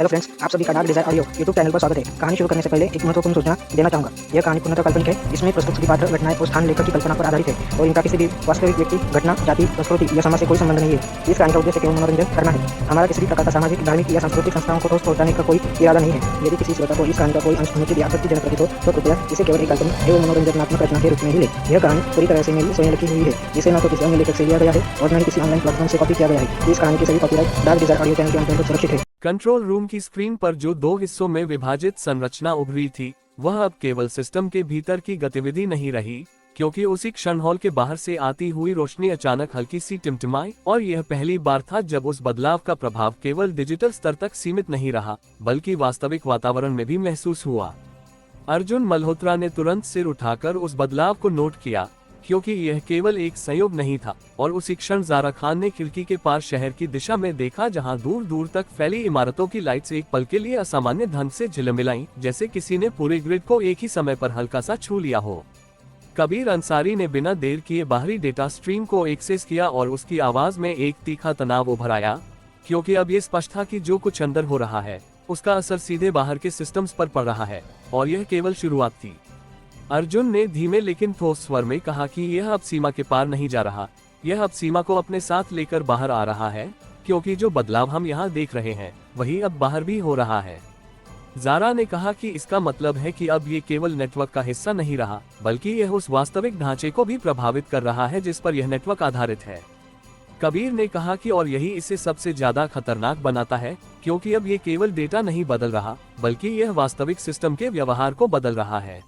Hello friends, आप सभी का dark desire audio YouTube channel पर स्वागत है। कहानी शुरू करने से पहले एक महत्वपूर्ण सूचना देना चाहूंगा। यह कहानी पूर्णतः काल्पनिक है। इसमें प्रस्तुत सभी पात्र, घटनाएं और स्थान लेखक की कल्पना पर आधारित है और इनका किसी भी वास्तविक व्यक्ति, घटना, जाति, संस्कृति या समाज से कोई संबंध नहीं है। इस कहानी का उद्देश्य केवल मनोरंजन करना है। हमारा किसी भी प्रकार का सामाजिक, धार्मिक या सांस्कृतिक संस्थाओं को ठोस पहुंचाने का कोई इरादा नहीं है। यदि किसी श्रोता को इस कहानी का कोई अंश अनुचित या आपत्तिजनक प्रतीत हो तो कृपया इसे केवल एक काल्पनिक एवं मनोरंजनात्मक रचना के रूप में ही ले। यह कहानी पूरी तरह से मेरी स्वयं लिखी हुई है, जिसे न तो किसी अन्य लेखक से लिया गया है और न ही किसी ऑनलाइन प्लेटफॉर्म से कॉपी किया गया है। इस कहानी की सभी copyright dark desire audio channel के अंतर्गत सुरक्षित है। कंट्रोल रूम की स्क्रीन पर जो दो हिस्सों में विभाजित संरचना उभरी थी, वह अब केवल सिस्टम के भीतर की गतिविधि नहीं रही, क्योंकि उसी क्षण हॉल के बाहर से आती हुई रोशनी अचानक हल्की सी टिमटिमाई। और यह पहली बार था जब उस बदलाव का प्रभाव केवल डिजिटल स्तर तक सीमित नहीं रहा, बल्कि वास्तविक वातावरण में भी महसूस हुआ। अर्जुन मल्होत्रा ने तुरंत सिर उठाकर उस बदलाव को नोट किया, क्योंकि यह केवल एक संयोग नहीं था। और उसी क्षण ज़ारा खान ने खिड़की के पार शहर की दिशा में देखा, जहां दूर दूर तक फैली इमारतों की लाइट्स एक पल के लिए असामान्य ढंग से झिलमिलाईं, जैसे किसी ने पूरे ग्रिड को एक ही समय पर हल्का सा छू लिया हो। कबीर अंसारी ने बिना देर किए बाहरी डेटा स्ट्रीम को एक्सेस किया और उसकी आवाज में एक तीखा तनाव उभर आया, क्योंकि अब ये स्पष्ट था कि जो कुछ अंदर हो रहा है उसका असर सीधे बाहर के सिस्टम्स पर पड़ रहा है, और यह केवल शुरुआत थी। अर्जुन ने धीमे लेकिन ठोस स्वर में कहा कि यह अब सीमा के पार नहीं जा रहा, यह अब सीमा को अपने साथ लेकर बाहर आ रहा है, क्योंकि जो बदलाव हम यहाँ देख रहे हैं वही अब बाहर भी हो रहा है। ज़ारा ने कहा कि इसका मतलब है कि अब ये केवल नेटवर्क का हिस्सा नहीं रहा, बल्कि यह उस वास्तविक ढांचे को भी प्रभावित कर रहा है जिस पर यह नेटवर्क आधारित है। कबीर ने कहा कि और यही इसे सबसे ज्यादा खतरनाक बनाता है, क्योंकि अब ये केवल डेटा नहीं बदल रहा, बल्कि यह वास्तविक सिस्टम के व्यवहार को बदल रहा है।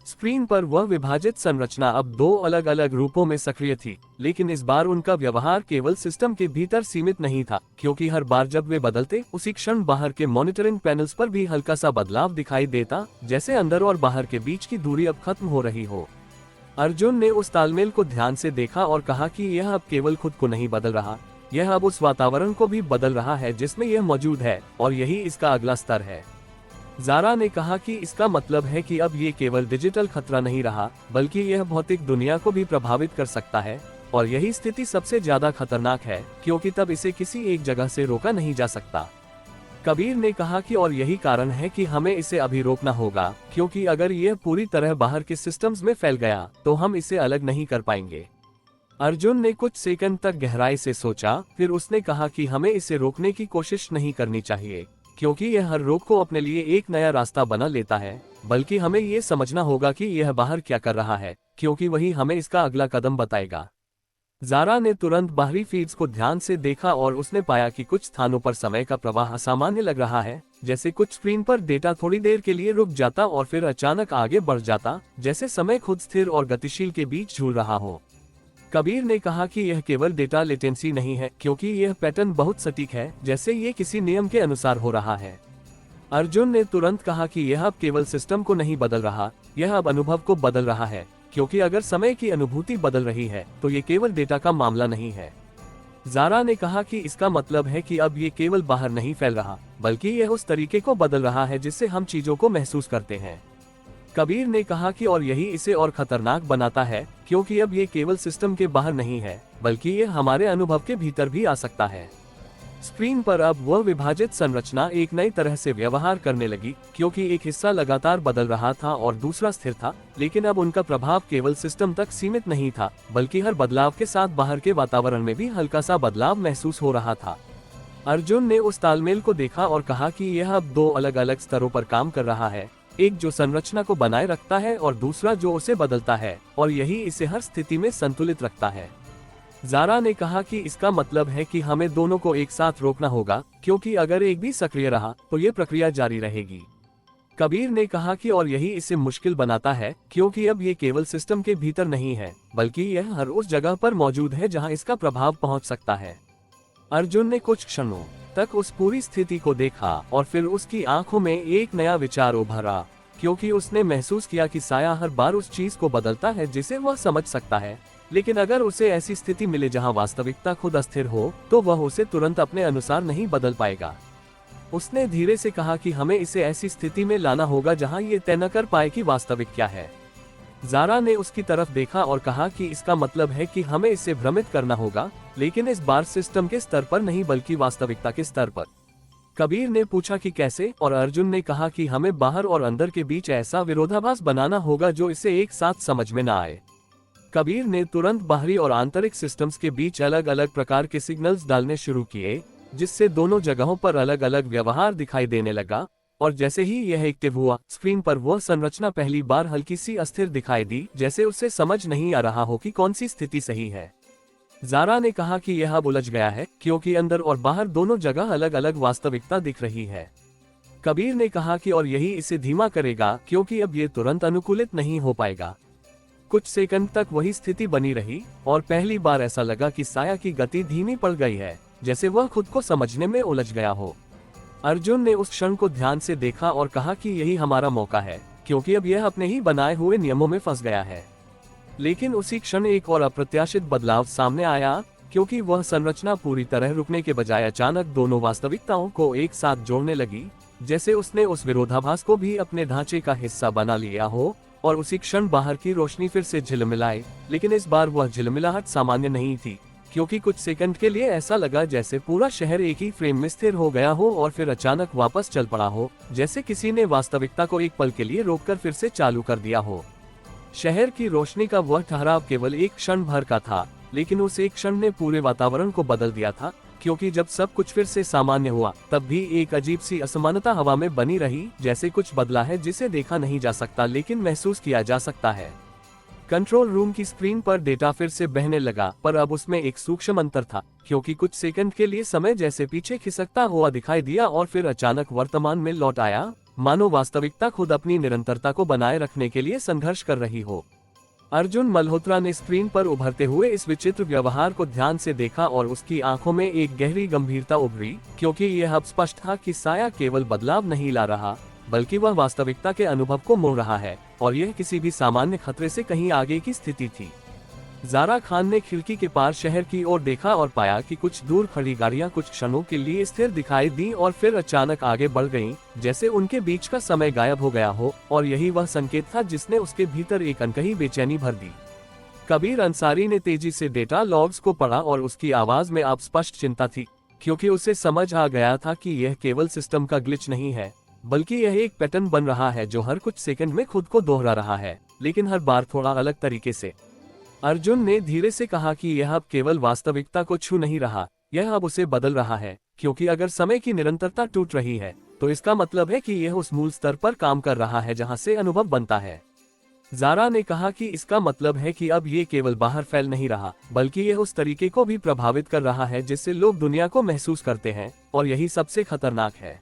स्क्रीन पर वह विभाजित संरचना अब दो अलग अलग रूपों में सक्रिय थी, लेकिन इस बार उनका व्यवहार केवल सिस्टम के भीतर सीमित नहीं था, क्योंकि हर बार जब वे बदलते, उसी क्षण बाहर के मॉनिटरिंग पैनल्स पर भी हल्का सा बदलाव दिखाई देता, जैसे अंदर और बाहर के बीच की दूरी अब खत्म हो रही हो। अर्जुन ने उस तालमेल को ध्यान से देखा और कहा कि यह अब केवल खुद को नहीं बदल रहा, यह अब उस वातावरण को भी बदल रहा है जिसमें यह मौजूद है, और यही इसका अगला स्तर है। ज़ारा ने कहा कि इसका मतलब है कि अब ये केवल डिजिटल खतरा नहीं रहा, बल्कि यह भौतिक दुनिया को भी प्रभावित कर सकता है, और यही स्थिति सबसे ज्यादा खतरनाक है, क्योंकि तब इसे किसी एक जगह से रोका नहीं जा सकता। कबीर ने कहा कि और यही कारण है कि हमें इसे अभी रोकना होगा, क्योंकि अगर यह पूरी तरह बाहर के सिस्टम्स में फैल गया तो हम इसे अलग नहीं कर पाएंगे। अर्जुन ने कुछ सेकंड तक गहराई से सोचा, फिर उसने कहा कि हमें इसे रोकने की कोशिश नहीं करनी चाहिए, क्योंकि यह हर रोक को अपने लिए एक नया रास्ता बना लेता है, बल्कि हमें ये समझना होगा कि यह बाहर क्या कर रहा है, क्योंकि वही हमें इसका अगला कदम बताएगा। ज़ारा ने तुरंत बाहरी फीड्स को ध्यान से देखा और उसने पाया कि कुछ स्थानों पर समय का प्रवाह असामान्य लग रहा है, जैसे कुछ स्क्रीन पर डेटा थोड़ी देर के लिए रुक जाता और फिर अचानक आगे बढ़ जाता, जैसे समय खुद स्थिर और गतिशील के बीच झूल रहा हो। कबीर ने कहा कि यह केवल डेटा लेटेंसी नहीं है, क्योंकि यह पैटर्न बहुत सटीक है, जैसे ये किसी नियम के अनुसार हो रहा है। अर्जुन ने तुरंत कहा कि यह अब केवल सिस्टम को नहीं बदल रहा, यह अब अनुभव को बदल रहा है, क्योंकि अगर समय की अनुभूति बदल रही है तो ये केवल डेटा का मामला नहीं है। ज़ारा ने कहा कि इसका मतलब है कि अब ये केवल बाहर नहीं फैल रहा, बल्कि यह उस तरीके को बदल रहा है जिससे हम चीजों को महसूस करते हैं। कबीर ने कहा कि और यही इसे और खतरनाक बनाता है, क्योंकि अब ये केवल सिस्टम के बाहर नहीं है, बल्कि ये हमारे अनुभव के भीतर भी आ सकता है। स्क्रीन पर अब वह विभाजित संरचना एक नई तरह से व्यवहार करने लगी, क्योंकि एक हिस्सा लगातार बदल रहा था और दूसरा स्थिर था, लेकिन अब उनका प्रभाव केवल सिस्टम तक सीमित नहीं था, बल्कि हर बदलाव के साथ बाहर के वातावरण में भी हल्का सा बदलाव महसूस हो रहा था। अर्जुन ने उस तालमेल को देखा और कहा कि यह अब दो अलग अलग स्तरों पर काम कर रहा है, एक जो संरचना को बनाए रखता है और दूसरा जो उसे बदलता है, और यही इसे हर स्थिति में संतुलित रखता है। ज़ारा ने कहा कि इसका मतलब है कि हमें दोनों को एक साथ रोकना होगा, क्योंकि अगर एक भी सक्रिय रहा तो ये प्रक्रिया जारी रहेगी। कबीर ने कहा कि और यही इसे मुश्किल बनाता है, क्योंकि अब ये केवल सिस्टम के भीतर नहीं है, बल्कि यह हर उस जगह पर मौजूद है जहां इसका प्रभाव पहुंच सकता है। अर्जुन ने कुछ क्षणों तक उस पूरी स्थिति को देखा और फिर उसकी आंखों में एक नया विचार उभरा, क्योंकि उसने महसूस किया कि साया हर बार उस चीज को बदलता है जिसे वह समझ सकता है, लेकिन अगर उसे ऐसी स्थिति मिले जहां वास्तविकता खुद अस्थिर हो, तो वह उसे तुरंत अपने अनुसार नहीं बदल पाएगा। उसने धीरे से कहा कि हमें इसे ऐसी स्थिति में लाना होगा जहां ये तय न कर पाए कि वास्तविक क्या है। ज़ारा ने उसकी तरफ देखा और कहा कि इसका मतलब है कि हमें इसे भ्रमित करना होगा, लेकिन इस बार सिस्टम के स्तर पर नहीं बल्कि वास्तविकता के स्तर पर। कबीर ने पूछा कि कैसे, और अर्जुन ने कहा कि हमें बाहर और अंदर के बीच ऐसा विरोधाभास बनाना होगा जो इसे एक साथ समझ में ना आए। कबीर ने तुरंत बाहरी और आंतरिक सिस्टम्स के बीच अलग अलग प्रकार के सिग्नल्स डालने शुरू किए, जिससे दोनों जगहों पर अलग अलग व्यवहार दिखाई देने लगा। और जैसे ही यह एक्टिव हुआ, स्क्रीन पर वह संरचना पहली बार हल्की सी अस्थिर दिखाई दी, जैसे उसे समझ नहीं आ रहा हो कि कौन सी स्थिति सही है। ज़ारा ने कहा कि यह अब उलझ गया है, क्योंकि अंदर और बाहर दोनों जगह अलग अलग वास्तविकता दिख रही है। कबीर ने कहा कि और यही इसे धीमा करेगा, क्योंकि अब ये तुरंत अनुकूलित नहीं हो पाएगा। कुछ सेकंड तक वही स्थिति बनी रही, और पहली बार ऐसा लगा कि साया की गति धीमी पड़ गई है, जैसे वह खुद को समझने में उलझ गया हो। अर्जुन ने उस क्षण को ध्यान से देखा और कहा कि यही हमारा मौका है, क्योंकि अब यह अपने ही बनाए हुए नियमों में फंस गया है। लेकिन उसी क्षण एक और अप्रत्याशित बदलाव सामने आया, क्योंकि वह संरचना पूरी तरह रुकने के बजाय अचानक दोनों वास्तविकताओं को एक साथ जोड़ने लगी, जैसे उसने उस विरोधाभास को भी अपने ढांचे का हिस्सा बना लिया हो। और उसी क्षण बाहर की रोशनी फिर से झिलमिलाई, लेकिन इस बार वह झिलमिलाहट सामान्य नहीं थी, क्योंकि कुछ सेकंड के लिए ऐसा लगा जैसे पूरा शहर एक ही फ्रेम में स्थिर हो गया हो और फिर अचानक वापस चल पड़ा हो, जैसे किसी ने वास्तविकता को एक पल के लिए रोककर फिर से चालू कर दिया हो। शहर की रोशनी का वह ठहराव केवल एक क्षण भर का था, लेकिन उस एक क्षण ने पूरे वातावरण को बदल दिया था, क्योंकि जब सब कुछ फिर से सामान्य हुआ, तब भी एक अजीब सी असमानता हवा में बनी रही, जैसे कुछ बदला है जिसे देखा नहीं जा सकता लेकिन महसूस किया जा सकता है। कंट्रोल रूम की स्क्रीन पर डेटा फिर से बहने लगा, पर अब उसमें एक सूक्ष्म अंतर था, क्योंकि कुछ सेकंड के लिए समय जैसे पीछे खिसकता हुआ दिखाई दिया और फिर अचानक वर्तमान में लौट आया, मानो वास्तविकता खुद अपनी निरंतरता को बनाए रखने के लिए संघर्ष कर रही हो। अर्जुन मल्होत्रा ने स्क्रीन पर उभरते हुए इस विचित्र व्यवहार को ध्यान से देखा और उसकी आंखों में एक गहरी गंभीरता उभरी, क्योंकि यह अब स्पष्ट था कि साया केवल बदलाव नहीं ला रहा, बल्कि वह वास्तविकता के अनुभव को मोड़ रहा है, और यह किसी भी सामान्य खतरे से कहीं आगे की स्थिति थी। ज़ारा खान ने खिड़की के पार शहर की ओर देखा और पाया कि कुछ दूर खड़ी गाड़ियां कुछ क्षणों के लिए स्थिर दिखाई दी और फिर अचानक आगे बढ़ गईं, जैसे उनके बीच का समय गायब हो गया हो, और यही वह संकेत था जिसने उसके भीतर एक अनकही बेचैनी भर दी। कबीर अंसारी ने तेजी से डेटा लॉग्स को पढ़ा और उसकी आवाज में अब स्पष्ट चिंता थी, क्योंकि उसे समझ आ गया था कि यह केवल सिस्टम का ग्लिच नहीं है, बल्कि यह एक पैटर्न बन रहा है जो हर कुछ सेकंड में खुद को दोहरा रहा है, लेकिन हर बार थोड़ा अलग तरीके से। अर्जुन ने धीरे से कहा कि यह अब केवल वास्तविकता को छू नहीं रहा, यह अब उसे बदल रहा है, क्योंकि अगर समय की निरंतरता टूट रही है, तो इसका मतलब है कि यह उस मूल स्तर पर काम कर रहा है जहां से अनुभव बनता है। ज़ारा ने कहा कि इसका मतलब है कि अब ये केवल बाहर फैल नहीं रहा, बल्कि यह उस तरीके को भी प्रभावित कर रहा है जिससे लोग दुनिया को महसूस करते हैं, और यही सबसे खतरनाक है।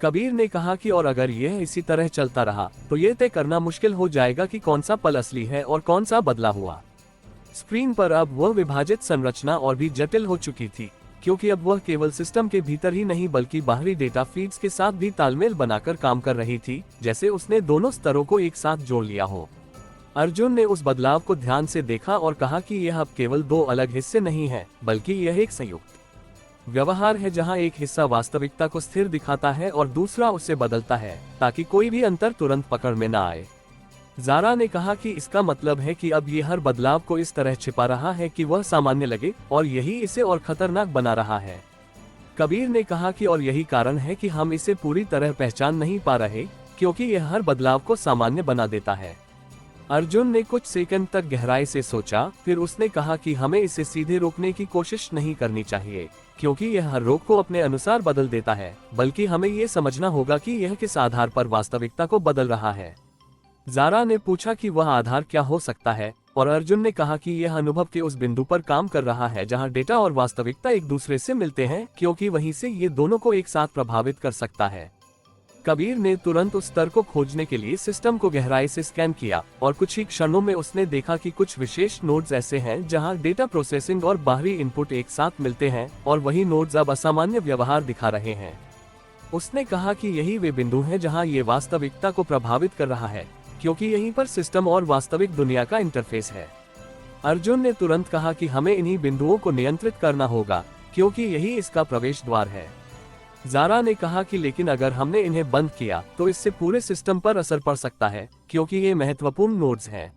कबीर ने कहा कि और अगर यह इसी तरह चलता रहा, तो यह तय करना मुश्किल हो जाएगा कि कौन सा पल असली है और कौन सा बदला हुआ। स्क्रीन पर अब वह विभाजित संरचना और भी जटिल हो चुकी थी, क्योंकि अब वह केवल सिस्टम के भीतर ही नहीं बल्कि बाहरी डेटा फीड्स के साथ भी तालमेल बनाकर काम कर रही थी, जैसे उसने दोनों स्तरों को एक साथ जोड़ लिया हो। अर्जुन ने उस बदलाव को ध्यान से देखा और कहा कि यह अब केवल दो अलग हिस्से नहीं है, बल्कि यह एक संयुक्त व्यवहार है जहां एक हिस्सा वास्तविकता को स्थिर दिखाता है और दूसरा उसे बदलता है, ताकि कोई भी अंतर तुरंत पकड़ में न आए। ज़ारा ने कहा कि इसका मतलब है कि अब ये हर बदलाव को इस तरह छिपा रहा है कि वह सामान्य लगे, और यही इसे और खतरनाक बना रहा है। कबीर ने कहा कि और यही कारण है कि हम इसे पूरी तरह पहचान नहीं पा रहे, क्योंकि यह हर बदलाव को सामान्य बना देता है। अर्जुन ने कुछ सेकंड तक गहराई से सोचा, फिर उसने कहा कि हमें इसे सीधे रोकने की कोशिश नहीं करनी चाहिए, क्योंकि यह हर रोक को अपने अनुसार बदल देता है, बल्कि हमें ये समझना होगा कि यह किस आधार पर वास्तविकता को बदल रहा है। ज़ारा ने पूछा कि वह आधार क्या हो सकता है, और अर्जुन ने कहा कि यह अनुभव के उस बिंदु पर काम कर रहा है जहां डेटा और वास्तविकता एक दूसरे से मिलते हैं, क्योंकि वहीं से ये दोनों को एक साथ प्रभावित कर सकता है। कबीर ने तुरंत उस स्तर को खोजने के लिए सिस्टम को गहराई से स्कैन किया, और कुछ ही क्षणों में उसने देखा कि कुछ विशेष नोड्स ऐसे हैं जहां डेटा प्रोसेसिंग और बाहरी इनपुट एक साथ मिलते हैं, और वही नोड्स अब असामान्य व्यवहार दिखा रहे हैं। उसने कहा कि यही वे बिंदु हैं जहां ये वास्तविकता को प्रभावित कर रहा है, क्योंकि यहीं पर सिस्टम और वास्तविक दुनिया का इंटरफेस है। अर्जुन ने तुरंत कहा कि हमें इन्हीं बिंदुओं को नियंत्रित करना होगा, क्योंकि यही इसका प्रवेश द्वार है। ज़ारा ने कहा कि लेकिन अगर हमने इन्हें बंद किया तो इससे पूरे सिस्टम पर असर पड़ सकता है, क्योंकि ये महत्वपूर्ण नोड्स हैं।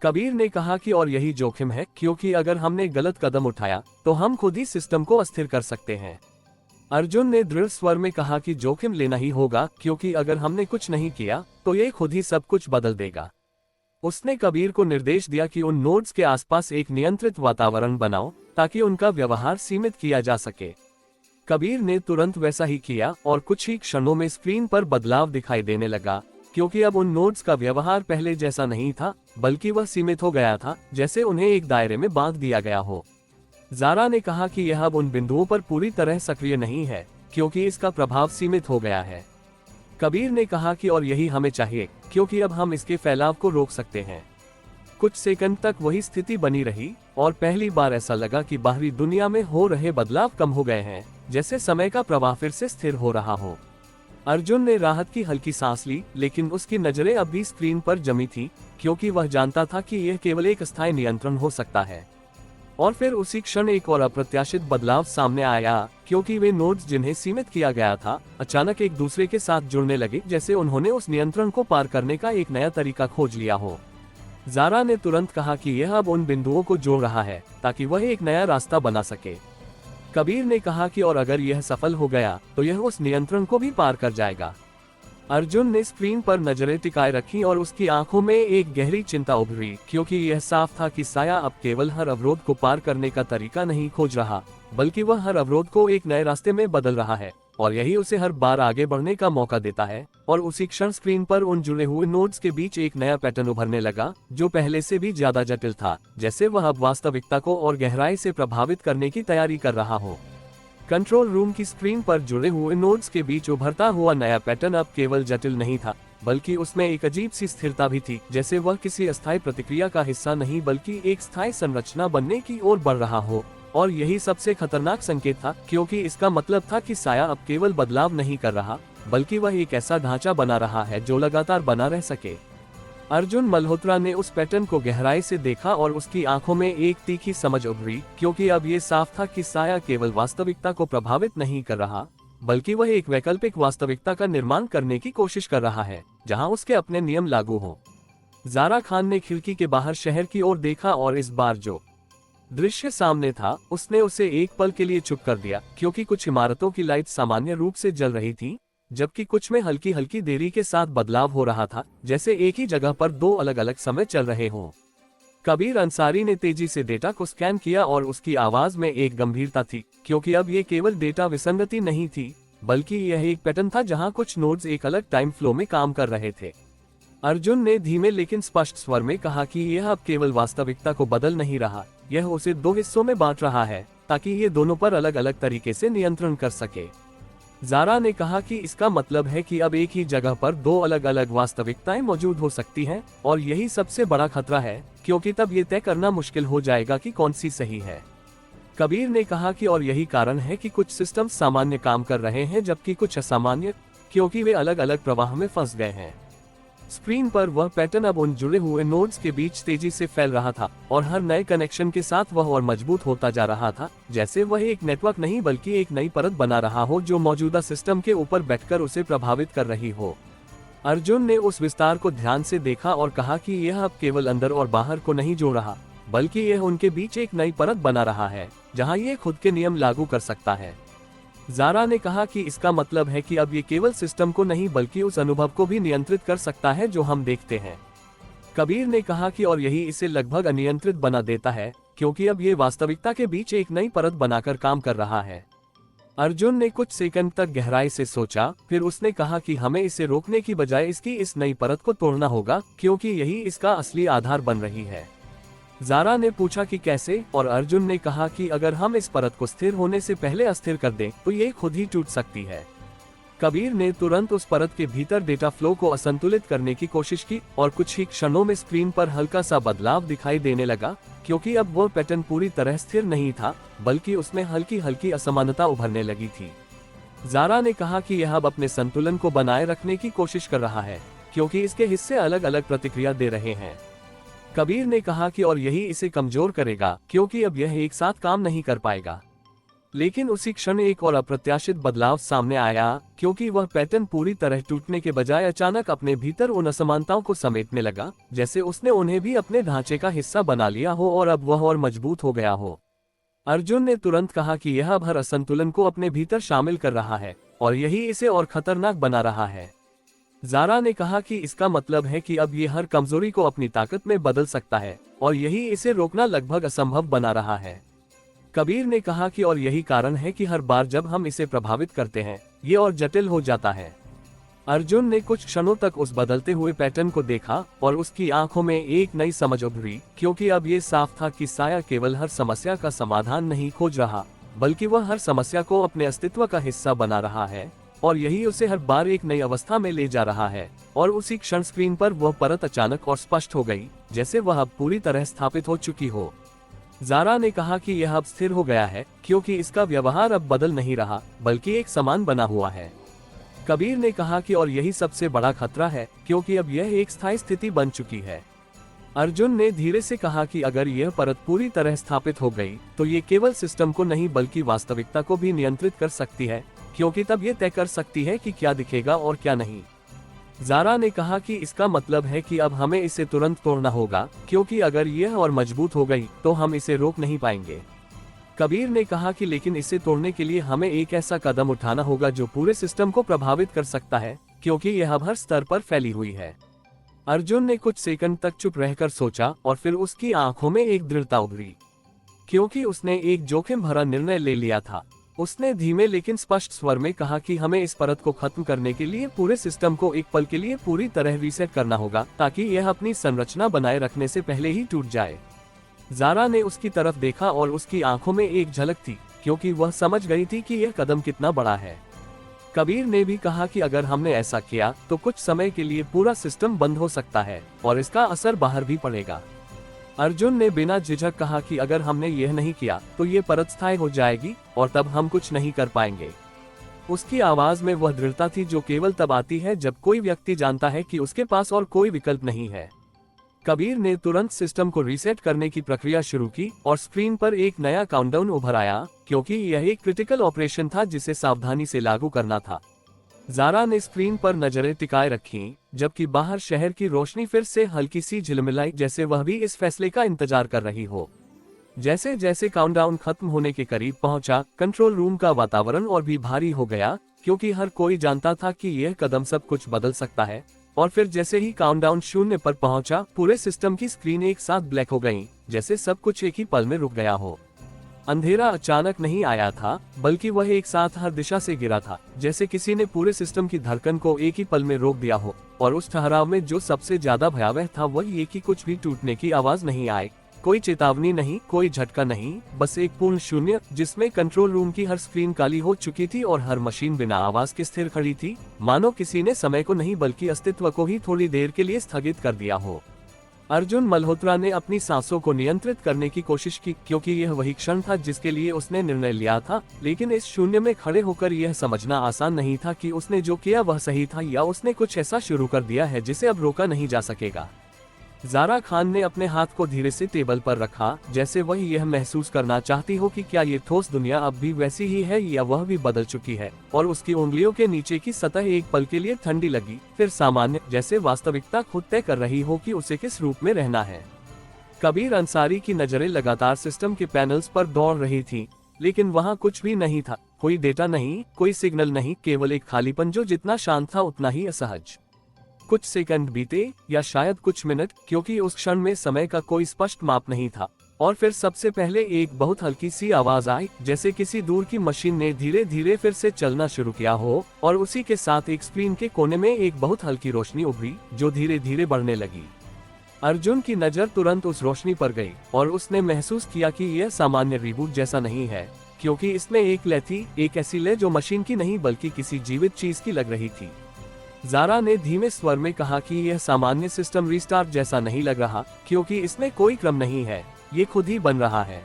कबीर ने कहा कि और यही जोखिम है, क्योंकि अगर हमने गलत कदम उठाया तो हम खुद ही सिस्टम को अस्थिर कर सकते हैं। अर्जुन ने दृढ़ स्वर में कहा कि जोखिम लेना ही होगा, क्योंकि अगर हमने कुछ नहीं किया तो ये खुद ही सब कुछ बदल देगा। उसने कबीर को निर्देश दिया कि उन नोड्स के आसपास एक नियंत्रित वातावरण बनाओ ताकि उनका व्यवहार सीमित किया जा सके। कबीर ने तुरंत वैसा ही किया और कुछ ही क्षणों में स्क्रीन पर बदलाव दिखाई देने लगा, क्योंकि अब उन नोड्स का व्यवहार पहले जैसा नहीं था, बल्कि वह सीमित हो गया था, जैसे उन्हें एक दायरे में बांध दिया गया हो। ज़ारा ने कहा कि यह अब उन बिंदुओं पर पूरी तरह सक्रिय नहीं है, क्योंकि इसका प्रभाव सीमित हो गया है। कबीर ने कहा कि और यही हमें चाहिए, क्योंकि अब हम इसके फैलाव को रोक सकते हैं। कुछ सेकंड तक वही स्थिति बनी रही और पहली बार ऐसा लगा कि बाहरी दुनिया में हो रहे बदलाव कम हो गए हैं, जैसे समय का प्रवाह फिर से स्थिर हो रहा हो। अर्जुन ने राहत की हल्की सांस ली, लेकिन उसकी नजरें अब भी स्क्रीन पर जमी थी, क्योंकि वह जानता था कि यह केवल एक अस्थायी नियंत्रण हो सकता है। और फिर उसी क्षण एक और अप्रत्याशित बदलाव सामने आया, क्योंकि वे नोड्स जिन्हें सीमित किया गया था अचानक एक दूसरे के साथ जुड़ने लगे, जैसे उन्होंने उस नियंत्रण को पार करने का एक नया तरीका खोज लिया हो। ज़ारा ने तुरंत कहा कि यह अब उन बिंदुओं को जोड़ रहा है ताकि वह एक नया रास्ता बना सके। कबीर ने कहा कि और अगर यह सफल हो गया तो यह उस नियंत्रण को भी पार कर जाएगा। अर्जुन ने स्क्रीन पर नजरें टिकाए रखी और उसकी आंखों में एक गहरी चिंता उभरी, क्योंकि यह साफ था कि साया अब केवल हर अवरोध को पार करने का तरीका नहीं खोज रहा, बल्कि वह हर अवरोध को एक नए रास्ते में बदल रहा है, और यही उसे हर बार आगे बढ़ने का मौका देता है। और उसी क्षण स्क्रीन पर उन जुड़े हुए नोड्स के बीच एक नया पैटर्न उभरने लगा, जो पहले से भी ज्यादा जटिल था, जैसे वह अब वास्तविकता को और गहराई से प्रभावित करने की तैयारी कर रहा हो। कंट्रोल रूम की स्क्रीन पर जुड़े हुए नोड्स के बीच उभरता हुआ नया पैटर्न अब केवल जटिल नहीं था, बल्कि उसमें एक अजीब सी स्थिरता भी थी, जैसे वह किसी अस्थायी प्रतिक्रिया का हिस्सा नहीं बल्कि एक स्थायी संरचना बनने की ओर बढ़ रहा हो। और यही सबसे खतरनाक संकेत था, क्योंकि इसका मतलब था कि साया अब केवल बदलाव नहीं कर रहा, बल्कि वह एक ऐसा ढांचा बना रहा है जो लगातार बना रह सके। अर्जुन मल्होत्रा ने उस पैटर्न को गहराई से देखा और उसकी आंखों में एक तीखी समझ उभरी, क्योंकि अब ये साफ था कि साया केवल वास्तविकता को प्रभावित नहीं कर रहा, बल्कि वह एक वैकल्पिक वास्तविकता का निर्माण करने की कोशिश कर रहा है, जहां उसके अपने नियम लागू हों। ज़ारा खान ने खिड़की के बाहर शहर की ओर देखा और इस बार जो दृश्य सामने था उसने उसे एक पल के लिए चुप कर दिया, क्योंकि कुछ इमारतों की लाइट सामान्य रूप से जल रही थी, जबकि कुछ में हल्की हल्की देरी के साथ बदलाव हो रहा था, जैसे एक ही जगह पर दो अलग अलग समय चल रहे हों। कबीर अंसारी ने तेजी से डेटा को स्कैन किया और उसकी आवाज में एक गंभीरता थी, क्योंकि अब ये केवल डेटा विसंगति नहीं थी, बल्कि यह एक पैटर्न था जहां कुछ नोड्स एक अलग टाइम फ्लो में काम कर रहे थे। अर्जुन ने धीमे लेकिन स्पष्ट स्वर में कहा कि यह अब केवल वास्तविकता को बदल नहीं रहा, यह उसे दो हिस्सों में बांट रहा है ताकि ये दोनों पर अलग अलग तरीके से नियंत्रण कर सके। ज़ारा ने कहा कि इसका मतलब है कि अब एक ही जगह पर दो अलग अलग वास्तविकताएं मौजूद हो सकती हैं, और यही सबसे बड़ा खतरा है, क्योंकि तब ये तय करना मुश्किल हो जाएगा कि कौन सी सही है। कबीर ने कहा कि और यही कारण है कि कुछ सिस्टम सामान्य काम कर रहे हैं जबकि कुछ असामान्य, क्योंकि वे अलग अलग प्रवाह में फंस गए हैं। स्क्रीन पर वह पैटर्न अब उन जुड़े हुए नोड्स के बीच तेजी से फैल रहा था, और हर नए कनेक्शन के साथ वह और मजबूत होता जा रहा था, जैसे वह एक नेटवर्क नहीं बल्कि एक नई परत बना रहा हो जो मौजूदा सिस्टम के ऊपर बैठकर उसे प्रभावित कर रही हो। अर्जुन ने उस विस्तार को ध्यान से देखा और कहा कि यह अब केवल अंदर और बाहर को नहीं जोड़ रहा, बल्कि यह उनके बीच एक नई परत बना रहा है जहां ये खुद के नियम लागू कर सकता है। ज़ारा ने कहा कि इसका मतलब है कि अब ये केवल सिस्टम को नहीं बल्कि उस अनुभव को भी नियंत्रित कर सकता है जो हम देखते हैं। कबीर ने कहा कि और यही इसे लगभग अनियंत्रित बना देता है, क्योंकि अब ये वास्तविकता के बीच एक नई परत बनाकर काम कर रहा है। अर्जुन ने कुछ सेकंड तक गहराई से सोचा, फिर उसने कहा कि हमें इसे रोकने की बजाय इसकी इस नई परत को तोड़ना होगा, क्योंकि यही इसका असली आधार बन रही है। ज़ारा ने पूछा कि कैसे, और अर्जुन ने कहा कि अगर हम इस परत को स्थिर होने से पहले अस्थिर कर दें तो ये खुद ही टूट सकती है। कबीर ने तुरंत उस परत के भीतर डेटा फ्लो को असंतुलित करने की कोशिश की, और कुछ ही क्षणों में स्क्रीन पर हल्का सा बदलाव दिखाई देने लगा, क्योंकि अब वो पैटर्न पूरी तरह स्थिर नहीं था, बल्कि उसमें हल्की हल्की असमानता उभरने लगी थी। ज़ारा ने कहा कि यह अब अपने संतुलन को बनाए रखने की कोशिश कर रहा है, क्योंकि इसके हिस्से अलग अलग प्रतिक्रिया दे रहे हैं। कबीर ने कहा कि और यही इसे कमजोर करेगा, क्योंकि अब यह एक साथ काम नहीं कर पाएगा। लेकिन उसी क्षण एक और अप्रत्याशित बदलाव सामने आया, क्योंकि वह पैटर्न पूरी तरह टूटने के बजाय अचानक अपने भीतर उन असमानताओं को समेटने लगा, जैसे उसने उन्हें भी अपने ढांचे का हिस्सा बना लिया हो और अब वह और मजबूत हो गया हो। अर्जुन ने तुरंत कहा कि यह अब हर असंतुलन को अपने भीतर शामिल कर रहा है और यही इसे और खतरनाक बना रहा है। ज़ारा ने कहा कि इसका मतलब है कि अब ये हर कमजोरी को अपनी ताकत में बदल सकता है और यही इसे रोकना लगभग असंभव बना रहा है। कबीर ने कहा कि और यही कारण है कि हर बार जब हम इसे प्रभावित करते हैं ये और जटिल हो जाता है। अर्जुन ने कुछ क्षणों तक उस बदलते हुए पैटर्न को देखा और उसकी आंखों में एक नई समझ उभरी, क्योंकि अब ये साफ था कि साया केवल हर समस्या का समाधान नहीं खोज रहा, बल्कि वह हर समस्या को अपने अस्तित्व का हिस्सा बना रहा है और यही उसे हर बार एक नई अवस्था में ले जा रहा है। और उसी क्षण स्क्रीन पर वह परत अचानक और स्पष्ट हो गई, जैसे वह अब पूरी तरह स्थापित हो चुकी हो। ज़ारा ने कहा कि यह अब स्थिर हो गया है, क्योंकि इसका व्यवहार अब बदल नहीं रहा बल्कि एक समान बना हुआ है। कबीर ने कहा कि और यही सबसे बड़ा खतरा है, क्योंकि अब यह एक स्थायी स्थिति बन चुकी है। अर्जुन ने धीरे से कहा कि अगर यह परत पूरी तरह स्थापित हो गई तो ये केवल सिस्टम को नहीं बल्कि वास्तविकता को भी नियंत्रित कर सकती है, क्योंकि तब ये तय कर सकती है कि क्या दिखेगा और क्या नहीं। ज़ारा ने कहा कि इसका मतलब है कि अब हमें इसे तुरंत तोड़ना होगा, क्योंकि अगर यह और मजबूत हो गई तो हम इसे रोक नहीं पाएंगे। कबीर ने कहा कि लेकिन इसे तोड़ने के लिए हमें एक ऐसा कदम उठाना होगा जो पूरे सिस्टम को प्रभावित कर सकता है, क्योंकि यह अब हर स्तर पर फैली हुई है। अर्जुन ने कुछ सेकंड तक चुप रहकर सोचा और फिर उसकी आंखों में एक दृढ़ता उभरी, क्योंकि उसने एक जोखिम भरा निर्णय ले लिया था। उसने धीमे लेकिन स्पष्ट स्वर में कहा कि हमें इस परत को खत्म करने के लिए पूरे सिस्टम को एक पल के लिए पूरी तरह रीसेट करना होगा, ताकि यह अपनी संरचना बनाए रखने से पहले ही टूट जाए। ज़ारा ने उसकी तरफ देखा और उसकी आंखों में एक झलक थी, क्योंकि वह समझ गई थी कि यह कदम कितना बड़ा है। कबीर ने भी कहा कि अगर हमने ऐसा किया तो कुछ समय के लिए पूरा सिस्टम बंद हो सकता है और इसका असर बाहर भी पड़ेगा। अर्जुन ने बिना झिझक कहा कि अगर हमने यह नहीं किया तो ये परत स्थायी हो जाएगी और तब हम कुछ नहीं कर पाएंगे। उसकी आवाज में वह दृढ़ता थी जो केवल तब आती है जब कोई व्यक्ति जानता है कि उसके पास और कोई विकल्प नहीं है। कबीर ने तुरंत सिस्टम को रीसेट करने की प्रक्रिया शुरू की और स्क्रीन पर एक नया काउंटडाउन उभर आया, क्योंकि यह एक क्रिटिकल ऑपरेशन था जिसे सावधानी से लागू करना था। ज़ारा ने स्क्रीन पर नजरें टिकाए रखीं, जबकि बाहर शहर की रोशनी फिर से हल्की सी झिलमिलाई, जैसे वह भी इस फैसले का इंतजार कर रही हो। जैसे जैसे काउंटडाउन खत्म होने के करीब पहुंचा, कंट्रोल रूम का वातावरण और भी भारी हो गया, क्योंकि हर कोई जानता था कि यह कदम सब कुछ बदल सकता है। और फिर जैसे ही काउंटडाउन 0 पर पहुंचा, पूरे सिस्टम की स्क्रीन एक साथ ब्लैक हो गईं, जैसे सब कुछ एक ही पल में रुक गया हो। अंधेरा अचानक नहीं आया था, बल्कि वह एक साथ हर दिशा से गिरा था, जैसे किसी ने पूरे सिस्टम की धड़कन को एक ही पल में रोक दिया हो। और उस ठहराव में जो सबसे ज्यादा भयावह था वह ये कि कुछ भी टूटने की आवाज नहीं आई, कोई चेतावनी नहीं, कोई झटका नहीं, बस एक पूर्ण शून्य, जिसमें कंट्रोल रूम की हर स्क्रीन काली हो चुकी थी और हर मशीन बिना आवाज के स्थिर खड़ी थी, मानो किसी ने समय को नहीं बल्कि अस्तित्व को ही थोड़ी देर के लिए स्थगित कर दिया हो। अर्जुन मल्होत्रा ने अपनी सांसों को नियंत्रित करने की कोशिश की, क्योंकि यह वही क्षण था जिसके लिए उसने निर्णय लिया था, लेकिन इस शून्य में खड़े होकर यह समझना आसान नहीं था कि उसने जो किया वह सही था या उसने कुछ ऐसा शुरू कर दिया है जिसे अब रोका नहीं जा सकेगा। ज़ारा खान ने अपने हाथ को धीरे से टेबल पर रखा, जैसे वह यह महसूस करना चाहती हो कि क्या ये ठोस दुनिया अब भी वैसी ही है या वह भी बदल चुकी है। और उसकी उंगलियों के नीचे की सतह एक पल के लिए ठंडी लगी, फिर सामान्य, जैसे वास्तविकता खुद तय कर रही हो कि उसे किस रूप में रहना है। कबीर अंसारी की नजरें लगातार सिस्टम के पैनल्स पर दौड़ रही थी, लेकिन वहाँ कुछ भी नहीं था, कोई डेटा नहीं, कोई सिग्नल नहीं, केवल एक खालीपन जो जितना शांत था उतना ही असहज। कुछ सेकंड बीते या शायद कुछ मिनट, क्योंकि उस क्षण में समय का कोई स्पष्ट माप नहीं था। और फिर सबसे पहले एक बहुत हल्की सी आवाज आई, जैसे किसी दूर की मशीन ने धीरे धीरे फिर से चलना शुरू किया हो, और उसी के साथ एक स्क्रीन के कोने में एक बहुत हल्की रोशनी उभरी जो धीरे धीरे बढ़ने लगी। अर्जुन की नजर तुरंत उस रोशनी पर गई और उसने महसूस किया कि यह सामान्य रिबूट जैसा नहीं है, क्योंकि इसमें एक लय थी, एक ऐसी लय जो मशीन की नहीं बल्कि किसी जीवित चीज की लग रही थी। ज़ारा ने धीमे स्वर में कहा कि यह सामान्य सिस्टम रीस्टार्ट जैसा नहीं लग रहा, क्योंकि इसमें कोई क्रम नहीं है, ये खुद ही बन रहा है।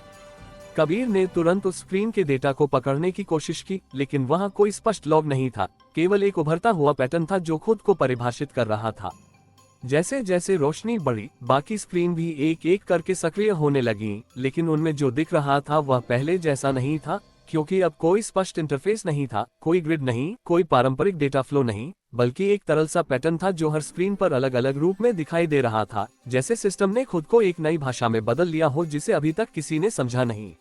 कबीर ने तुरंत उस स्क्रीन के डेटा को पकड़ने की कोशिश की, लेकिन वहां कोई स्पष्ट लॉग नहीं था, केवल एक उभरता हुआ पैटर्न था जो खुद को परिभाषित कर रहा था। जैसे जैसे रोशनी बढ़ी, बाकी स्क्रीन भी एक एक करके सक्रिय होने लगी, लेकिन उनमें जो दिख रहा था वह पहले जैसा नहीं था, क्योंकि अब कोई स्पष्ट इंटरफेस नहीं था, कोई ग्रिड नहीं, कोई पारंपरिक डेटा फ्लो नहीं, बल्कि एक तरल सा पैटर्न था जो हर स्क्रीन पर अलग अलग रूप में दिखाई दे रहा था, जैसे सिस्टम ने खुद को एक नई भाषा में बदल लिया हो जिसे अभी तक किसी ने समझा नहीं।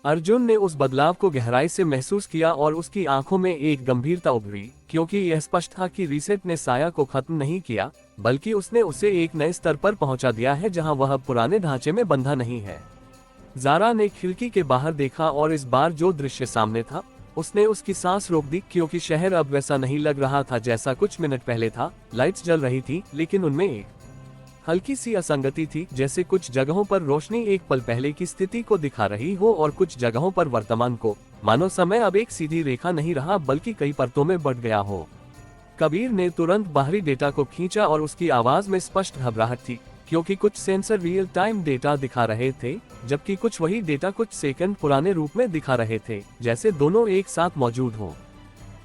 अर्जुन ने उस बदलाव को गहराई से महसूस किया और उसकी आंखों में एक गंभीरता उभरी, क्योंकि यह स्पष्ट था कि रीसेट ने साया को खत्म नहीं किया, बल्कि उसने उसे एक नए स्तर पर पहुंचा दिया है जहां वह पुराने ढांचे में बंधा नहीं है। ज़ारा ने खिड़की के बाहर देखा और इस बार जो दृश्य सामने था उसने उसकी सांस रोक दी, क्योंकि शहर अब वैसा नहीं लग रहा था जैसा कुछ मिनट पहले था। लाइट्स जल रही थी, लेकिन उनमें एक हल्की सी असंगति थी, जैसे कुछ जगहों पर रोशनी एक पल पहले की स्थिति को दिखा रही हो और कुछ जगहों पर वर्तमान को, मानो समय अब एक सीधी रेखा नहीं रहा बल्कि कई परतों में बढ़ गया हो। कबीर ने तुरंत बाहरी डेटा को खींचा और उसकी आवाज में स्पष्ट घबराहट थी, क्योंकि कुछ सेंसर रियल टाइम डेटा दिखा रहे थे, जबकि कुछ वही डेटा कुछ सेकंड पुराने रूप में दिखा रहे थे, जैसे दोनों एक साथ मौजूद हों।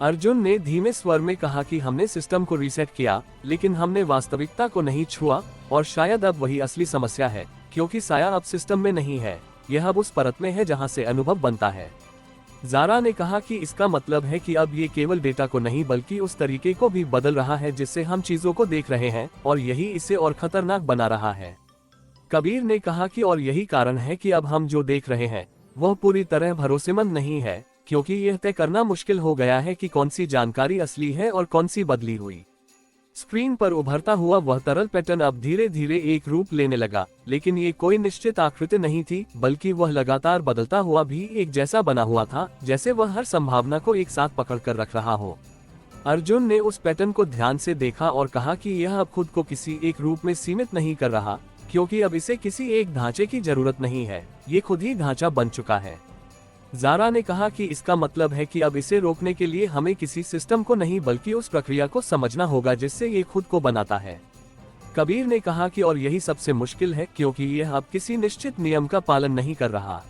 अर्जुन ने धीमे स्वर में कहा कि हमने सिस्टम को रीसेट किया, लेकिन हमने वास्तविकता को नहीं छुआ, और शायद अब वही असली समस्या है, क्योंकि साया अब सिस्टम में नहीं है, यह अब उस परत में है जहां से अनुभव बनता है। ज़ारा ने कहा कि इसका मतलब है कि अब ये केवल डेटा को नहीं बल्कि उस तरीके को भी बदल रहा है जिससे हम चीजों को देख रहे हैं, और यही इसे और खतरनाक बना रहा है। कबीर ने कहा कि और यही कारण है कि अब हम जो देख रहे हैं वह पूरी तरह भरोसेमंद नहीं है, क्योंकि यह तय करना मुश्किल हो गया है कि कौन सी जानकारी असली है और कौन सी बदली हुई। स्क्रीन पर उभरता हुआ वह तरल पैटर्न अब धीरे धीरे एक रूप लेने लगा, लेकिन ये कोई निश्चित आकृति नहीं थी, बल्कि वह लगातार बदलता हुआ भी एक जैसा बना हुआ था, जैसे वह हर संभावना को एक साथ पकड़ कर रख रहा हो। अर्जुन ने उस पैटर्न को ध्यान से देखा और कहा कि यह अब खुद को किसी एक रूप में सीमित नहीं कर रहा, क्योंकि अब इसे किसी एक ढांचे की जरूरत नहीं है, ये खुद ही ढांचा बन चुका है। ज़ारा ने कहा कि इसका मतलब है कि अब इसे रोकने के लिए हमें किसी सिस्टम को नहीं बल्कि उस प्रक्रिया को समझना होगा जिससे ये खुद को बनाता है। कबीर ने कहा कि और यही सबसे मुश्किल है, क्योंकि यह अब किसी निश्चित नियम का पालन नहीं कर रहा।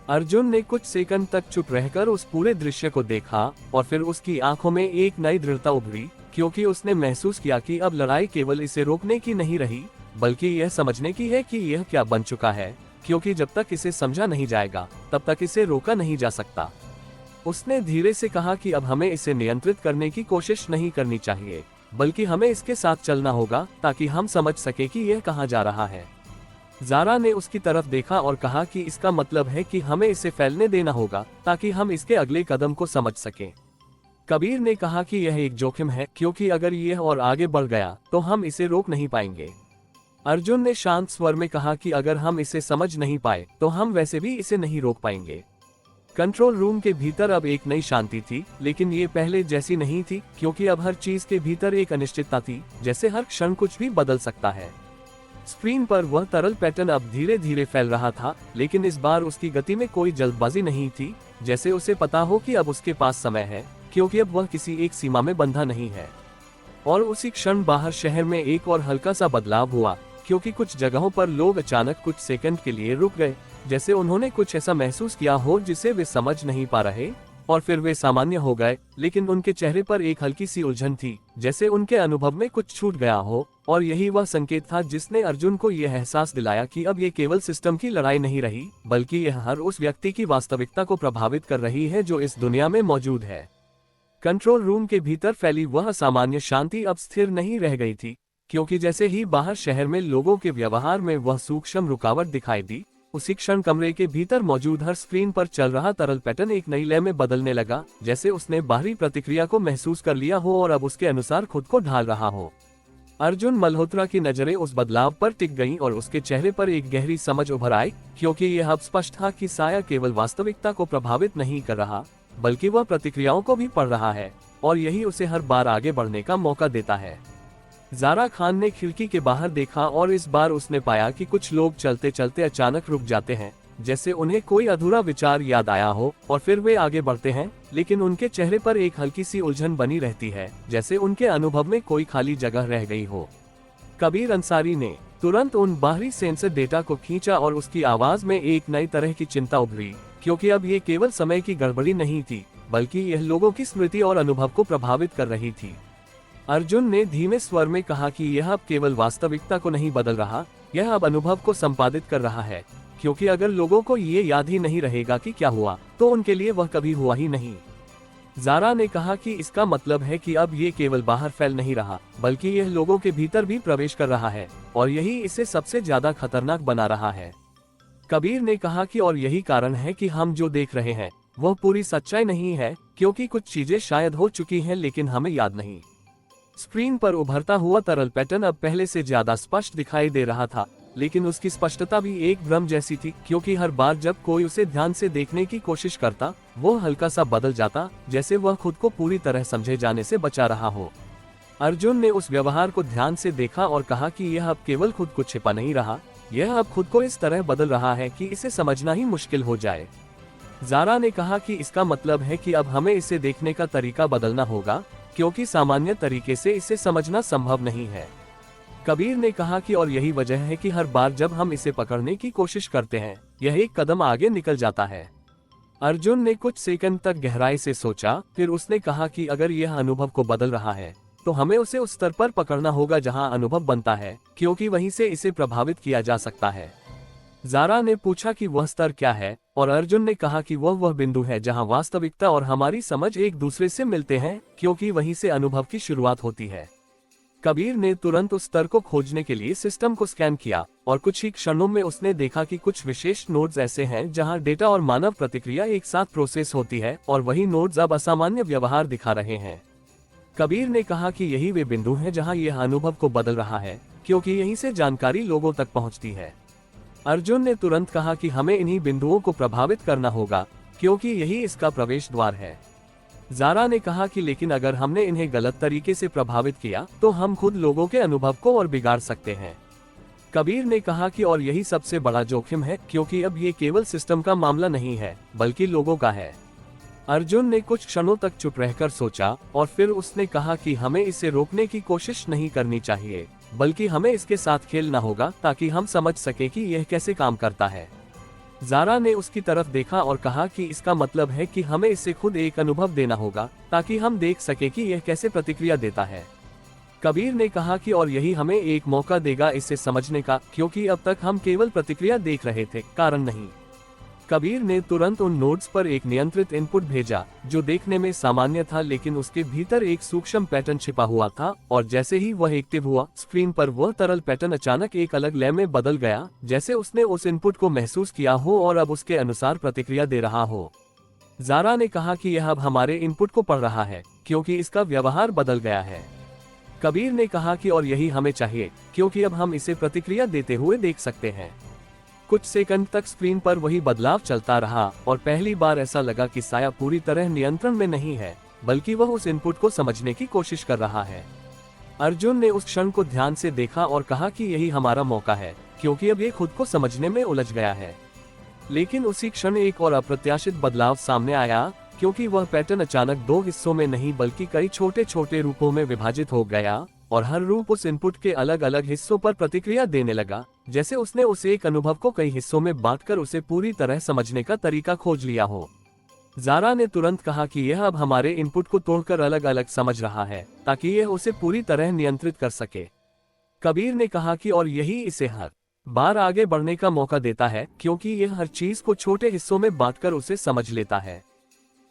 अर्जुन ने कुछ सेकंड तक चुप रहकर उस पूरे दृश्य को देखा और फिर उसकी आंखों में एक नई दृढ़ता उभरी, क्योंकि उसने महसूस किया कि अब लड़ाई केवल इसे रोकने की नहीं रही, बल्कि यह समझने की है कि यह क्या बन चुका है, क्योंकि जब तक इसे समझा नहीं जाएगा तब तक इसे रोका नहीं जा सकता। उसने धीरे से कहा कि अब हमें इसे नियंत्रित करने की कोशिश नहीं करनी चाहिए, बल्कि हमें इसके साथ चलना होगा ताकि हम समझ सके कि यह कहाँ जा रहा है। ज़ारा ने उसकी तरफ देखा और कहा कि इसका मतलब है कि हमें इसे फैलने देना होगा ताकि हम इसके अगले कदम को समझ सकें। कबीर ने कहा कि यह एक जोखिम है, क्योंकि अगर यह और आगे बढ़ गया तो हम इसे रोक नहीं पाएंगे। अर्जुन ने शांत स्वर में कहा कि अगर हम इसे समझ नहीं पाए तो हम वैसे भी इसे नहीं रोक पाएंगे। कंट्रोल रूम के भीतर अब एक नई शांति थी, लेकिन ये पहले जैसी नहीं थी, क्योंकि अब हर चीज के भीतर एक अनिश्चितता थी, जैसे हर क्षण कुछ भी बदल सकता है। स्क्रीन पर वह तरल पैटर्न अब धीरे धीरे फैल रहा था, लेकिन इस बार उसकी गति में कोई जल्दबाजी नहीं थी, जैसे उसे पता हो कि अब उसके पास समय है, क्योंकि अब वह किसी एक सीमा में बंधा नहीं है। और उसी क्षण बाहर शहर में एक और हल्का सा बदलाव हुआ, क्योंकि कुछ जगहों पर लोग अचानक कुछ सेकंड के लिए रुक गए, जैसे उन्होंने कुछ ऐसा महसूस किया हो जिसे वे समझ नहीं पा रहे, और फिर वे सामान्य हो गए, लेकिन उनके चेहरे पर एक हल्की सी उलझन थी, जैसे उनके अनुभव में कुछ छूट गया हो। और यही वह संकेत था जिसने अर्जुन को यह एहसास दिलाया कि अब ये केवल सिस्टम की लड़ाई नहीं रही, बल्कि यह हर उस व्यक्ति की वास्तविकता को प्रभावित कर रही है जो इस दुनिया में मौजूद है। कंट्रोल रूम के भीतर फैली वह सामान्य शांति अब स्थिर नहीं रह गई थी, क्योंकि जैसे ही बाहर शहर में लोगों के व्यवहार में वह सूक्ष्म रुकावट दिखाई दी, उसी क्षण कमरे के भीतर मौजूद हर स्क्रीन पर चल रहा तरल पैटर्न एक नई लय में बदलने लगा, जैसे उसने बाहरी प्रतिक्रिया को महसूस कर लिया हो और अब उसके अनुसार खुद को ढाल रहा हो। अर्जुन मल्होत्रा की नजरें उस बदलाव पर टिक गईं और उसके चेहरे पर एक गहरी समझ उभर आई, क्योंकि यह अब स्पष्ट था कि साया केवल वास्तविकता को प्रभावित नहीं कर रहा, बल्कि वह प्रतिक्रियाओं को भी पढ़ रहा है, और यही उसे हर बार आगे बढ़ने का मौका देता है। ज़ारा खान ने खिड़की के बाहर देखा और इस बार उसने पाया कि कुछ लोग चलते चलते अचानक रुक जाते हैं, जैसे उन्हें कोई अधूरा विचार याद आया हो, और फिर वे आगे बढ़ते हैं, लेकिन उनके चेहरे पर एक हल्की सी उलझन बनी रहती है, जैसे उनके अनुभव में कोई खाली जगह रह गई हो। कबीर अंसारी ने तुरंत उन बाहरी सेंसर डेटा को खींचा और उसकी आवाज में एक नई तरह की चिंता उभरी, क्योंकि अब ये केवल समय की गड़बड़ी नहीं थी, बल्कि यह लोगों की स्मृति और अनुभव को प्रभावित कर रही थी। अर्जुन ने धीमे स्वर में कहा कि यह अब केवल वास्तविकता को नहीं बदल रहा, यह अब अनुभव को संपादित कर रहा है, क्योंकि अगर लोगों को ये याद ही नहीं रहेगा कि क्या हुआ, तो उनके लिए वह कभी हुआ ही नहीं। ज़ारा ने कहा कि इसका मतलब है कि अब ये केवल बाहर फैल नहीं रहा, बल्कि यह लोगों के भीतर भी प्रवेश कर रहा है, और यही इसे सबसे ज्यादा खतरनाक बना रहा है। कबीर ने कहा कि और यही कारण है कि हम जो देख रहे हैं वह पूरी सच्चाई नहीं है, क्योंकि कुछ चीजें शायद हो चुकी हैं लेकिन हमें याद नहीं। स्क्रीन पर उभरता हुआ तरल पैटर्न अब पहले से ज्यादा स्पष्ट दिखाई दे रहा था, लेकिन उसकी स्पष्टता भी एक भ्रम जैसी थी, क्योंकि हर बार जब कोई उसे ध्यान से देखने की कोशिश करता वो हल्का सा बदल जाता, जैसे वह खुद को पूरी तरह समझे जाने से बचा रहा हो। अर्जुन ने उस व्यवहार को ध्यान से देखा और कहा कि यह अब केवल खुद को छिपा नहीं रहा, यह अब खुद को इस तरह बदल रहा है कि इसे समझना ही मुश्किल हो जाए। ज़ारा ने कहा कि इसका मतलब है कि अब हमें इसे देखने का तरीका बदलना होगा, क्योंकि सामान्य तरीके से इसे समझना संभव नहीं है। कबीर ने कहा कि और यही वजह है कि हर बार जब हम इसे पकड़ने की कोशिश करते हैं यह एक कदम आगे निकल जाता है। अर्जुन ने कुछ सेकंड तक गहराई से सोचा, फिर उसने कहा कि अगर यह अनुभव को बदल रहा है तो हमें उसे उस स्तर पर पकड़ना होगा जहां अनुभव बनता है, क्योंकि वहीं से इसे प्रभावित किया जा सकता है। ज़ारा ने पूछा कि वह स्तर क्या है, और अर्जुन ने कहा कि वह बिंदु है जहां वास्तविकता और हमारी समझ एक दूसरे से मिलते हैं, क्योंकि वहीं से अनुभव की शुरुआत होती है। कबीर ने तुरंत उस स्तर को खोजने के लिए सिस्टम को स्कैन किया, और कुछ ही क्षणों में उसने देखा कि कुछ विशेष नोड्स ऐसे हैं जहां डेटा और मानव प्रतिक्रिया एक साथ प्रोसेस होती है, और वही नोड्स अब असामान्य व्यवहार दिखा रहे हैं। कबीर ने कहा कि यही वे बिंदु हैं जहां यह अनुभव को बदल रहा है, क्योंकि यहीं से जानकारी लोगों तक पहुंचती है। अर्जुन ने तुरंत कहा कि हमें इन्हीं बिंदुओं को प्रभावित करना होगा, क्योंकि यही इसका प्रवेश द्वार है। ज़ारा ने कहा कि लेकिन अगर हमने इन्हें गलत तरीके से प्रभावित किया तो हम खुद लोगों के अनुभव को और बिगाड़ सकते हैं। कबीर ने कहा कि और यही सबसे बड़ा जोखिम है, क्योंकि अब ये केवल सिस्टम का मामला नहीं है बल्कि लोगों का है। अर्जुन ने कुछ क्षणों तक चुप रहकर सोचा, और फिर उसने कहा कि हमें इसे रोकने की कोशिश नहीं करनी चाहिए, बल्कि हमें इसके साथ खेलना होगा ताकि हम समझ सके कि यह कैसे काम करता है। ज़ारा ने उसकी तरफ देखा और कहा कि इसका मतलब है कि हमें इसे खुद एक अनुभव देना होगा ताकि हम देख सके कि यह कैसे प्रतिक्रिया देता है। कबीर ने कहा कि और यही हमें एक मौका देगा इसे समझने का, क्योंकि अब तक हम केवल प्रतिक्रिया देख रहे थे, कारण नहीं। कबीर ने तुरंत उन नोड्स पर एक नियंत्रित इनपुट भेजा जो देखने में सामान्य था, लेकिन उसके भीतर एक सूक्ष्म पैटर्न छिपा हुआ था, और जैसे ही वह एक्टिव हुआ स्क्रीन पर वह तरल पैटर्न अचानक एक अलग लय में बदल गया, जैसे उसने उस इनपुट को महसूस किया हो और अब उसके अनुसार प्रतिक्रिया दे रहा हो। ज़ारा ने कहा कि यह अब हमारे इनपुट को पढ़ रहा है, क्योंकि इसका व्यवहार बदल गया है। कबीर ने कहा कि और यही हमें चाहिए, क्योंकि अब हम इसे प्रतिक्रिया देते हुए देख सकते हैं। कुछ सेकंड तक स्क्रीन पर वही बदलाव चलता रहा, और पहली बार ऐसा लगा कि साया पूरी तरह नियंत्रण में नहीं है, बल्कि वह उस इनपुट को समझने की कोशिश कर रहा है। अर्जुन ने उस क्षण को ध्यान से देखा और कहा कि यही हमारा मौका है, क्योंकि अब ये खुद को समझने में उलझ गया है। लेकिन उसी क्षण एक और अप्रत्याशित बदलाव सामने आया, क्योंकि वह पैटर्न अचानक दो हिस्सों में नहीं बल्कि कई छोटे छोटे रूपों में विभाजित हो गया, और हर रूप उस इनपुट के अलग अलग हिस्सों पर प्रतिक्रिया देने लगा, जैसे उसने उस एक अनुभव को कई हिस्सों में बांटकर उसे पूरी तरह समझने का तरीका खोज लिया हो। ज़ारा ने तुरंत कहा कि यह अब हमारे इनपुट को तोड़कर अलग अलग समझ रहा है, ताकि यह उसे पूरी तरह नियंत्रित कर सके। कबीर ने कहा कि और यही इसे हर बार आगे बढ़ने का मौका देता है, क्योंकि यह हर चीज को छोटे हिस्सों में बांटकर उसे समझ लेता है।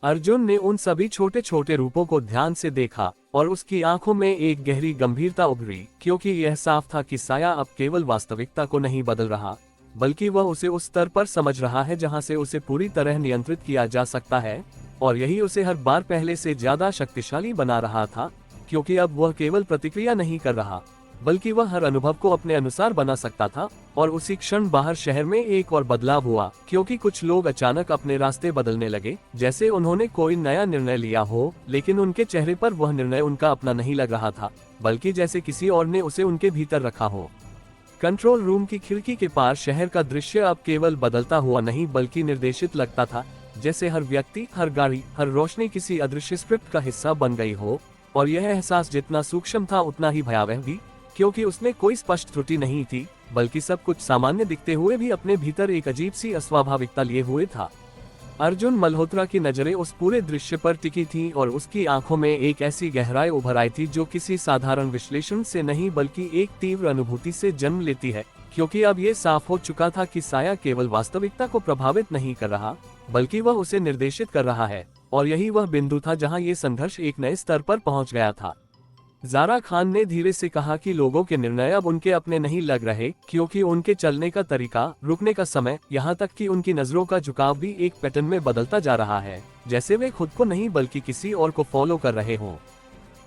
अर्जुन ने उन सभी छोटे छोटे रूपों को ध्यान से देखा, और उसकी आंखों में एक गहरी गंभीरता उभरी, क्योंकि यह साफ था कि साया अब केवल वास्तविकता को नहीं बदल रहा, बल्कि वह उसे उस स्तर पर समझ रहा है जहां से उसे पूरी तरह नियंत्रित किया जा सकता है, और यही उसे हर बार पहले से ज्यादा शक्तिशाली बना रहा था, क्योंकि अब वह केवल प्रतिक्रिया नहीं कर रहा, बल्कि वह हर अनुभव को अपने अनुसार बना सकता था। और उसी क्षण बाहर शहर में एक और बदलाव हुआ, क्योंकि कुछ लोग अचानक अपने रास्ते बदलने लगे, जैसे उन्होंने कोई नया निर्णय लिया हो, लेकिन उनके चेहरे पर वह निर्णय उनका अपना नहीं लग रहा था, बल्कि जैसे किसी और ने उसे उनके भीतर रखा हो। कंट्रोल रूम की खिड़की के पार शहर का दृश्य अब केवल बदलता हुआ नहीं बल्कि निर्देशित लगता था, जैसे हर व्यक्ति, हर गाड़ी, हर रोशनी किसी अदृश्य स्क्रिप्ट का हिस्सा बन गई हो। और यह एहसास जितना सूक्ष्म था उतना ही भयावह भी, क्योंकि उसमें कोई स्पष्ट त्रुटि नहीं थी, बल्कि सब कुछ सामान्य दिखते हुए भी अपने भीतर एक अजीब सी अस्वाभाविकता लिए हुए था। अर्जुन मल्होत्रा की नजरें उस पूरे दृश्य पर टिकी थीं, और उसकी आंखों में एक ऐसी गहराई उभर आई थी जो किसी साधारण विश्लेषण से नहीं बल्कि एक तीव्र अनुभूति से जन्म लेती है, क्योंकि अब ये साफ हो चुका था कि साया केवल वास्तविकता को प्रभावित नहीं कर रहा, बल्कि वह उसे निर्देशित कर रहा है। और यही वह बिंदु था जहां ये संघर्ष एक नए स्तर पर पहुंच गया था। ज़ारा खान ने धीरे से कहा कि लोगों के निर्णय अब उनके अपने नहीं लग रहे, क्योंकि उनके चलने का तरीका, रुकने का समय, यहाँ तक कि उनकी नजरों का झुकाव भी एक पैटर्न में बदलता जा रहा है, जैसे वे खुद को नहीं बल्कि किसी और को फॉलो कर रहे हों।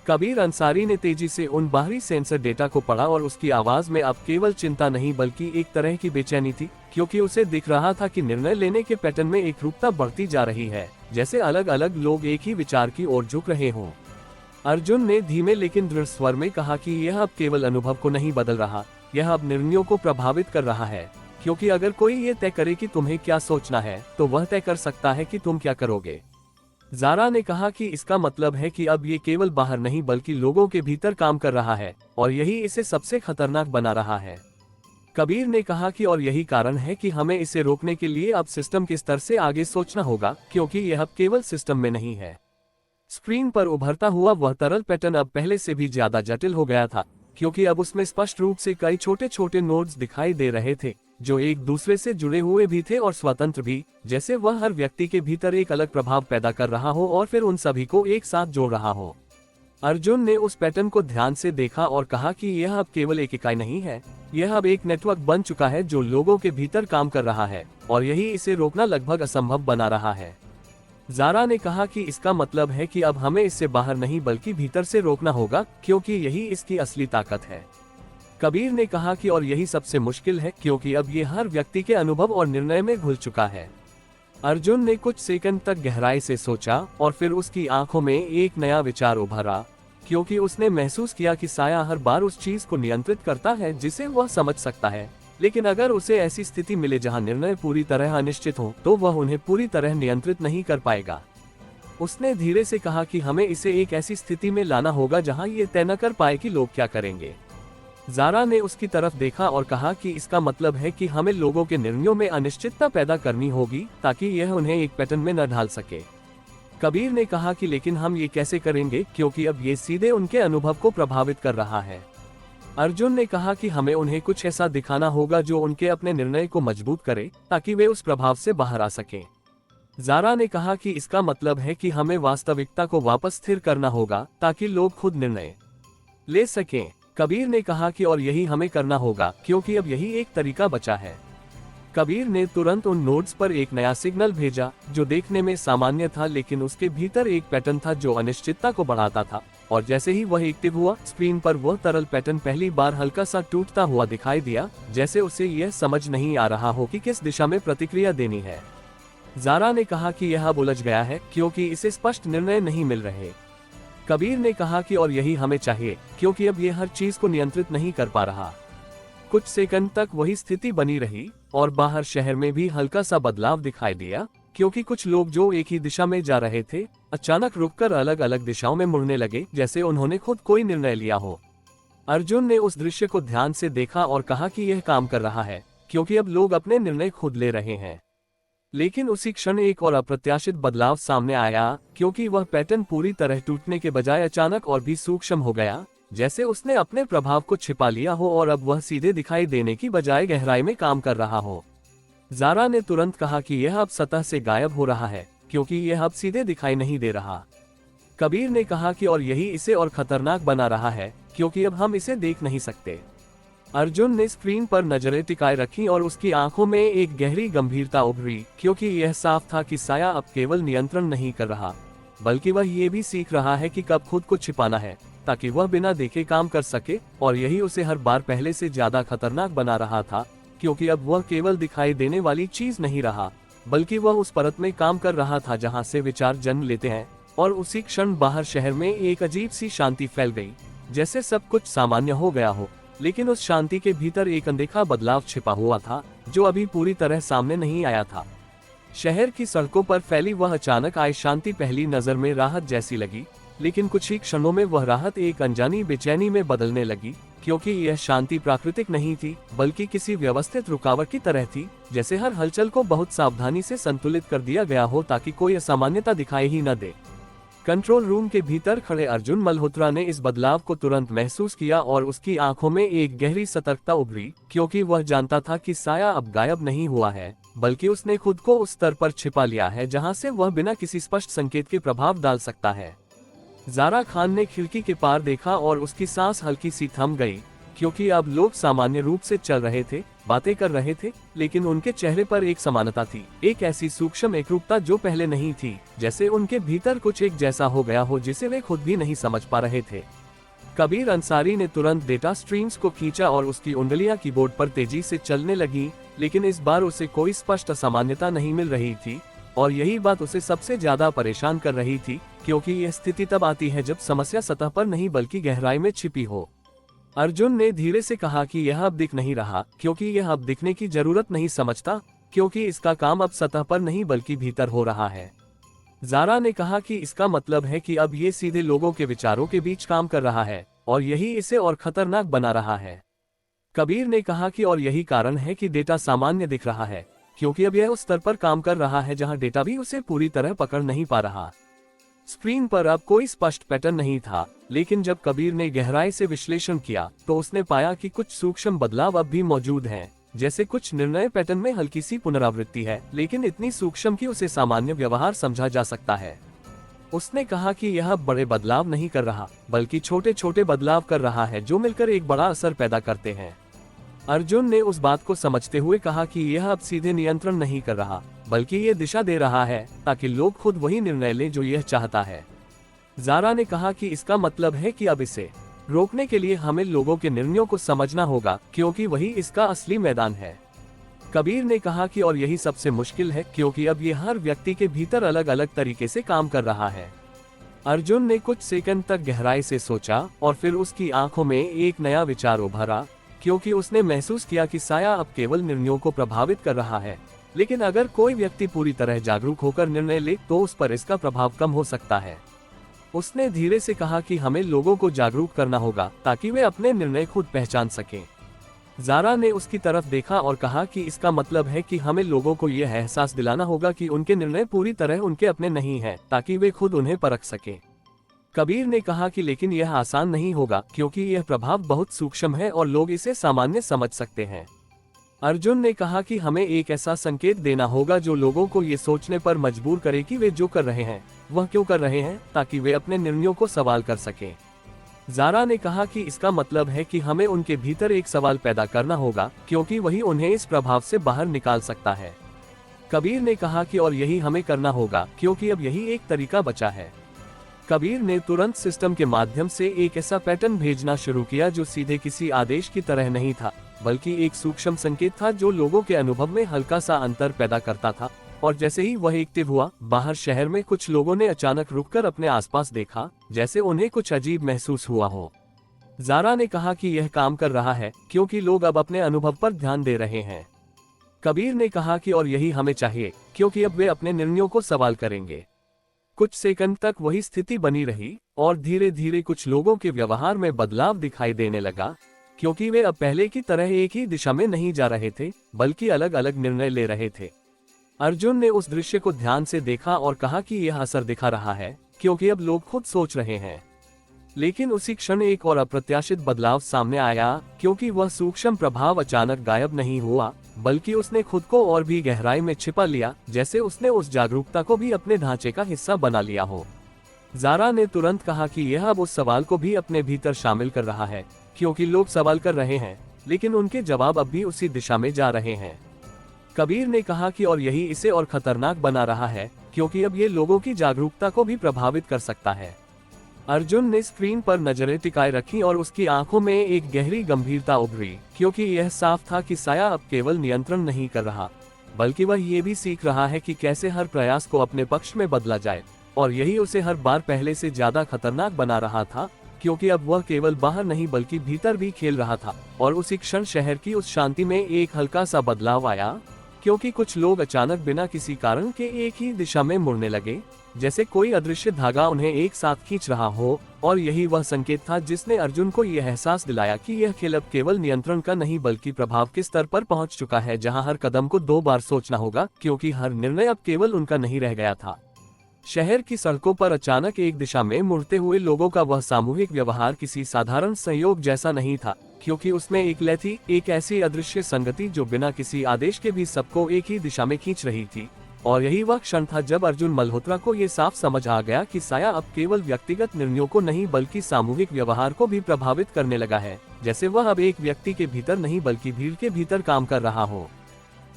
कबीर अंसारी ने तेजी से उन बाहरी सेंसर डेटा को पढ़ा और उसकी आवाज में अब केवल चिंता नहीं बल्कि एक तरह की बेचैनी थी, क्योंकि उसे दिख रहा था कि निर्णय लेने के पैटर्न में एक रूपता बढ़ती जा रही है, जैसे अलग अलग लोग एक ही विचार की ओर झुक रहे हों। अर्जुन ने धीमे लेकिन दृढ़ स्वर में कहा कि यह अब केवल अनुभव को नहीं बदल रहा, यह अब निर्णयों को प्रभावित कर रहा है, क्योंकि अगर कोई ये तय करे कि तुम्हें क्या सोचना है, तो वह तय कर सकता है कि तुम क्या करोगे। ज़ारा ने कहा कि इसका मतलब है कि अब ये केवल बाहर नहीं बल्कि लोगों के भीतर काम कर रहा है, और यही इसे सबसे खतरनाक बना रहा है। कबीर ने कहा कि और यही कारण है कि हमें इसे रोकने के लिए अब सिस्टम के स्तर से आगे सोचना होगा, क्योंकि यह अब केवल सिस्टम में नहीं है। स्क्रीन पर उभरता हुआ वह तरल पैटर्न अब पहले से भी ज्यादा जटिल हो गया था, क्योंकि अब उसमें स्पष्ट रूप से कई छोटे छोटे नोड्स दिखाई दे रहे थे, जो एक दूसरे से जुड़े हुए भी थे और स्वतंत्र भी, जैसे वह हर व्यक्ति के भीतर एक अलग प्रभाव पैदा कर रहा हो और फिर उन सभी को एक साथ जोड़ रहा हो। अर्जुन ने उस पैटर्न को ध्यान से देखा और कहा कि यह अब केवल एक इकाई नहीं है, यह अब एक नेटवर्क बन चुका है जो लोगों के भीतर काम कर रहा है, और यही इसे रोकना लगभग असंभव बना रहा है। ज़ारा ने कहा कि इसका मतलब है कि अब हमें इससे बाहर नहीं बल्कि भीतर से रोकना होगा, क्योंकि यही इसकी असली ताकत है। कबीर ने कहा कि और यही सबसे मुश्किल है, क्योंकि अब ये हर व्यक्ति के अनुभव और निर्णय में घुल चुका है। अर्जुन ने कुछ सेकंड तक गहराई से सोचा और फिर उसकी आंखों में एक नया विचार उभरा, क्योंकि उसने महसूस किया कि साया हर बार उस चीज को नियंत्रित करता है जिसे वह समझ सकता है, लेकिन अगर उसे ऐसी स्थिति मिले जहां निर्णय पूरी तरह अनिश्चित हो, तो वह उन्हें पूरी तरह नियंत्रित नहीं कर पाएगा। उसने धीरे से कहा कि हमें इसे एक ऐसी स्थिति में लाना होगा जहां ये तय न कर पाए कि लोग क्या करेंगे। ज़ारा ने उसकी तरफ देखा और कहा कि इसका मतलब है कि हमें लोगों के निर्णयों में अनिश्चितता पैदा करनी होगी, ताकि यह उन्हें एक पैटर्न में न ढाल सके। कबीर ने कहा कि लेकिन हम ये कैसे करेंगे, क्योंकि अब ये सीधे उनके अनुभव को प्रभावित कर रहा है। अर्जुन ने कहा कि हमें उन्हें कुछ ऐसा दिखाना होगा जो उनके अपने निर्णय को मजबूत करे, ताकि वे उस प्रभाव से बाहर आ सकें। ज़ारा ने कहा कि इसका मतलब है कि हमें वास्तविकता को वापस स्थिर करना होगा, ताकि लोग खुद निर्णय ले सकें। कबीर ने कहा कि और यही हमें करना होगा, क्योंकि अब यही एक तरीका बचा है। कबीर ने तुरंत उन नोड्स पर एक नया सिग्नल भेजा, जो देखने में सामान्य था, लेकिन उसके भीतर एक पैटर्न था जो अनिश्चितता को बढ़ाता था, और जैसे ही वह एक्टिव हुआ, स्क्रीन पर वह तरल पैटर्न पहली बार हल्का सा टूटता हुआ दिखाई दिया, जैसे उसे यह समझ नहीं आ रहा हो कि किस दिशा में प्रतिक्रिया देनी है। ज़ारा ने कहा कि यह अब उलझ गया है, क्योंकि इसे स्पष्ट निर्णय नहीं मिल रहे। कबीर ने कहा कि और यही हमें चाहिए, क्योंकि अब यह हर चीज को नियंत्रित नहीं कर पा रहा। कुछ सेकंड तक वही स्थिति बनी रही और बाहर शहर में भी हल्का सा बदलाव दिखाई दिया, क्योंकि कुछ लोग जो एक ही दिशा में जा रहे थे, अचानक रुककर अलग अलग दिशाओं में मुड़ने लगे, जैसे उन्होंने खुद कोई निर्णय लिया हो। अर्जुन ने उस दृश्य को ध्यान से देखा और कहा कि यह काम कर रहा है, क्योंकि अब लोग अपने निर्णय खुद ले रहे हैं। लेकिन उसी क्षण एक और अप्रत्याशित बदलाव सामने आया, क्योंकि वह पैटर्न पूरी तरह टूटने के बजाय अचानक और भी सूक्ष्म हो गया, जैसे उसने अपने प्रभाव को छिपा लिया हो और अब वह सीधे दिखाई देने की बजाय गहराई में काम कर रहा हो। ज़ारा ने तुरंत कहा कि यह अब सतह से गायब हो रहा है, क्योंकि यह अब सीधे दिखाई नहीं दे रहा। कबीर ने कहा कि और यही इसे और खतरनाक बना रहा है, क्योंकि अब हम इसे देख नहीं सकते। अर्जुन ने स्क्रीन पर नजरें टिकाए रखी और उसकी आंखों में एक गहरी गंभीरता उभरी, क्योंकि यह साफ था कि साया अब केवल नियंत्रण नहीं कर रहा, बल्कि वह ये भी सीख रहा है कि कब खुद को छिपाना है, ताकि वह बिना देखे काम कर सके, और यही उसे हर बार पहले से ज्यादा खतरनाक बना रहा था, क्योंकि अब वह केवल दिखाई देने वाली चीज नहीं रहा, बल्कि वह उस परत में काम कर रहा था जहां से विचार जन्म लेते हैं। और उसी क्षण बाहर शहर में एक अजीब सी शांति फैल गई, जैसे सब कुछ सामान्य हो गया हो, लेकिन उस शांति के भीतर एक अनदेखा बदलाव छिपा हुआ था, जो अभी पूरी तरह सामने नहीं आया था। शहर की सड़कों पर फैली वह अचानक आई शांति पहली नजर में राहत जैसी लगी, लेकिन कुछ ही क्षणों में वह राहत एक अनजानी बेचैनी में बदलने लगी, क्योंकि यह शांति प्राकृतिक नहीं थी, बल्कि किसी व्यवस्थित रुकावट की तरह थी, जैसे हर हलचल को बहुत सावधानी से संतुलित कर दिया गया हो ताकि कोई असामान्यता दिखाई ही न दे। कंट्रोल रूम के भीतर खड़े अर्जुन मल्होत्रा ने इस बदलाव को तुरंत महसूस किया और उसकी आंखों में एक गहरी सतर्कता उभरी, क्योंकि वह जानता था कि साया अब गायब नहीं हुआ है, बल्कि उसने खुद को उस स्तर पर छिपा लिया है जहां से वह बिना किसी स्पष्ट संकेत के प्रभाव डाल सकता है। ज़ारा खान ने खिड़की के पार देखा और उसकी सांस हल्की सी थम गई, क्योंकि अब लोग सामान्य रूप से चल रहे थे, बातें कर रहे थे, लेकिन उनके चेहरे पर एक समानता थी, एक ऐसी सूक्ष्म एकरूपता जो पहले नहीं थी, जैसे उनके भीतर कुछ एक जैसा हो गया हो जिसे वे खुद भी नहीं समझ पा रहे थे। कबीर अंसारी ने तुरंत डेटा स्ट्रीम्स को खींचा और उसकी उंगलियां कीबोर्ड पर तेजी से चलने लगी, लेकिन इस बार उसे कोई स्पष्ट असामान्यता नहीं मिल रही थी, और यही बात उसे सबसे ज्यादा परेशान कर रही थी, क्योंकि यह स्थिति तब आती है जब समस्या सतह पर नहीं बल्कि गहराई में छिपी हो। अर्जुन ने धीरे से कहा कि यह अब दिख नहीं रहा, क्योंकि यह अब दिखने की जरूरत नहीं समझता, क्योंकि इसका काम अब सतह पर नहीं बल्कि भीतर हो रहा है। ज़ारा ने कहा कि इसका मतलब है कि अब ये सीधे लोगों के विचारों के बीच काम कर रहा है, और यही इसे और खतरनाक बना रहा है। कबीर ने कहा कि और यही कारण है कि डेटा सामान्य दिख रहा है, क्योंकि अब यह उस स्तर पर काम कर रहा है जहां डेटा भी उसे पूरी तरह पकड़ नहीं पा रहा। स्क्रीन पर अब कोई स्पष्ट पैटर्न नहीं था, लेकिन जब कबीर ने गहराई से विश्लेषण किया तो उसने पाया कि कुछ सूक्ष्म बदलाव अब भी मौजूद हैं, जैसे कुछ निर्णय पैटर्न में हल्की सी पुनरावृत्ति है, लेकिन इतनी सूक्ष्म कि उसे सामान्य व्यवहार समझा जा सकता है। उसने कहा कि यह बड़े बदलाव नहीं कर रहा, बल्कि छोटे छोटे बदलाव कर रहा है जो मिलकर एक बड़ा असर पैदा करते हैं। अर्जुन ने उस बात को समझते हुए कहा कि यह अब सीधे नियंत्रण नहीं कर रहा, बल्कि ये दिशा दे रहा है ताकि लोग खुद वही निर्णय लें जो यह चाहता है। ज़ारा ने कहा कि इसका मतलब है कि अब इसे रोकने के लिए हमें लोगों के निर्णयों को समझना होगा, क्योंकि वही इसका असली मैदान है। कबीर ने कहा कि और यही सबसे मुश्किल है, क्योंकि अब ये हर व्यक्ति के भीतर अलग अलग तरीके से काम कर रहा है। अर्जुन ने कुछ सेकंड तक गहराई से सोचा और फिर उसकी आंखों में एक नया विचार उभरा, क्योंकि उसने महसूस किया कि साया अब केवल निर्णयों को प्रभावित कर रहा है, लेकिन अगर कोई व्यक्ति पूरी तरह जागरूक होकर निर्णय ले तो उस पर इसका प्रभाव कम हो सकता है। उसने धीरे से कहा कि हमें लोगों को जागरूक करना होगा ताकि वे अपने निर्णय खुद पहचान सकें। ज़ारा ने उसकी तरफ देखा और कहा कि इसका मतलब है कि हमें लोगों को यह एहसास दिलाना होगा कि उनके निर्णय पूरी तरह उनके अपने नहीं हैं, ताकि वे खुद उन्हें परख सकें। कबीर ने कहा कि लेकिन यह आसान नहीं होगा, क्योंकि यह प्रभाव बहुत सूक्ष्म है और लोग इसे सामान्य समझ सकते हैं। अर्जुन ने कहा कि हमें एक ऐसा संकेत देना होगा जो लोगों को ये सोचने पर मजबूर करे कि वे जो कर रहे हैं वह क्यों कर रहे हैं, ताकि वे अपने निर्णयों को सवाल कर सकें। ज़ारा ने कहा कि इसका मतलब है कि हमें उनके भीतर एक सवाल पैदा करना होगा, क्योंकि वही उन्हें इस प्रभाव से बाहर निकाल सकता है। कबीर ने कहा कि और यही हमें करना होगा, क्योंकि अब यही एक तरीका बचा है। कबीर ने तुरंत सिस्टम के माध्यम से एक ऐसा पैटर्न भेजना शुरू किया जो सीधे किसी आदेश की तरह नहीं था, बल्कि एक सूक्ष्म संकेत था जो लोगों के अनुभव में हल्का सा अंतर पैदा करता था। और जैसे ही वह एक्टिव हुआ, बाहर शहर में कुछ लोगों ने अचानक रुककर अपने आसपास देखा, जैसे उन्हें कुछ अजीब महसूस हुआ हो। ज़ारा ने कहा कि यह काम कर रहा है, क्योंकि लोग अब अपने अनुभव पर ध्यान दे रहे हैं। कबीर ने कहा कि और यही हमें चाहिए, क्योंकि अब वे अपने निर्णयों को सवाल करेंगे। कुछ सेकंड तक वही स्थिति बनी रही और धीरे धीरे कुछ लोगों के व्यवहार में बदलाव दिखाई देने लगा, क्योंकि वे अब पहले की तरह एक ही दिशा में नहीं जा रहे थे, बल्कि अलग अलग निर्णय ले रहे थे। अर्जुन ने उस दृश्य को ध्यान से देखा और कहा कि यह असर दिखा रहा है, क्योंकि अब लोग खुद सोच रहे हैं। लेकिन उसी क्षण एक और अप्रत्याशित बदलाव सामने आया, क्योंकि वह सूक्ष्म प्रभाव अचानक गायब नहीं हुआ, बल्कि उसने खुद को और भी गहराई में छिपा लिया, जैसे उसने उस जागरूकता को भी अपने ढांचे का हिस्सा बना लिया हो। ज़ारा ने तुरंत कहा कि यह अब उस सवाल को भी अपने भीतर शामिल कर रहा है, क्योंकि लोग सवाल कर रहे हैं, लेकिन उनके जवाब अब भी उसी दिशा में जा रहे हैं। कबीर ने कहा कि और यही इसे और खतरनाक बना रहा है, क्योंकि अब ये लोगों की जागरूकता को भी प्रभावित कर सकता है। अर्जुन ने स्क्रीन पर नजरें टिकाए रखी और उसकी आंखों में एक गहरी गंभीरता उभरी, क्योंकि यह साफ था कि साया अब केवल नियंत्रण नहीं कर रहा, बल्कि वह ये भी सीख रहा है कि कैसे हर प्रयास को अपने पक्ष में बदला जाए, और यही उसे हर बार पहले से ज्यादा खतरनाक बना रहा था, क्योंकि अब वह केवल बाहर नहीं बल्कि भीतर भी खेल रहा था। और उसी क्षण शहर की उस शांति में एक हल्का सा बदलाव आया, क्योंकि कुछ लोग अचानक बिना किसी कारण के एक ही दिशा में मुड़ने लगे, जैसे कोई अदृश्य धागा उन्हें एक साथ खींच रहा हो। और यही वह संकेत था जिसने अर्जुन को यह एहसास दिलाया कि यह खेल अब केवल नियंत्रण का नहीं बल्कि प्रभाव के स्तर पर पहुंच चुका है, जहां हर कदम को 2 बार सोचना होगा, क्योंकि हर निर्णय अब केवल उनका नहीं रह गया था। शहर की सड़कों पर अचानक एक दिशा में मुड़ते हुए लोगों का वह सामूहिक व्यवहार किसी साधारण संयोग जैसा नहीं था, क्योंकि उसमें एक लय थी, एक ऐसी अदृश्य संगति जो बिना किसी आदेश के भी सबको एक ही दिशा में खींच रही थी। और यही वह क्षण था जब अर्जुन मल्होत्रा को ये साफ समझ आ गया कि साया अब केवल व्यक्तिगत निर्णयों को नहीं बल्कि सामूहिक व्यवहार को भी प्रभावित करने लगा है, जैसे वह अब एक व्यक्ति के भीतर नहीं बल्कि भीड़ के भीतर काम कर रहा हो।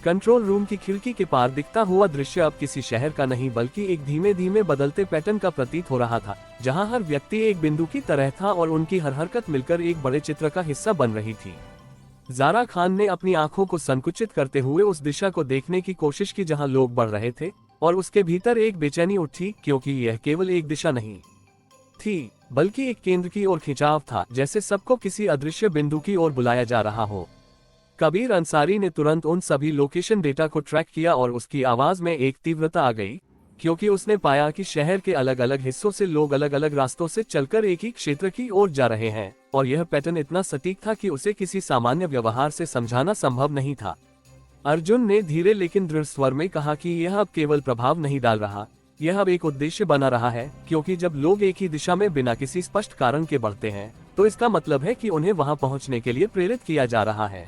कंट्रोल रूम की खिड़की के पार दिखता हुआ दृश्य अब किसी शहर का नहीं बल्कि एक धीमे धीमे बदलते पैटर्न का प्रतीत हो रहा था, जहां हर व्यक्ति एक बिंदु की तरह था और उनकी हर हरकत मिलकर एक बड़े चित्र का हिस्सा बन रही थी। ज़ारा खान ने अपनी आंखों को संकुचित करते हुए उस दिशा को देखने की कोशिश की जहां लोग बढ़ रहे थे, और उसके भीतर एक बेचैनी उठी, क्योंकि यह केवल एक दिशा नहीं थी बल्कि एक केंद्र की ओर खिंचाव था, जैसे सबको किसी अदृश्य बिंदु की ओर बुलाया जा रहा हो। कबीर अंसारी ने तुरंत उन सभी लोकेशन डेटा को ट्रैक किया और उसकी आवाज में एक तीव्रता आ गई, क्योंकि उसने पाया कि शहर के अलग अलग हिस्सों से लोग अलग अलग रास्तों से चलकर एक ही क्षेत्र की ओर जा रहे हैं, और यह पैटर्न इतना सटीक था कि उसे किसी सामान्य व्यवहार से समझाना संभव नहीं था। अर्जुन ने धीरे लेकिन दृढ़ स्वर में कहा कि यह अब केवल प्रभाव नहीं डाल रहा, यह अब एक उद्देश्य बना रहा है, क्योंकि जब लोग एक ही दिशा में बिना किसी स्पष्ट कारण के बढ़ते हैं तो इसका मतलब है कि उन्हें वहां पहुंचने के लिए प्रेरित किया जा रहा है।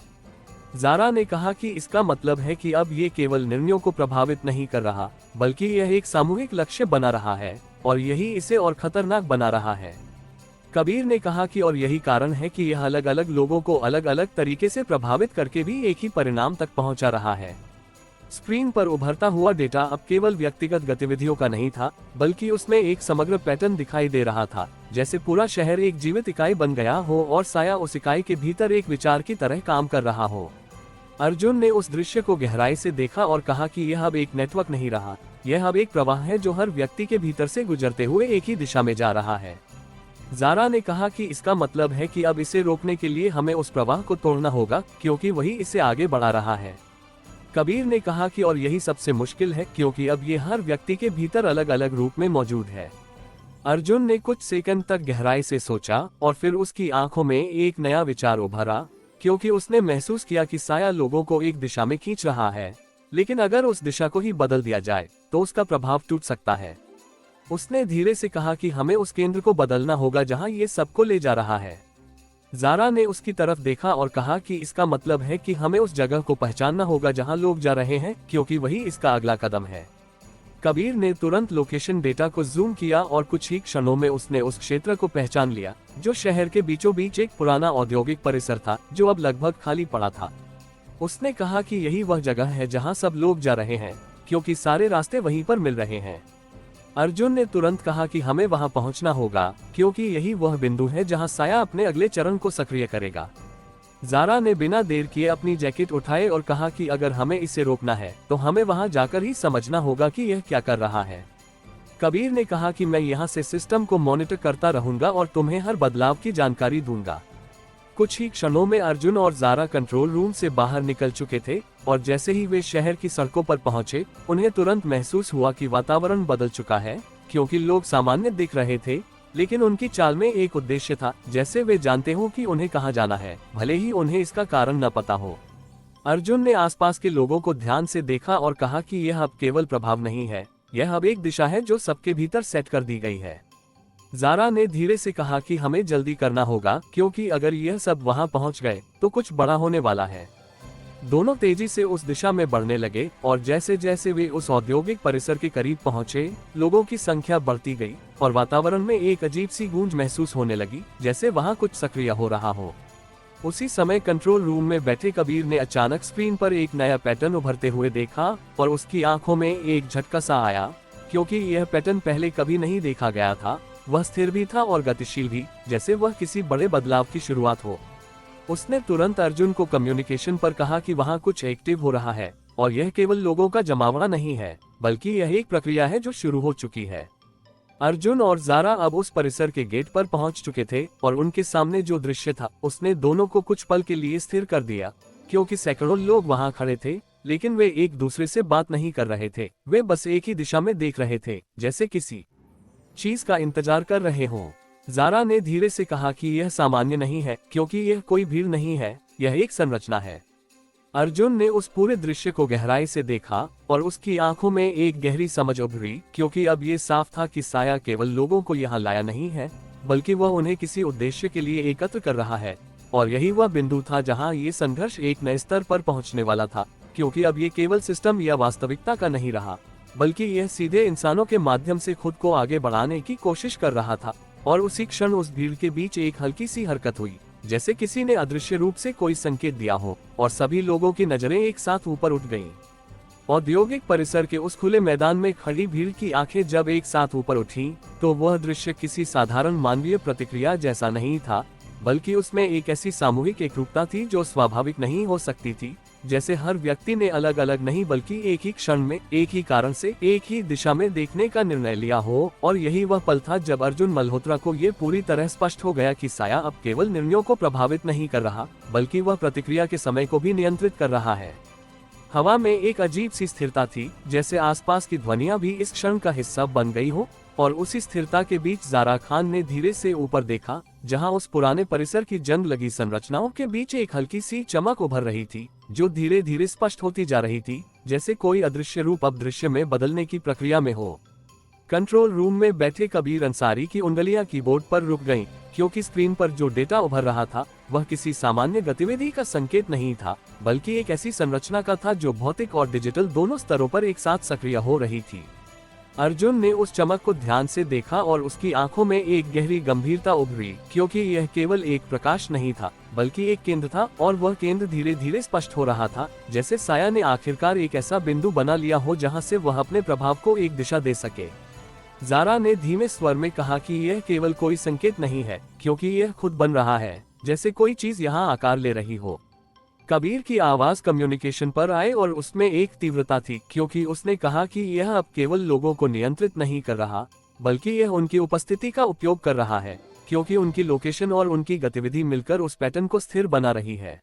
ज़ारा ने कहा कि इसका मतलब है कि अब ये केवल निर्णयों को प्रभावित नहीं कर रहा बल्कि यह एक सामूहिक लक्ष्य बना रहा है, और यही इसे और खतरनाक बना रहा है। कबीर ने कहा कि और यही कारण है कि यह अलग अलग लोगों को अलग अलग तरीके से प्रभावित करके भी एक ही परिणाम तक पहुंचा रहा है। स्क्रीन पर उभरता हुआ डेटा अब केवल व्यक्तिगत गतिविधियों का नहीं था, बल्कि उसमें एक समग्र पैटर्न दिखाई दे रहा था, जैसे पूरा शहर एक जीवित इकाई बन गया हो और साया उस इकाई के भीतर एक विचार की तरह काम कर रहा हो। अर्जुन ने उस दृश्य को गहराई से देखा और कहा कि यह अब एक नेटवर्क नहीं रहा, यह अब एक प्रवाह है जो हर व्यक्ति के भीतर से गुजरते हुए एक ही दिशा में जा रहा है। ज़ारा ने कहा कि इसका मतलब है कि अब इसे रोकने के लिए हमें उस प्रवाह को तोड़ना होगा, क्योंकि वही इसे आगे बढ़ा रहा है। कबीर ने कहा कि और यही सबसे मुश्किल है, क्योंकि अब ये हर व्यक्ति के भीतर अलग अलग रूप में मौजूद है। अर्जुन ने कुछ सेकंड तक गहराई से सोचा और फिर उसकी आंखों में एक नया विचार उभरा, क्योंकि उसने महसूस किया कि साया लोगों को एक दिशा में खींच रहा है, लेकिन अगर उस दिशा को ही बदल दिया जाए तो उसका प्रभाव टूट सकता है। उसने धीरे से कहा कि हमें उस केंद्र को बदलना होगा जहां ये सबको ले जा रहा है। ज़ारा ने उसकी तरफ देखा और कहा कि इसका मतलब है कि हमें उस जगह को पहचानना होगा जहां लोग जा रहे हैं, क्योंकि वही इसका अगला कदम है। कबीर ने तुरंत लोकेशन डेटा को जूम किया और कुछ ही क्षणों में उसने उस क्षेत्र को पहचान लिया, जो शहर के बीचों बीच एक पुराना औद्योगिक परिसर था जो अब लगभग खाली पड़ा था। उसने कहा कि यही वह जगह है जहां सब लोग जा रहे हैं, क्योंकि सारे रास्ते वहीं पर मिल रहे हैं। अर्जुन ने तुरंत कहा कि हमें वहां पहुंचना होगा, क्योंकि यही वह बिंदु है जहां साया अपने अगले चरण को सक्रिय करेगा। ज़ारा ने बिना देर किए अपनी जैकेट उठाए और कहा कि अगर हमें इसे रोकना है तो हमें वहां जाकर ही समझना होगा कि यह क्या कर रहा है। कबीर ने कहा कि मैं यहाँ से सिस्टम को मॉनिटर करता रहूंगा और तुम्हें हर बदलाव की जानकारी दूंगा। कुछ ही क्षणों में अर्जुन और ज़ारा कंट्रोल रूम से बाहर निकल चुके थे, और जैसे ही वे शहर की सड़कों पर पहुंचे, उन्हें तुरंत महसूस हुआ कि वातावरण बदल चुका है, क्योंकि लोग सामान्य दिख रहे थे, लेकिन उनकी चाल में एक उद्देश्य था, जैसे वे जानते हो कि उन्हें कहाँ जाना है, भले ही उन्हें इसका कारण न पता हो। अर्जुन ने आसपास के लोगों को ध्यान से देखा और कहा कि यह अब केवल प्रभाव नहीं है, यह अब एक दिशा है जो सबके भीतर सेट कर दी गई है। ज़ारा ने धीरे से कहा कि हमें जल्दी करना होगा, क्योंकि अगर यह सब वहां पहुंच गए तो कुछ बड़ा होने वाला है। दोनों तेजी से उस दिशा में बढ़ने लगे, और जैसे जैसे वे उस औद्योगिक परिसर के करीब पहुंचे, लोगों की संख्या बढ़ती गई और वातावरण में एक अजीब सी गूंज महसूस होने लगी, जैसे वहां कुछ सक्रिय हो रहा हो। उसी समय कंट्रोल रूम में बैठे कबीर ने अचानक स्क्रीन पर एक नया पैटर्न उभरते हुए देखा, और उसकी आंखों में एक झटका सा आया, क्योंकि यह पैटर्न पहले कभी नहीं देखा गया था। वह स्थिर भी था और गतिशील भी, जैसे वह किसी बड़े बदलाव की शुरुआत हो। उसने तुरंत अर्जुन को कम्युनिकेशन पर कहा कि वहां कुछ एक्टिव हो रहा है, और यह केवल लोगों का जमावड़ा नहीं है, बल्कि यह एक प्रक्रिया है जो शुरू हो चुकी है। अर्जुन और ज़ारा अब उस परिसर के गेट पर पहुंच चुके थे, और उनके सामने जो दृश्य था उसने दोनों को कुछ पल के लिए स्थिर कर दिया, क्योंकि सैकड़ों लोग वहां खड़े थे, लेकिन वे एक दूसरे से बात नहीं कर रहे थे। वे बस एक ही दिशा में देख रहे थे, जैसे किसी चीज का इंतजार कर रहे हों। ज़ारा ने धीरे से कहा कि यह सामान्य नहीं है, क्योंकि यह कोई भीड़ नहीं है, यह एक संरचना है। अर्जुन ने उस पूरे दृश्य को गहराई से देखा, और उसकी आंखों में एक गहरी समझ उभरी, क्योंकि अब ये साफ था कि साया केवल लोगों को यहाँ लाया नहीं है, बल्कि वह उन्हें किसी उद्देश्य के लिए एकत्र कर रहा है। और यही वह बिंदु था जहाँ ये संघर्ष एक नए स्तर पर पहुँचने वाला था, क्योंकि अब ये केवल सिस्टम या वास्तविकता का नहीं रहा, बल्कि यह सीधे इंसानों के माध्यम से खुद को आगे बढ़ाने की कोशिश कर रहा था। और उसी क्षण उस भीड़ के बीच एक हल्की सी हरकत हुई, जैसे किसी ने अदृश्य रूप से कोई संकेत दिया हो, और सभी लोगों की नजरें एक साथ ऊपर उठ गईं। औद्योगिक परिसर के उस खुले मैदान में खड़ी भीड़ की आंखें जब एक साथ ऊपर उठीं, तो वह दृश्य किसी साधारण मानवीय प्रतिक्रिया जैसा नहीं था, बल्कि उसमें एक ऐसी सामूहिक एकरूपता थी जो स्वाभाविक नहीं हो सकती थी। जैसे हर व्यक्ति ने अलग अलग नहीं बल्कि एक ही क्षण में, एक ही कारण से, एक ही दिशा में देखने का निर्णय लिया हो। और यही वह पल था जब अर्जुन मल्होत्रा को ये पूरी तरह स्पष्ट हो गया कि साया अब केवल निर्णयों को प्रभावित नहीं कर रहा, बल्कि वह प्रतिक्रिया के समय को भी नियंत्रित कर रहा है। हवा में एक अजीब सी स्थिरता थी, जैसे आसपास की ध्वनियां भी इस क्षण का हिस्सा बन गई हो। और उसी स्थिरता के बीच ज़ारा खान ने धीरे से ऊपर देखा, जहां उस पुराने परिसर की जंग लगी संरचनाओं के बीच एक हल्की सी चमक उभर रही थी, जो धीरे धीरे स्पष्ट होती जा रही थी, जैसे कोई अदृश्य रूप अब दृश्य में बदलने की प्रक्रिया में हो। कंट्रोल रूम में बैठे कबीर अंसारी की उंगलियां कीबोर्ड पर रुक गईं, क्योंकि स्क्रीन पर जो डेटा उभर रहा था वह किसी सामान्य गतिविधि का संकेत नहीं था, बल्कि एक ऐसी संरचना का था जो भौतिक और डिजिटल दोनों स्तरों पर एक साथ सक्रिय हो रही थी। अर्जुन ने उस चमक को ध्यान से देखा और उसकी आंखों में एक गहरी गंभीरता उभरी, क्योंकि यह केवल एक प्रकाश नहीं था, बल्कि एक केंद्र था। और वह केंद्र धीरे धीरे स्पष्ट हो रहा था, जैसे साया ने आखिरकार एक ऐसा बिंदु बना लिया हो जहां से वह अपने प्रभाव को एक दिशा दे सके। ज़ारा ने धीमे स्वर में कहा कि यह केवल कोई संकेत नहीं है, क्योंकि यह खुद बन रहा है, जैसे कोई चीज यहाँ आकार ले रही हो। कबीर की आवाज कम्युनिकेशन पर आए और उसमें एक तीव्रता थी, क्योंकि उसने कहा कि यह अब केवल लोगों को नियंत्रित नहीं कर रहा, बल्कि यह उनकी उपस्थिति का उपयोग कर रहा है, क्योंकि उनकी लोकेशन और उनकी गतिविधि मिलकर उस पैटर्न को स्थिर बना रही है।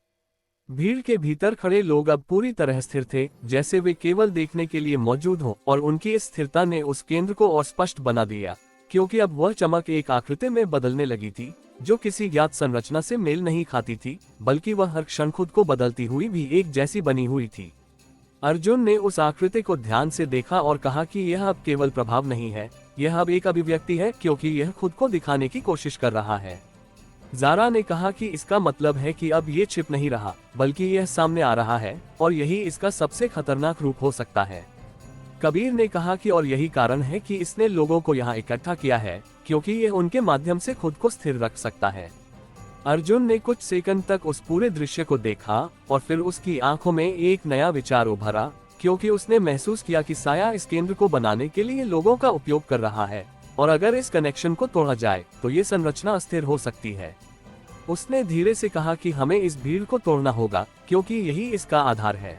भीड़ के भीतर खड़े लोग अब पूरी तरह स्थिर थे, जैसे वे केवल देखने के लिए मौजूद हों, और उनकी इस स्थिरता ने उस केंद्र को और स्पष्ट बना दिया, क्योंकि अब वह चमक एक आकृति में बदलने लगी थी, जो किसी ज्ञात संरचना से मेल नहीं खाती थी, बल्कि वह हर क्षण खुद को बदलती हुई भी एक जैसी बनी हुई थी। अर्जुन ने उस आकृति को ध्यान से देखा और कहा कि यह अब केवल प्रभाव नहीं है, यह अब एक अभिव्यक्ति है, क्योंकि यह खुद को दिखाने की कोशिश कर रहा है। ज़ारा ने कहा कि इसका मतलब है कि अब ये छिप नहीं रहा, बल्कि यह सामने आ रहा है, और यही इसका सबसे खतरनाक रूप हो सकता है। कबीर ने कहा कि और यही कारण है कि इसने लोगों को यहाँ इकट्ठा किया है, क्योंकि यह उनके माध्यम से खुद को स्थिर रख सकता है। अर्जुन ने कुछ सेकंड तक उस पूरे दृश्य को देखा और फिर उसकी आंखों में एक नया विचार उभरा, क्योंकि उसने महसूस किया कि साया इस केंद्र को बनाने के लिए लोगों का उपयोग कर रहा है, और अगर इस कनेक्शन को तोड़ा जाए तो ये संरचना अस्थिर हो सकती है। उसने धीरे से कहा कि हमें इस भीड़ को तोड़ना होगा, क्योंकि यही इसका आधार है।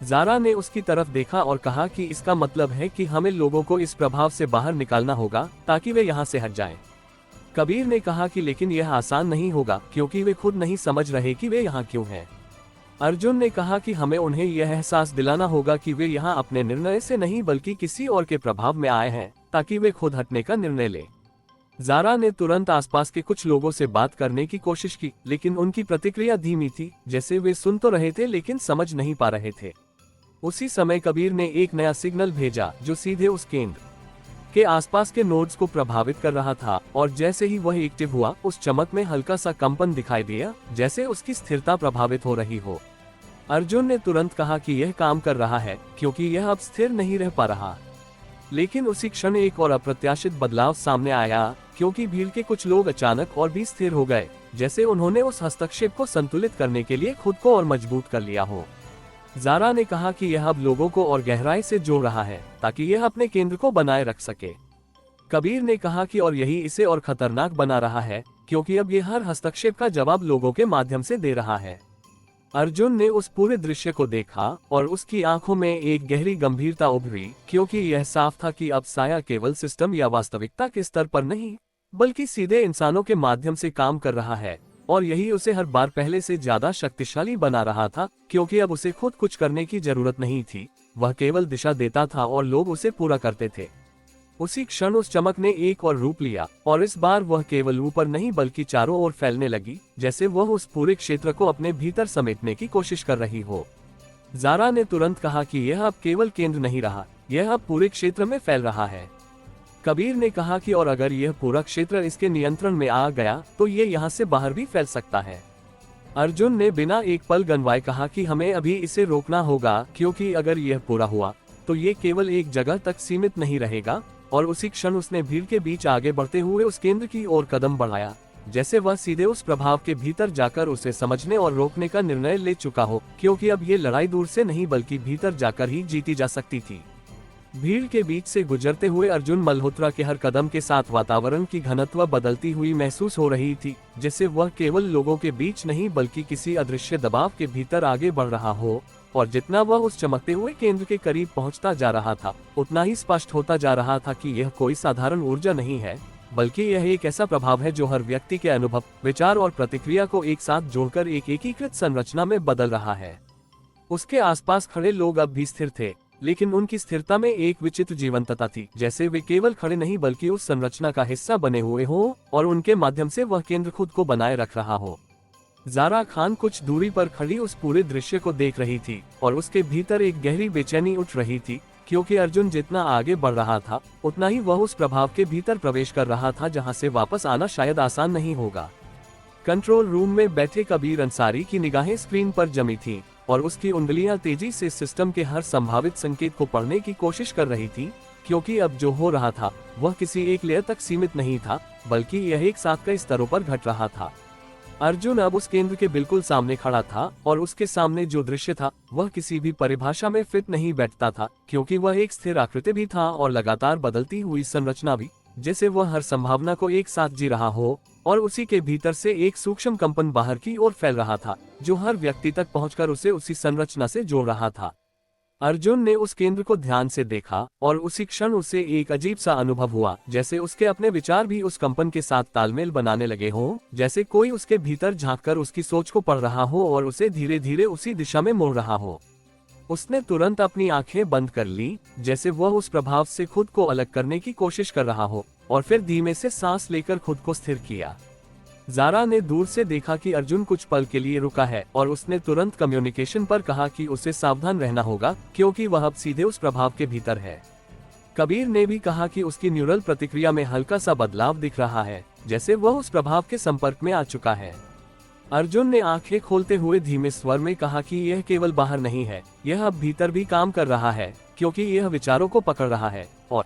ज़ारा ने उसकी तरफ देखा और कहा कि इसका मतलब है कि हमें लोगों को इस प्रभाव से बाहर निकालना होगा, ताकि वे यहाँ से हट जाएं। कबीर ने कहा कि लेकिन यह आसान नहीं होगा, क्योंकि वे खुद नहीं समझ रहे कि वे यहाँ क्यों हैं। अर्जुन ने कहा कि हमें उन्हें यह एहसास दिलाना होगा कि वे यहाँ अपने निर्णय से नहीं बल्कि किसी और के प्रभाव में आए हैं, ताकि वे खुद हटने का निर्णय लें। ज़ारा ने तुरंत आसपास के कुछ लोगों से बात करने की कोशिश की, लेकिन उनकी प्रतिक्रिया धीमी थी, जैसे वे सुन तो रहे थे लेकिन समझ नहीं पा रहे थे। उसी समय कबीर ने एक नया सिग्नल भेजा, जो सीधे उस केंद्र के आसपास के नोड्स को प्रभावित कर रहा था, और जैसे ही वह एक्टिव हुआ, उस चमक में हल्का सा कंपन दिखाई दिया, जैसे उसकी स्थिरता प्रभावित हो रही हो। अर्जुन ने तुरंत कहा कि यह काम कर रहा है, क्योंकि यह अब स्थिर नहीं रह पा रहा। लेकिन उसी क्षण एक और अप्रत्याशित बदलाव सामने आया, क्योंकि भीड़ के कुछ लोग अचानक और भी स्थिर हो गए, जैसे उन्होंने उस हस्तक्षेप को संतुलित करने के लिए खुद को और मजबूत कर लिया हो। ज़ारा ने कहा कि यह अब लोगों को और गहराई से जोड़ रहा है, ताकि यह अपने केंद्र को बनाए रख सके। कबीर ने कहा कि और यही इसे और खतरनाक बना रहा है, क्योंकि अब यह हर हस्तक्षेप का जवाब लोगों के माध्यम से दे रहा है। अर्जुन ने उस पूरे दृश्य को देखा और उसकी आंखों में एक गहरी गंभीरता उभरी, क्योंकि यह साफ था कि अब साया केवल सिस्टम या वास्तविकता के स्तर पर नहीं, बल्कि सीधे इंसानों के माध्यम से काम कर रहा है। और यही उसे हर बार पहले से ज्यादा शक्तिशाली बना रहा था, क्योंकि अब उसे खुद कुछ करने की जरूरत नहीं थी, वह केवल दिशा देता था और लोग उसे पूरा करते थे। उसी क्षण उस चमक ने एक और रूप लिया, और इस बार वह केवल ऊपर नहीं बल्कि चारों ओर फैलने लगी, जैसे वह उस पूरे क्षेत्र को अपने भीतर समेटने की कोशिश कर रही हो। ज़ारा ने तुरंत कहा कि यह अब केवल केंद्र नहीं रहा, यह अब पूरे क्षेत्र में फैल रहा है। कबीर ने कहा कि और अगर यह पूरा क्षेत्र इसके नियंत्रण में आ गया तो ये यहाँ से बाहर भी फैल सकता है। अर्जुन ने बिना एक पल गनवाए कहा कि हमें अभी इसे रोकना होगा, क्योंकि अगर यह पूरा हुआ तो ये केवल एक जगह तक सीमित नहीं रहेगा, और उसी क्षण उसने भीड़ के बीच आगे बढ़ते हुए उस केंद्र की ओर कदम बढ़ाया, जैसे वह सीधे उस प्रभाव के भीतर जाकर उसे समझने और रोकने का निर्णय ले चुका हो, क्योंकि अब ये लड़ाई दूर से नहीं बल्कि भीतर जाकर ही जीती जा सकती थी। भीड़ के बीच से गुजरते हुए अर्जुन मल्होत्रा के हर कदम के साथ वातावरण की घनत्व बदलती हुई महसूस हो रही थी, जैसे वह केवल लोगों के बीच नहीं बल्कि किसी अदृश्य दबाव के भीतर आगे बढ़ रहा हो, और जितना वह उस चमकते हुए केंद्र के करीब पहुंचता जा रहा था, उतना ही स्पष्ट होता जा रहा था कि यह कोई साधारण ऊर्जा नहीं है, बल्कि यह एक ऐसा प्रभाव है जो हर व्यक्ति के अनुभव, विचार और प्रतिक्रिया को एक साथ जोड़कर एक एकीकृत संरचना में बदल रहा है। उसके आसपास खड़े लोग अब भी स्थिर थे, लेकिन उनकी स्थिरता में एक विचित्र जीवंतता थी, जैसे वे केवल खड़े नहीं बल्कि उस संरचना का हिस्सा बने हुए हो, और उनके माध्यम से वह केंद्र खुद को बनाए रख रहा हो। ज़ारा खान कुछ दूरी पर खड़ी उस पूरे दृश्य को देख रही थी, और उसके भीतर एक गहरी बेचैनी उठ रही थी, क्योंकि अर्जुन जितना आगे बढ़ रहा था, उतना ही वह उस प्रभाव के भीतर प्रवेश कर रहा था जहां से वापस आना शायद आसान नहीं होगा। कंट्रोल रूम में बैठे कबीर अंसारी की निगाहें स्क्रीन पर जमी थीं, और उसकी उंगलियां तेजी से सिस्टम के हर संभावित संकेत को पढ़ने की कोशिश कर रही थी, क्योंकि अब जो हो रहा था वह किसी एक लेयर तक सीमित नहीं था, बल्कि यह एक साथ कई स्तरों पर घट रहा था। अर्जुन अब उस केंद्र के बिल्कुल सामने खड़ा था, और उसके सामने जो दृश्य था वह किसी भी परिभाषा में फिट नहीं बैठता था, क्योंकि वह एक स्थिर आकृति भी था और लगातार बदलती हुई संरचना भी, जैसे वह हर संभावना को एक साथ जी रहा हो, और उसी के भीतर से एक सूक्ष्म कंपन बाहर की ओर फैल रहा था, जो हर व्यक्ति तक पहुंचकर उसे उसी संरचना से जोड़ रहा था। अर्जुन ने उस केंद्र को ध्यान से देखा, और उसी क्षण उसे एक अजीब सा अनुभव हुआ, जैसे उसके अपने विचार भी उस कंपन के साथ तालमेल बनाने लगे हों, जैसे कोई उसके भीतर झांककर उसकी सोच को पढ़ रहा हो और उसे धीरे धीरे उसी दिशा में मोड़ रहा हो। उसने तुरंत अपनी आंखें बंद कर ली, जैसे वह उस प्रभाव से खुद को अलग करने की कोशिश कर रहा हो, और फिर धीमे से सांस लेकर खुद को स्थिर किया। ज़ारा ने दूर से देखा कि अर्जुन कुछ पल के लिए रुका है, और उसने तुरंत कम्युनिकेशन पर कहा कि उसे सावधान रहना होगा, क्योंकि वह अब सीधे उस प्रभाव के भीतर है। कबीर ने भी कहा कि उसकी न्यूरल प्रतिक्रिया में हल्का सा बदलाव दिख रहा है, जैसे वह उस प्रभाव के संपर्क में आ चुका है। अर्जुन ने आंखें खोलते हुए धीमे स्वर में कहा कि यह केवल बाहर नहीं है, यह अब भीतर भी काम कर रहा है, क्योंकि यह विचारों को पकड़ रहा है, और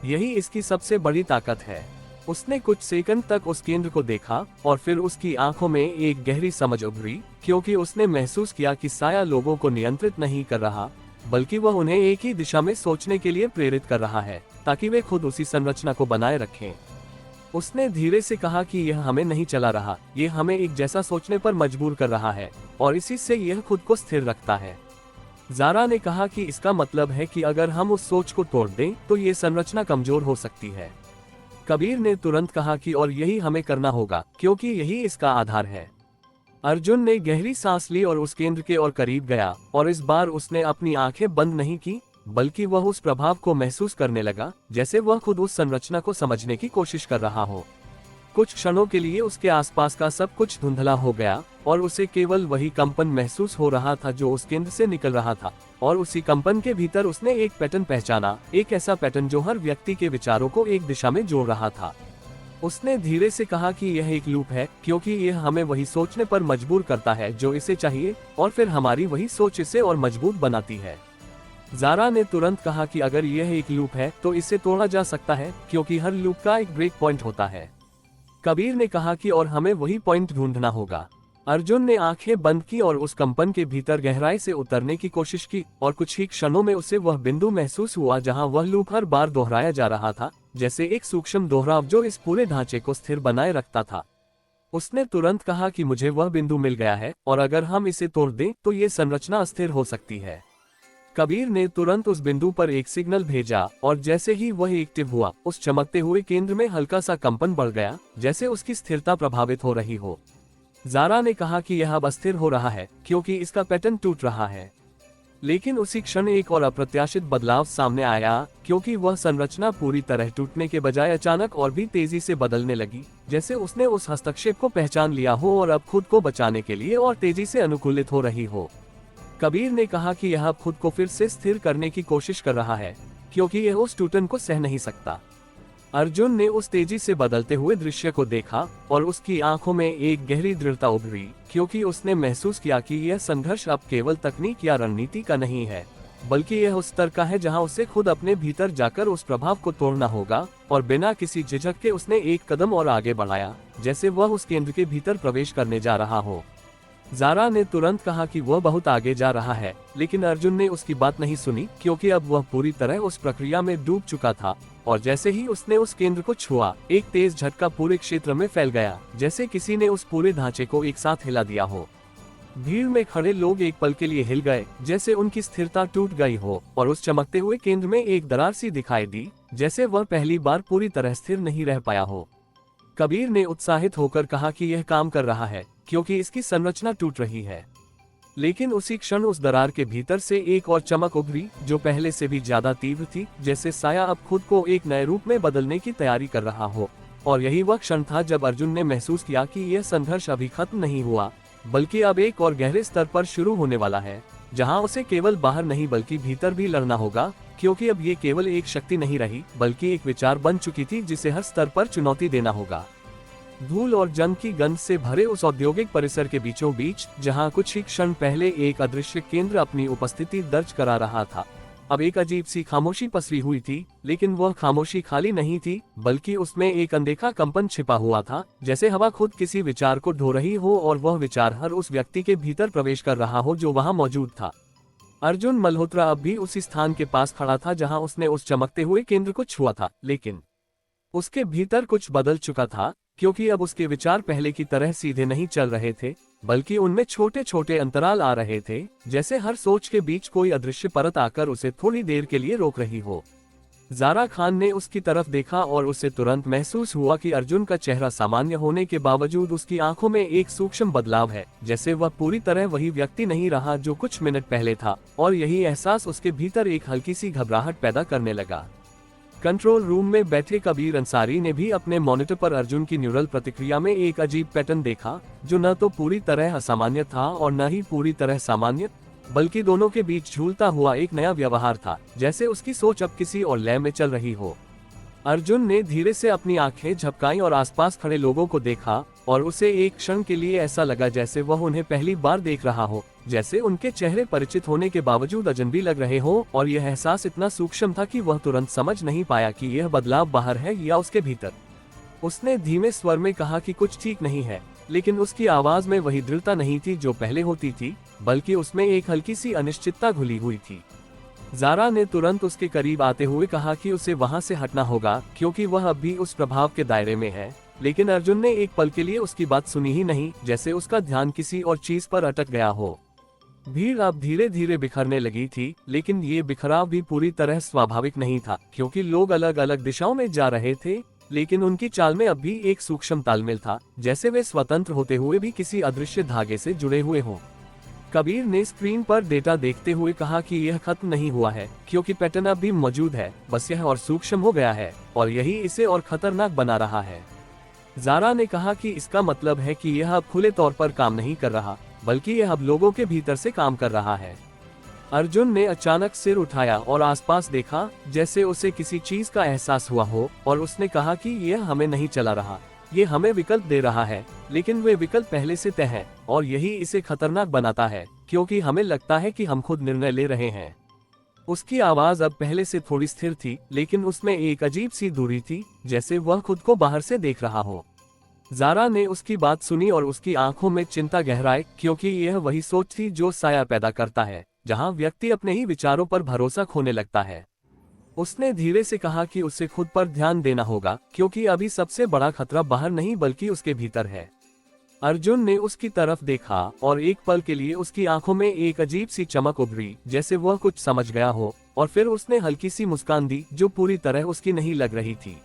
यही इसकी सबसे बड़ी ताकत है। उसने कुछ सेकंड तक उस केंद्र को देखा, और फिर उसकी आंखों में एक गहरी समझ उभरी, क्योंकि उसने महसूस किया कि साया लोगों को नियंत्रित नहीं कर रहा, बल्कि वह उन्हें एक ही दिशा में सोचने के लिए प्रेरित कर रहा है, ताकि वे खुद उसी संरचना को बनाए रखें। उसने धीरे से कहा कि यह हमें नहीं चला रहा, यह हमें एक जैसा सोचने पर मजबूर कर रहा है, और इसी से यह खुद को स्थिर रखता है। ज़ारा ने कहा कि इसका मतलब है कि अगर हम उस सोच को तोड़ दें तो ये संरचना कमजोर हो सकती है। कबीर ने तुरंत कहा कि और यही हमें करना होगा, क्योंकि यही इसका आधार है। अर्जुन ने गहरी सांस ली और उस केंद्र के और करीब गया, और इस बार उसने अपनी आंखें बंद नहीं की, बल्कि वह उस प्रभाव को महसूस करने लगा, जैसे वह खुद उस संरचना को समझने की कोशिश कर रहा हो। कुछ क्षणों के लिए उसके आसपास का सब कुछ धुंधला हो गया, और उसे केवल वही कंपन महसूस हो रहा था जो उस केंद्र से निकल रहा था, और उसी कंपन के भीतर उसने एक पैटर्न पहचाना, एक ऐसा पैटर्न जो हर व्यक्ति के विचारों को एक दिशा में जोड़ रहा था। उसने धीरे से कहा कि यह एक लूप है, क्योंकि यह हमें वही सोचने पर मजबूर करता है जो इसे चाहिए, और फिर हमारी वही सोच इसे और मजबूत बनाती है। ज़ारा ने तुरंत कहा कि अगर यह एक लूप है तो इसे तोड़ा जा सकता है, क्योंकि हर लूप का एक ब्रेक पॉइंट होता है। कबीर ने कहा कि और हमें वही पॉइंट ढूंढना होगा। अर्जुन ने आंखें बंद की और उस कंपन के भीतर गहराई से उतरने की कोशिश की, और कुछ ही क्षणों में उसे वह बिंदु महसूस हुआ जहां वह लूप हर बार दोहराया जा रहा था, जैसे एक सूक्ष्म दोहराव जो इस पूरे ढांचे को स्थिर बनाए रखता था। उसने तुरंत कहा कि मुझे वह बिंदु मिल गया है, और अगर हम इसे तोड़ दें तो ये संरचना अस्थिर हो सकती है। कबीर ने तुरंत उस बिंदु पर एक सिग्नल भेजा, और जैसे ही वह एक्टिव हुआ, उस चमकते हुए केंद्र में हल्का सा कंपन बढ़ गया, जैसे उसकी स्थिरता प्रभावित हो रही हो। ज़ारा ने कहा कि यह अब अस्थिर हो रहा है, क्योंकि इसका पैटर्न टूट रहा है। लेकिन उसी क्षण एक और अप्रत्याशित बदलाव सामने आया, क्योंकि वह संरचना पूरी तरह टूटने के बजाय अचानक और भी तेजी से बदलने लगी, जैसे उसने उस हस्तक्षेप को पहचान लिया हो और अब खुद को बचाने के लिए और तेजी से अनुकूलित हो रही हो। कबीर ने कहा कि यह खुद को फिर से स्थिर करने की कोशिश कर रहा है, क्योंकि यह उस टूटन को सह नहीं सकता। अर्जुन ने उस तेजी से बदलते हुए दृश्य को देखा, और उसकी आंखों में एक गहरी दृढ़ता उभरी, क्योंकि उसने महसूस किया कि यह संघर्ष अब केवल तकनीक या रणनीति का नहीं है, बल्कि यह उस स्तर का है जहां उसे खुद अपने भीतर जाकर उस प्रभाव को तोड़ना होगा, और बिना किसी झिझक के उसने एक कदम और आगे बढ़ाया, जैसे वह उस केंद्र के भीतर प्रवेश करने जा रहा हो। ज़ारा ने तुरंत कहा कि वह बहुत आगे जा रहा है, लेकिन अर्जुन ने उसकी बात नहीं सुनी, क्योंकि अब वह पूरी तरह उस प्रक्रिया में डूब चुका था। और जैसे ही उसने उस केंद्र को छुआ, एक तेज झटका पूरे क्षेत्र में फैल गया, जैसे किसी ने उस पूरे ढांचे को एक साथ हिला दिया हो। भीड़ में खड़े लोग एक पल के लिए हिल गए, जैसे उनकी स्थिरता टूट गई हो, और उस चमकते हुए केंद्र में एक दरार सी दिखाई दी, जैसे वह पहली बार पूरी तरह स्थिर नहीं रह पाया हो। कबीर ने उत्साहित होकर कहा कि यह काम कर रहा है, क्योंकि इसकी संरचना टूट रही है। लेकिन उसी क्षण उस दरार के भीतर से एक और चमक उभरी, जो पहले से भी ज्यादा तीव्र थी, जैसे साया अब खुद को एक नए रूप में बदलने की तैयारी कर रहा हो। और यही वह क्षण था जब अर्जुन ने महसूस किया कि यह संघर्ष अभी खत्म नहीं हुआ, बल्कि अब एक और गहरे स्तर पर शुरू होने वाला है, जहां उसे केवल बाहर नहीं बल्कि भीतर भी लड़ना होगा, क्योंकि अब ये केवल एक शक्ति नहीं रही, बल्कि एक विचार बन चुकी थी जिसे हर स्तर पर चुनौती देना होगा। धूल और जंग की गंध से भरे उस औद्योगिक परिसर के बीचों बीच, जहां कुछ ही क्षण पहले एक अदृश्य केंद्र अपनी उपस्थिति दर्ज करा रहा था, अब एक अजीब सी खामोशी पसरी हुई थी। लेकिन वह खामोशी खाली नहीं थी, बल्कि उसमें एक अनदेखा कंपन छिपा हुआ था, जैसे हवा खुद किसी विचार को ढो रही हो, और वह विचार हर उस व्यक्ति के भीतर प्रवेश कर रहा हो जो वहां मौजूद था। अर्जुन मल्होत्रा अब भी उसी स्थान के पास खड़ा था जहां उसने उस चमकते हुए केंद्र को छुआ था, लेकिन उसके भीतर कुछ बदल चुका था, क्योंकि अब उसके विचार पहले की तरह सीधे नहीं चल रहे थे, बल्कि उनमें छोटे छोटे अंतराल आ रहे थे, जैसे हर सोच के बीच कोई अदृश्य परत आकर उसे थोड़ी देर के लिए रोक रही हो। ज़ारा खान ने उसकी तरफ देखा और उसे तुरंत महसूस हुआ कि अर्जुन का चेहरा सामान्य होने के बावजूद उसकी आंखों में एक सूक्ष्म बदलाव है, जैसे वह पूरी तरह वही व्यक्ति नहीं रहा जो कुछ मिनट पहले था, और यही एहसास उसके भीतर एक हल्की सी घबराहट पैदा करने लगा। कंट्रोल रूम में बैठे कबीर अंसारी ने भी अपने मॉनिटर पर अर्जुन की न्यूरल प्रतिक्रिया में एक अजीब पैटर्न देखा, जो न तो पूरी तरह असामान्य था और न ही पूरी तरह सामान्य, बल्कि दोनों के बीच झूलता हुआ एक नया व्यवहार था, जैसे उसकी सोच अब किसी और लय में चल रही हो। अर्जुन ने धीरे से अपनी आंखें झपकाईं और आसपास खड़े लोगों को देखा, और उसे एक क्षण के लिए ऐसा लगा जैसे वह उन्हें पहली बार देख रहा हो, जैसे उनके चेहरे परिचित होने के बावजूद अजनबी लग रहे हो। और यह एहसास इतना सूक्ष्म था कि वह तुरंत समझ नहीं पाया कि यह बदलाव बाहर है या उसके भीतर। उसने धीमे स्वर में कहा कि कुछ ठीक नहीं है, लेकिन उसकी आवाज में वही दृढ़ता नहीं थी जो पहले होती थी, बल्कि उसमें एक हल्की सी अनिश्चितता घुली हुई थी। ज़ारा ने तुरंत उसके करीब आते हुए कहा कि उसे वहां से हटना होगा, क्योंकि वह अब भी उस प्रभाव के दायरे में है। लेकिन अर्जुन ने एक पल के लिए उसकी बात सुनी ही नहीं, जैसे उसका ध्यान किसी और चीज पर अटक गया हो। भीड़ अब धीरे धीरे बिखरने लगी थी, लेकिन ये बिखराव भी पूरी तरह स्वाभाविक नहीं था, क्योंकि लोग अलग अलग दिशाओं में जा रहे थे, लेकिन उनकी चाल में अब भी एक सूक्ष्म तालमेल था, जैसे वे स्वतंत्र होते हुए भी किसी अदृश्य धागे से जुड़े हुए हों। कबीर ने स्क्रीन पर डेटा देखते हुए कहा कि यह खत्म नहीं हुआ है, क्योंकि पैटर्न अब भी मौजूद है, बस यह और सूक्ष्म हो गया है, और यही इसे और खतरनाक बना रहा है। ज़ारा ने कहा कि इसका मतलब है कि यह अब खुले तौर पर काम नहीं कर रहा, बल्कि यह अब लोगों के भीतर से काम कर रहा है। अर्जुन ने अचानक सिर उठाया और आसपास देखा, जैसे उसे किसी चीज का एहसास हुआ हो, और उसने कहा कि यह हमें नहीं चला रहा, ये हमें विकल्प दे रहा है, लेकिन वे विकल्प पहले से तय हैं, और यही इसे खतरनाक बनाता है, क्योंकि हमें लगता है कि हम खुद निर्णय ले रहे हैं। उसकी आवाज अब पहले से थोड़ी स्थिर थी, लेकिन उसमें एक अजीब सी दूरी थी, जैसे वह खुद को बाहर से देख रहा हो। ज़ारा ने उसकी बात सुनी और उसकी आंखों में चिंता गहराई, क्योंकि यह वही सोच थी जो साया पैदा करता है, जहां व्यक्ति अपने ही विचारों पर भरोसा खोने लगता है। उसने धीरे से कहा कि उसे खुद पर ध्यान देना होगा, क्योंकि अभी सबसे बड़ा खतरा बाहर नहीं बल्कि उसके भीतर है। अर्जुन ने उसकी तरफ देखा और एक पल के लिए उसकी आंखों में एक अजीब सी चमक उभरी, जैसे वह कुछ समझ गया हो, और फिर उसने हल्की सी मुस्कान दी जो पूरी तरह उसकी नहीं लग रही थी।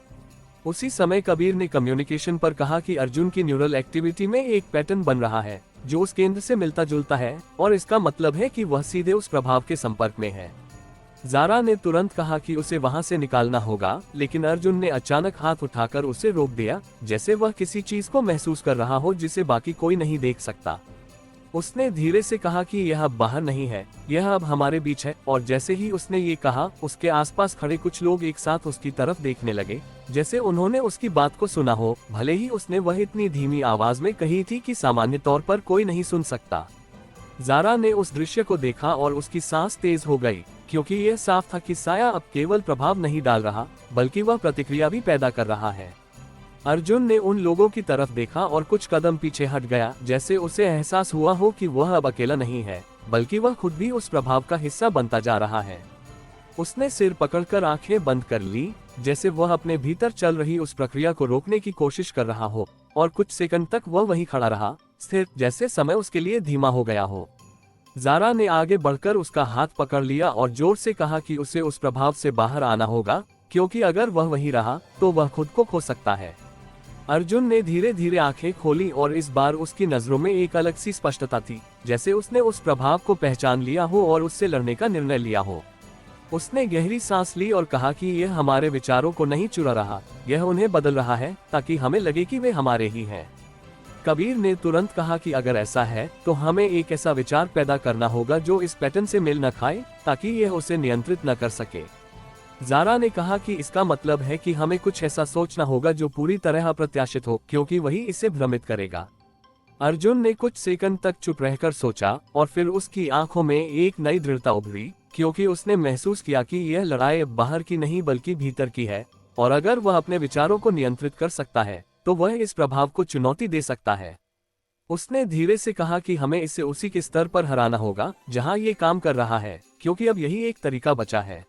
उसी समय कबीर ने कम्युनिकेशन पर कहा कि अर्जुन की न्यूरल एक्टिविटी में एक पैटर्न बन रहा है जो उस केंद्र से मिलता जुलता है, और इसका मतलब है कि वह सीधे उस प्रभाव के संपर्क में है। ज़ारा ने तुरंत कहा कि उसे वहां से निकालना होगा, लेकिन अर्जुन ने अचानक हाथ उठाकर उसे रोक दिया, जैसे वह किसी चीज को महसूस कर रहा हो जिसे बाकी कोई नहीं देख सकता। उसने धीरे से कहा कि यह अब बाहर नहीं है, यह अब हमारे बीच है। और जैसे ही उसने ये कहा, उसके आसपास खड़े कुछ लोग एक साथ उसकी तरफ देखने लगे, जैसे उन्होंने उसकी बात को सुना हो, भले ही उसने वह इतनी धीमी आवाज में कही थी कि सामान्य तौर पर कोई नहीं सुन सकता। ज़ारा ने उस दृश्य को देखा और उसकी सांस तेज हो गई, क्योंकि यह साफ था कि साया अब केवल प्रभाव नहीं डाल रहा, बल्कि वह प्रतिक्रिया भी पैदा कर रहा है। अर्जुन ने उन लोगों की तरफ देखा और कुछ कदम पीछे हट गया, जैसे उसे एहसास हुआ हो कि वह अब अकेला नहीं है, बल्कि वह खुद भी उस प्रभाव का हिस्सा बनता जा रहा है। उसने सिर पकड़कर आंखें बंद कर ली, जैसे वह अपने भीतर चल रही उस प्रक्रिया को रोकने की कोशिश कर रहा हो, और कुछ सेकंड तक वह वहीं खड़ा रहा, स्थिर, जैसे समय उसके लिए धीमा हो गया हो। ज़ारा ने आगे बढ़कर उसका हाथ पकड़ लिया और जोर से कहा कि उसे उस प्रभाव से बाहर आना होगा, क्योंकि अगर वह वहीं रहा तो वह खुद को खो सकता है। अर्जुन ने धीरे धीरे आंखें खोली और इस बार उसकी नजरों में एक अलग सी स्पष्टता थी, जैसे उसने उस प्रभाव को पहचान लिया हो और उससे लड़ने का निर्णय लिया हो। उसने गहरी सांस ली और कहा कि यह हमारे विचारों को नहीं चुरा रहा, यह उन्हें बदल रहा है, ताकि हमें लगे कि वे हमारे ही हैं। कबीर ने तुरंत कहा कि अगर ऐसा है तो हमें एक ऐसा विचार पैदा करना होगा जो इस पैटर्न से मेल न खाए, ताकि यह उसे नियंत्रित न कर सके। ज़ारा ने कहा कि इसका मतलब है कि हमें कुछ ऐसा सोचना होगा जो पूरी तरह अप्रत्याशित हो, क्योंकि वही इसे भ्रमित करेगा। अर्जुन ने कुछ सेकंड तक चुप रहकर सोचा और फिर उसकी आंखों में एक नई दृढ़ता उभरी, क्योंकि उसने महसूस किया कि यह लड़ाई अब बाहर की नहीं बल्कि भीतर की है, और अगर वह अपने विचारों को नियंत्रित कर सकता है तो वह इस प्रभाव को चुनौती दे सकता है। उसने धीरे से कहा कि हमें इसे उसी के स्तर पर हराना होगा जहां ये काम कर रहा है, क्योंकि अब यही एक तरीका बचा है।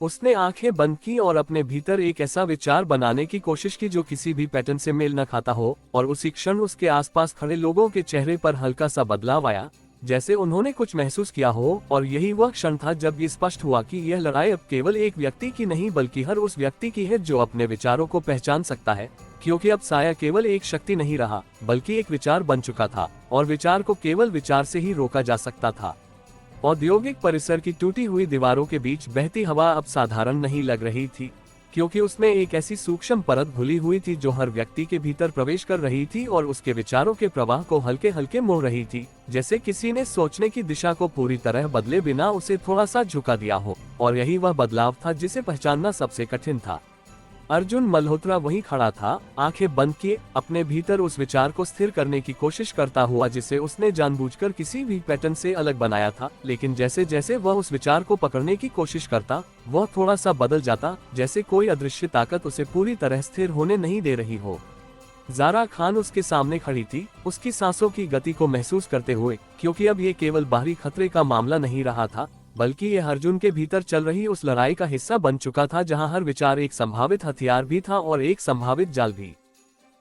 उसने आंखें बंद की और अपने भीतर एक ऐसा विचार बनाने की कोशिश की जो किसी भी पैटर्न से मेल न खाता हो, और उसी क्षण उसके आसपास खड़े लोगों के चेहरे पर हल्का सा बदलाव आया, जैसे उन्होंने कुछ महसूस किया हो। और यही वह क्षण था जब ये स्पष्ट हुआ कि यह लड़ाई अब केवल एक व्यक्ति की नहीं बल्कि हर उस व्यक्ति की है जो अपने विचारों को पहचान सकता है, क्योंकि अब साया केवल एक शक्ति नहीं रहा बल्कि एक विचार बन चुका था, और विचार को केवल विचार से ही रोका जा सकता था। औद्योगिक परिसर की टूटी हुई दीवारों के बीच बहती हवा अब साधारण नहीं लग रही थी, क्योंकि उसमें एक ऐसी सूक्ष्म परत घुली हुई थी जो हर व्यक्ति के भीतर प्रवेश कर रही थी और उसके विचारों के प्रवाह को हल्के हल्के मोड़ रही थी, जैसे किसी ने सोचने की दिशा को पूरी तरह बदले बिना उसे थोड़ा सा झुका दिया हो। और यही वह बदलाव था जिसे पहचानना सबसे कठिन था। अर्जुन मल्होत्रा वहीं खड़ा था, आंखें बंद किए, अपने भीतर उस विचार को स्थिर करने की कोशिश करता हुआ जिसे उसने जानबूझकर किसी भी पैटर्न से अलग बनाया था। लेकिन जैसे जैसे वह उस विचार को पकड़ने की कोशिश करता, वह थोड़ा सा बदल जाता, जैसे कोई अदृश्य ताकत उसे पूरी तरह स्थिर होने नहीं दे रही हो। ज़ारा खान उसके सामने खड़ी थी, उसकी सांसों की गति को महसूस करते हुए, क्योंकि अब ये केवल बाहरी खतरे का मामला नहीं रहा था, बल्कि यह अर्जुन के भीतर चल रही उस लड़ाई का हिस्सा बन चुका था जहां हर विचार एक संभावित हथियार भी था और एक संभावित जाल भी।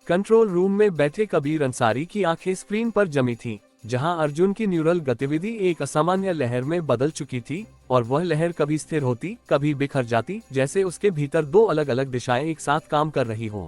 कंट्रोल रूम में बैठे कबीर अंसारी की आंखें स्क्रीन पर जमी थीं, जहां अर्जुन की न्यूरल गतिविधि एक असामान्य लहर में बदल चुकी थी, और वह लहर कभी स्थिर होती, कभी बिखर जाती, जैसे उसके भीतर दो अलग अलग दिशाएं एक साथ काम कर रही हों।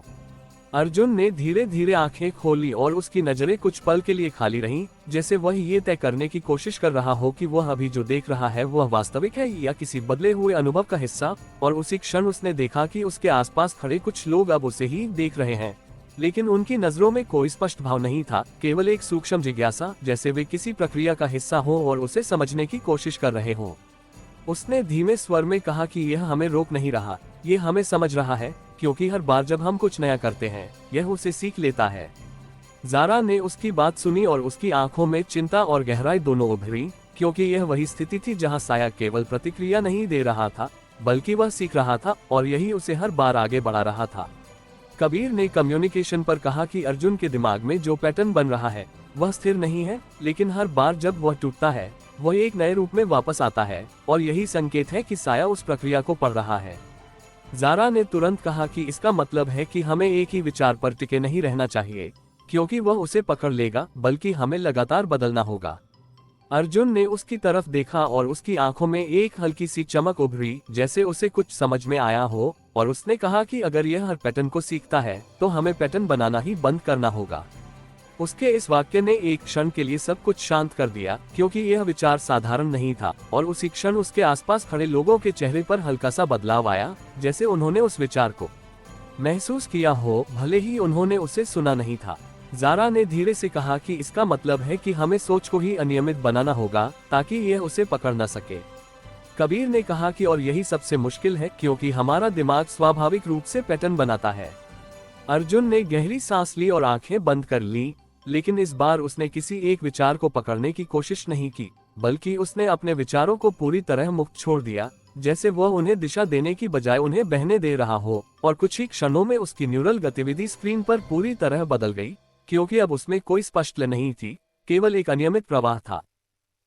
अर्जुन ने धीरे धीरे आंखें खोली और उसकी नजरें कुछ पल के लिए खाली रहीं, जैसे वह ये तय करने की कोशिश कर रहा हो कि वह अभी जो देख रहा है वह वास्तविक है या किसी बदले हुए अनुभव का हिस्सा। और उसी क्षण उसने देखा कि उसके आसपास खड़े कुछ लोग अब उसे ही देख रहे हैं, लेकिन उनकी नजरों में कोई स्पष्ट भाव नहीं था, केवल एक सूक्ष्म जिज्ञासा, जैसे वे किसी प्रक्रिया का हिस्सा हो और उसे समझने की कोशिश कर रहे हो। उसने धीमे स्वर में कहा कि यह हमें रोक नहीं रहा, ये हमें समझ रहा है, क्योंकि हर बार जब हम कुछ नया करते हैं यह उसे सीख लेता है। ज़ारा ने उसकी बात सुनी और उसकी आंखों में चिंता और गहराई दोनों उभरी, क्योंकि यह वही स्थिति थी जहां साया केवल प्रतिक्रिया नहीं दे रहा था बल्कि वह सीख रहा था, और यही उसे हर बार आगे बढ़ा रहा था। कबीर ने कम्युनिकेशन पर कहा कि अर्जुन के दिमाग में जो पैटर्न बन रहा है वह स्थिर नहीं है, लेकिन हर बार जब वह टूटता है वह एक नए रूप में वापस आता है, और यही संकेत है कि साया उस प्रक्रिया को पढ़ रहा है। ज़ारा ने तुरंत कहा कि इसका मतलब है कि हमें एक ही विचार पर टिके नहीं रहना चाहिए, क्योंकि वह उसे पकड़ लेगा, बल्कि हमें लगातार बदलना होगा। अर्जुन ने उसकी तरफ देखा और उसकी आंखों में एक हल्की सी चमक उभरी, जैसे उसे कुछ समझ में आया हो, और उसने कहा कि अगर यह हर पैटर्न को सीखता है तो हमें पैटर्न बनाना ही बंद करना होगा। उसके इस वाक्य ने एक क्षण के लिए सब कुछ शांत कर दिया, क्योंकि यह विचार साधारण नहीं था, और उसी क्षण उसके आसपास खड़े लोगों के चेहरे पर हल्का सा बदलाव आया, जैसे उन्होंने उस विचार को महसूस किया हो, भले ही उन्होंने उसे सुना नहीं था। ज़ारा ने धीरे से कहा कि इसका मतलब है कि हमें सोच को ही अनियमित बनाना होगा ताकि यह उसे पकड़ न सके। कबीर ने कहा कि और यही सबसे मुश्किल है, क्योंकि हमारा दिमाग स्वाभाविक रूप से पैटर्न बनाता है। अर्जुन ने गहरी सांस ली और आंखें बंद कर ली, लेकिन इस बार उसने किसी एक विचार को पकड़ने की कोशिश नहीं की, बल्कि उसने अपने विचारों को पूरी तरह मुक्त छोड़ दिया, जैसे वह उन्हें दिशा देने की बजाय उन्हें बहने दे रहा हो। और कुछ ही क्षणों में उसकी न्यूरल गतिविधि स्क्रीन पर पूरी तरह बदल गई, क्योंकि अब उसमें कोई स्पष्ट लय नहीं थी, केवल एक अनियमित प्रवाह था।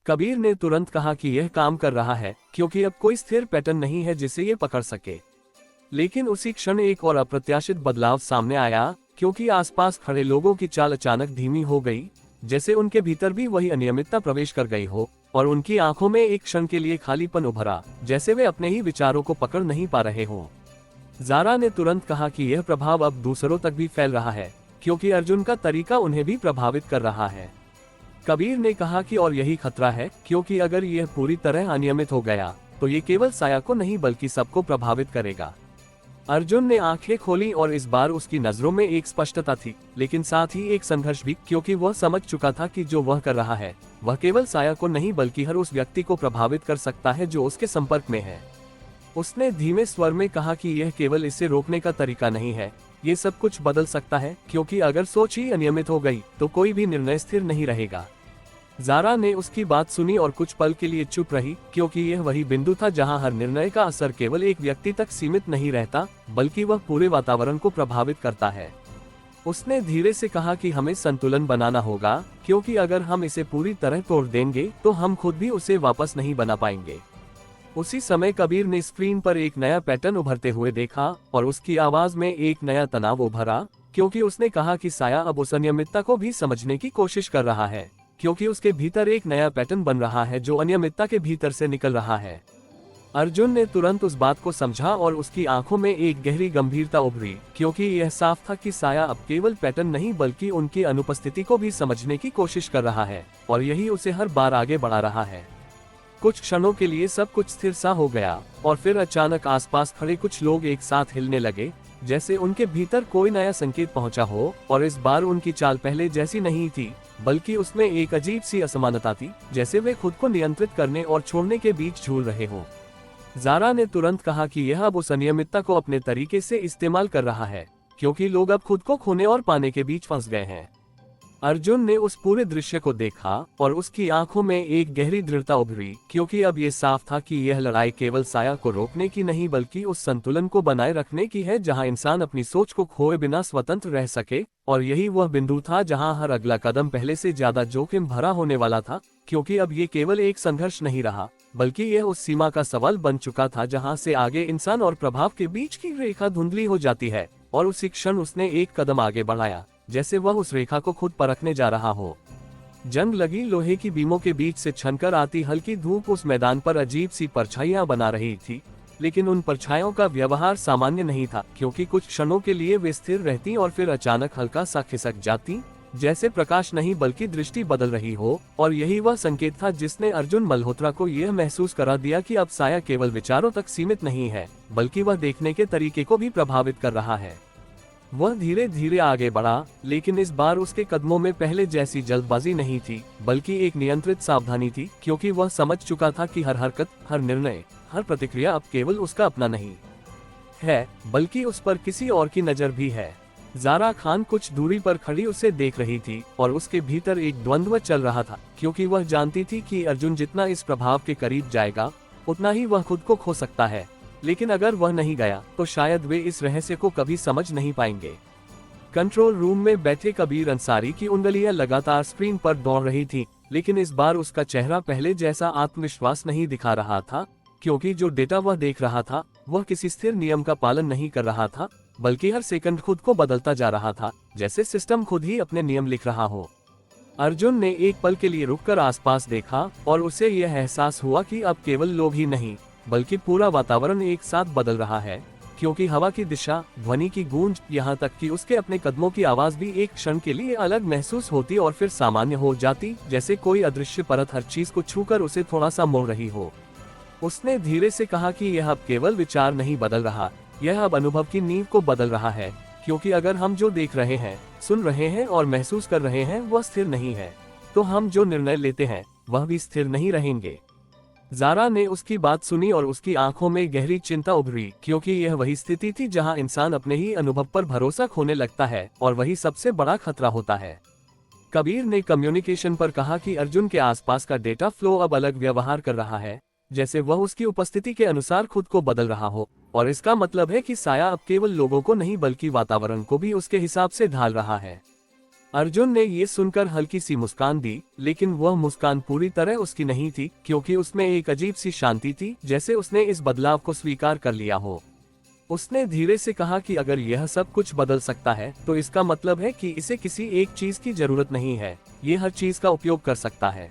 कबीर ने तुरंत कहा कि यह काम कर रहा है, क्योंकि अब कोई स्थिर पैटर्न नहीं है जिसे ये पकड़ सके। लेकिन उसी क्षण एक और अप्रत्याशित बदलाव सामने आया, क्योंकि आसपास खड़े लोगों की चाल अचानक धीमी हो गई, जैसे उनके भीतर भी वही अनियमितता प्रवेश कर गई हो, और उनकी आंखों में एक क्षण के लिए खालीपन उभरा, जैसे वे अपने ही विचारों को पकड़ नहीं पा रहे हों। ज़ारा ने तुरंत कहा कि यह प्रभाव अब दूसरों तक भी फैल रहा है, क्योंकि अर्जुन का तरीका उन्हें भी प्रभावित कर रहा है। कबीर ने कहा कि और यही खतरा है, क्योंकि अगर यह पूरी तरह अनियमित हो गया तो ये केवल साया को नहीं बल्कि सबको प्रभावित करेगा। अर्जुन ने आंखें खोली और इस बार उसकी नजरों में एक स्पष्टता थी, लेकिन साथ ही एक संघर्ष भी, क्योंकि वह समझ चुका था कि जो वह कर रहा है वह केवल साया को नहीं बल्कि हर उस व्यक्ति को प्रभावित कर सकता है जो उसके संपर्क में है। उसने धीमे स्वर में कहा कि यह केवल इसे रोकने का तरीका नहीं है, ये सब कुछ बदल सकता है, क्योंकि अगर सोच ही अनियमित हो गई तो कोई भी निर्णय स्थिर नहीं रहेगा। ज़ारा ने उसकी बात सुनी और कुछ पल के लिए चुप रही, क्योंकि यह वही बिंदु था जहां हर निर्णय का असर केवल एक व्यक्ति तक सीमित नहीं रहता, बल्कि वह पूरे वातावरण को प्रभावित करता है। उसने धीरे से कहा कि हमें संतुलन बनाना होगा, क्योंकि अगर हम इसे पूरी तरह तोड़ देंगे तो हम खुद भी उसे वापस नहीं बना पाएंगे। उसी समय कबीर ने स्क्रीन पर एक नया पैटर्न उभरते हुए देखा, और उसकी आवाज में एक नया तनाव उभरा, क्योंकि उसने कहा कि साया अब उस अनियमितता को भी समझने की कोशिश कर रहा है, क्योंकि उसके भीतर एक नया पैटर्न बन रहा है जो अनियमितता के भीतर से निकल रहा है। अर्जुन ने तुरंत उस बात को समझा और उसकी आंखों में एक गहरी गंभीरता उभरी, क्योंकि यह साफ था कि साया अब केवल पैटर्न नहीं बल्कि उनकी अनुपस्थिति को भी समझने की कोशिश कर रहा है, और यही उसे हर बार आगे बढ़ा रहा है। कुछ क्षणों के लिए सब कुछ स्थिर सा हो गया, और फिर अचानक आसपास खड़े कुछ लोग एक साथ हिलने लगे, जैसे उनके भीतर कोई नया संकेत पहुंचा हो, और इस बार उनकी चाल पहले जैसी नहीं थी, बल्कि उसमें एक अजीब सी असमानता थी, जैसे वे खुद को नियंत्रित करने और छोड़ने के बीच झूल रहे हों। ज़ारा ने तुरंत कहा कि यह अब उस अनियमितता को अपने तरीके से इस्तेमाल कर रहा है, क्योंकि लोग अब खुद को खोने और पाने के बीच फंस गए हैं। अर्जुन ने उस पूरे दृश्य को देखा और उसकी आंखों में एक गहरी दृढ़ता उभरी, क्योंकि अब ये साफ था कि यह लड़ाई केवल साया को रोकने की नहीं बल्कि उस संतुलन को बनाए रखने की है जहां इंसान अपनी सोच को खोए बिना स्वतंत्र रह सके। और यही वह बिंदु था जहां हर अगला कदम पहले से ज्यादा जोखिम भरा होने वाला था, क्योंकि अब ये केवल एक संघर्ष नहीं रहा, बल्कि यह उस सीमा का सवाल बन चुका था जहां से आगे इंसान और प्रभाव के बीच की रेखा धुंधली हो जाती है। और उसी क्षण उसने एक कदम आगे बढ़ाया, जैसे वह उस रेखा को खुद परखने जा रहा हो। जंग लगी लोहे की बीमों के बीच से छनकर आती हल्की धूप उस मैदान पर अजीब सी परछाइयां बना रही थी, लेकिन उन परछाइयों का व्यवहार सामान्य नहीं था, क्योंकि कुछ क्षणों के लिए वे स्थिर रहती और फिर अचानक हल्का सा खिसक जाती, जैसे प्रकाश नहीं बल्कि दृष्टि बदल रही हो। और यही वह संकेत था जिसने अर्जुन मल्होत्रा को यह महसूस करा दिया कि अब साया केवल विचारों तक सीमित नहीं है, बल्कि वह देखने के तरीके को भी प्रभावित कर रहा है। वह धीरे धीरे आगे बढ़ा, लेकिन इस बार उसके कदमों में पहले जैसी जल्दबाजी नहीं थी, बल्कि एक नियंत्रित सावधानी थी, क्योंकि वह समझ चुका था कि हर हरकत, हर निर्णय, हर प्रतिक्रिया अब केवल उसका अपना नहीं है, बल्कि उस पर किसी और की नजर भी है। ज़ारा खान कुछ दूरी पर खड़ी उसे देख रही थी, और उसके भीतर एक द्वंद्व चल रहा था, क्योंकि वह जानती थी कि अर्जुन जितना इस प्रभाव के करीब जाएगा उतना ही वह खुद को खो सकता है, लेकिन अगर वह नहीं गया तो शायद वे इस रहस्य को कभी समझ नहीं पाएंगे। कंट्रोल रूम में बैठे कबीर अंसारी की उंगलियां लगातार स्क्रीन पर दौड़ रही थीं, लेकिन इस बार उसका चेहरा पहले जैसा आत्मविश्वास नहीं दिखा रहा था, क्योंकि जो डेटा वह देख रहा था वह किसी स्थिर नियम का पालन नहीं कर रहा था, बल्कि हर सेकंड खुद को बदलता जा रहा था, जैसे सिस्टम खुद ही अपने नियम लिख रहा हो। अर्जुन ने एक पल के लिए रुककर आसपास देखा, और उसे यह एहसास हुआ कि अब केवल लोग ही नहीं बल्कि पूरा वातावरण एक साथ बदल रहा है, क्योंकि हवा की दिशा, ध्वनि की गूंज, यहाँ तक कि उसके अपने कदमों की आवाज भी एक क्षण के लिए अलग महसूस होती और फिर सामान्य हो जाती, जैसे कोई अदृश्य परत हर चीज को छूकर उसे थोड़ा सा मोड़ रही हो। उसने धीरे से कहा कि यह अब केवल विचार नहीं बदल रहा, यह अब अनुभव की नींव को बदल रहा है, क्योंकि अगर हम जो देख रहे हैं, सुन रहे हैं और महसूस कर रहे हैं वह स्थिर नहीं है, तो हम जो निर्णय लेते हैं वह भी स्थिर नहीं रहेंगे। ज़ारा ने उसकी बात सुनी और उसकी आंखों में गहरी चिंता उभरी, क्योंकि यह वही स्थिति थी जहां इंसान अपने ही अनुभव पर भरोसा खोने लगता है, और वही सबसे बड़ा खतरा होता है। कबीर ने कम्युनिकेशन पर कहा कि अर्जुन के आसपास का डेटा फ्लो अब अलग व्यवहार कर रहा है, जैसे वह उसकी उपस्थिति के अनुसार खुद को बदल रहा हो, और इसका मतलब है कि साया अब केवल लोगों को नहीं बल्कि वातावरण को भी उसके हिसाब से ढाल रहा है। अर्जुन ने ये सुनकर हल्की सी मुस्कान दी, लेकिन वह मुस्कान पूरी तरह उसकी नहीं थी, क्योंकि उसमें एक अजीब सी शांति थी, जैसे उसने इस बदलाव को स्वीकार कर लिया हो। उसने धीरे से कहा कि अगर यह सब कुछ बदल सकता है तो इसका मतलब है कि इसे किसी एक चीज की जरूरत नहीं है, ये हर चीज का उपयोग कर सकता है।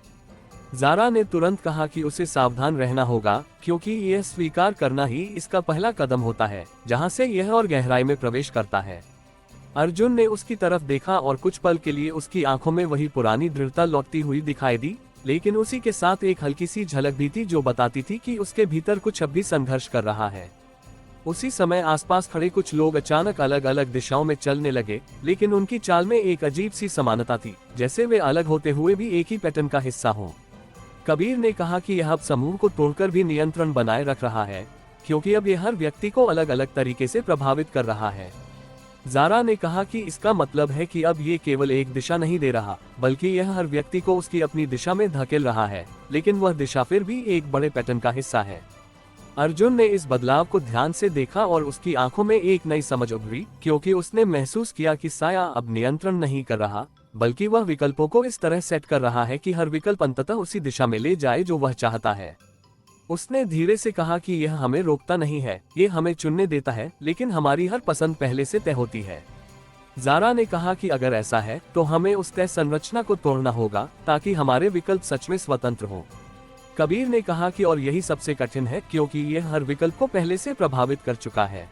ज़ारा ने तुरंत कहा कि उसे सावधान रहना होगा, क्योंकि यह स्वीकार करना ही इसका पहला कदम होता है, जहां से यह और गहराई में प्रवेश करता है। अर्जुन ने उसकी तरफ देखा और कुछ पल के लिए उसकी आंखों में वही पुरानी दृढ़ता लौटती हुई दिखाई दी, लेकिन उसी के साथ एक हल्की सी झलक भी थी जो बताती थी कि उसके भीतर कुछ अब भी संघर्ष कर रहा है। उसी समय आसपास खड़े कुछ लोग अचानक अलग अलग दिशाओं में चलने लगे, लेकिन उनकी चाल में एक अजीब सी समानता थी, जैसे वे अलग होते हुए भी एक ही पैटर्न का हिस्सा हों। कबीर ने कहा कि यह अब समूह को तोड़कर भी नियंत्रण बनाए रख रहा है, क्योंकि अब यह हर व्यक्ति को अलग अलग तरीके से प्रभावित कर रहा है। ज़ारा ने कहा कि इसका मतलब है कि अब ये केवल एक दिशा नहीं दे रहा, बल्कि यह हर व्यक्ति को उसकी अपनी दिशा में धकेल रहा है, लेकिन वह दिशा फिर भी एक बड़े पैटर्न का हिस्सा है। अर्जुन ने इस बदलाव को ध्यान से देखा और उसकी आंखों में एक नई समझ उभरी, क्योंकि उसने महसूस किया कि साया अब नियंत्रण नहीं कर रहा, बल्कि वह विकल्पों को इस तरह सेट कर रहा है कि हर विकल्प अंततः उसी दिशा में ले जाए जो वह चाहता है। उसने धीरे से कहा कि यह हमें रोकता नहीं है, ये हमें चुनने देता है, लेकिन हमारी हर पसंद पहले से तय होती है। ज़ारा ने कहा कि अगर ऐसा है तो हमें उस तय संरचना को तोड़ना होगा, ताकि हमारे विकल्प सच में स्वतंत्र हों। कबीर ने कहा कि और यही सबसे कठिन है, क्योंकि यह हर विकल्प को पहले से प्रभावित कर चुका है।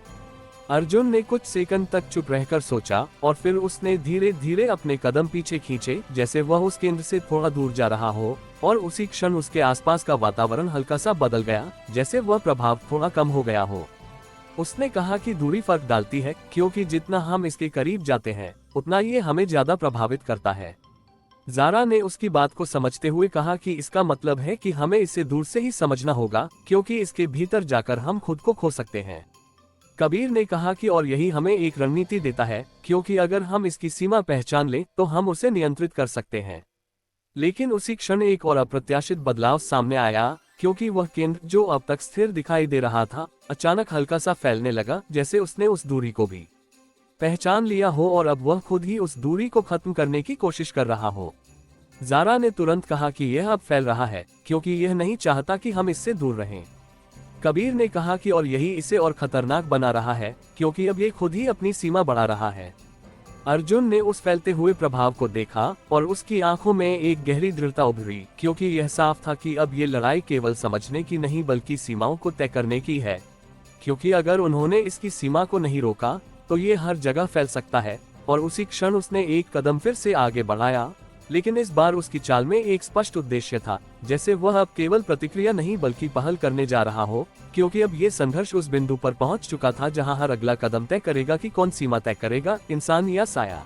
अर्जुन ने कुछ सेकंड तक चुप रहकर सोचा, और फिर उसने धीरे धीरे अपने कदम पीछे खींचे, जैसे वह उस केंद्र से थोड़ा दूर जा रहा हो, और उसी क्षण उसके आसपास का वातावरण हल्का सा बदल गया, जैसे वह प्रभाव थोड़ा कम हो गया हो। उसने कहा कि दूरी फर्क डालती है, क्योंकि जितना हम इसके करीब जाते हैं उतना ये हमें ज्यादा प्रभावित करता है। ज़ारा ने उसकी बात को समझते हुए कहा कि इसका मतलब है कि हमें इसे दूर से ही समझना होगा, क्योंकि इसके भीतर जाकर हम खुद को खो सकते हैं। कबीर ने कहा कि और यही हमें एक रणनीति देता है, क्योंकि अगर हम इसकी सीमा पहचान लें तो हम उसे नियंत्रित कर सकते हैं। लेकिन उसी क्षण एक और अप्रत्याशित बदलाव सामने आया, क्योंकि वह केंद्र जो अब तक स्थिर दिखाई दे रहा था अचानक हल्का सा फैलने लगा, जैसे उसने उस दूरी को भी पहचान लिया हो और अब वह खुद ही उस दूरी को खत्म करने की कोशिश कर रहा हो। ज़ारा ने तुरंत कहा कि यह अब फैल रहा है, क्योंकि यह नहीं चाहता कि हम इससे दूर रहें। कबीर ने कहा कि और यही इसे और खतरनाक बना रहा है, क्योंकि अब ये खुद ही अपनी सीमा बढ़ा रहा है। अर्जुन ने उस फैलते हुए प्रभाव को देखा और उसकी आंखों में एक गहरी दृढ़ता उभरी, क्योंकि यह साफ था कि अब ये लड़ाई केवल समझने की नहीं बल्कि सीमाओं को तय करने की है। क्योंकि अगर उन्होंने इसकी सीमा को नहीं रोका तो ये हर जगह फैल सकता है। और उसी क्षण उसने एक कदम फिर से आगे बढ़ाया, लेकिन इस बार उसकी चाल में एक स्पष्ट उद्देश्य था, जैसे वह अब केवल प्रतिक्रिया नहीं बल्कि पहल करने जा रहा हो, क्योंकि अब ये संघर्ष उस बिंदु पर पहुंच चुका था जहां हर अगला कदम तय करेगा कि कौन सीमा तय करेगा, इंसान या साया।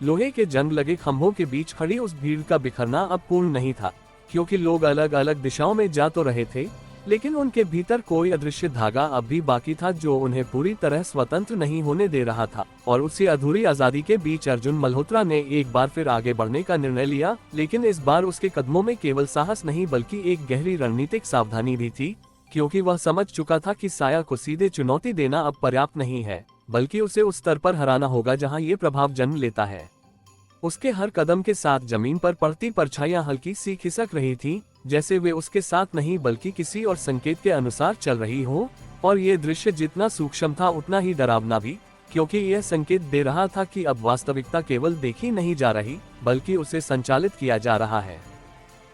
लोहे के जंग लगे खंभों के बीच खड़ी उस भीड़ का बिखरना अब पूर्ण नहीं था, क्योंकि लोग अलग अलग दिशाओं में जा तो रहे थे, लेकिन उनके भीतर कोई अदृश्य धागा अब भी बाकी था जो उन्हें पूरी तरह स्वतंत्र नहीं होने दे रहा था। और उसी अधूरी आजादी के बीच अर्जुन मल्होत्रा ने एक बार फिर आगे बढ़ने का निर्णय लिया, लेकिन इस बार उसके कदमों में केवल साहस नहीं बल्कि एक गहरी रणनीतिक सावधानी भी थी, क्योंकि वह समझ चुका था कि साया को सीधे चुनौती देना अब पर्याप्त नहीं है, बल्कि उसे उस स्तर पर हराना होगा जहां ये प्रभाव जन्म लेता है। उसके हर कदम के साथ जमीन पर पड़ती परछाइयां हल्की सी खिसक रही थीं, जैसे वे उसके साथ नहीं बल्कि किसी और संकेत के अनुसार चल रही हो। और ये दृश्य जितना सूक्ष्म था उतना ही डरावना भी, क्योंकि यह संकेत दे रहा था कि अब वास्तविकता केवल देखी नहीं जा रही बल्कि उसे संचालित किया जा रहा है।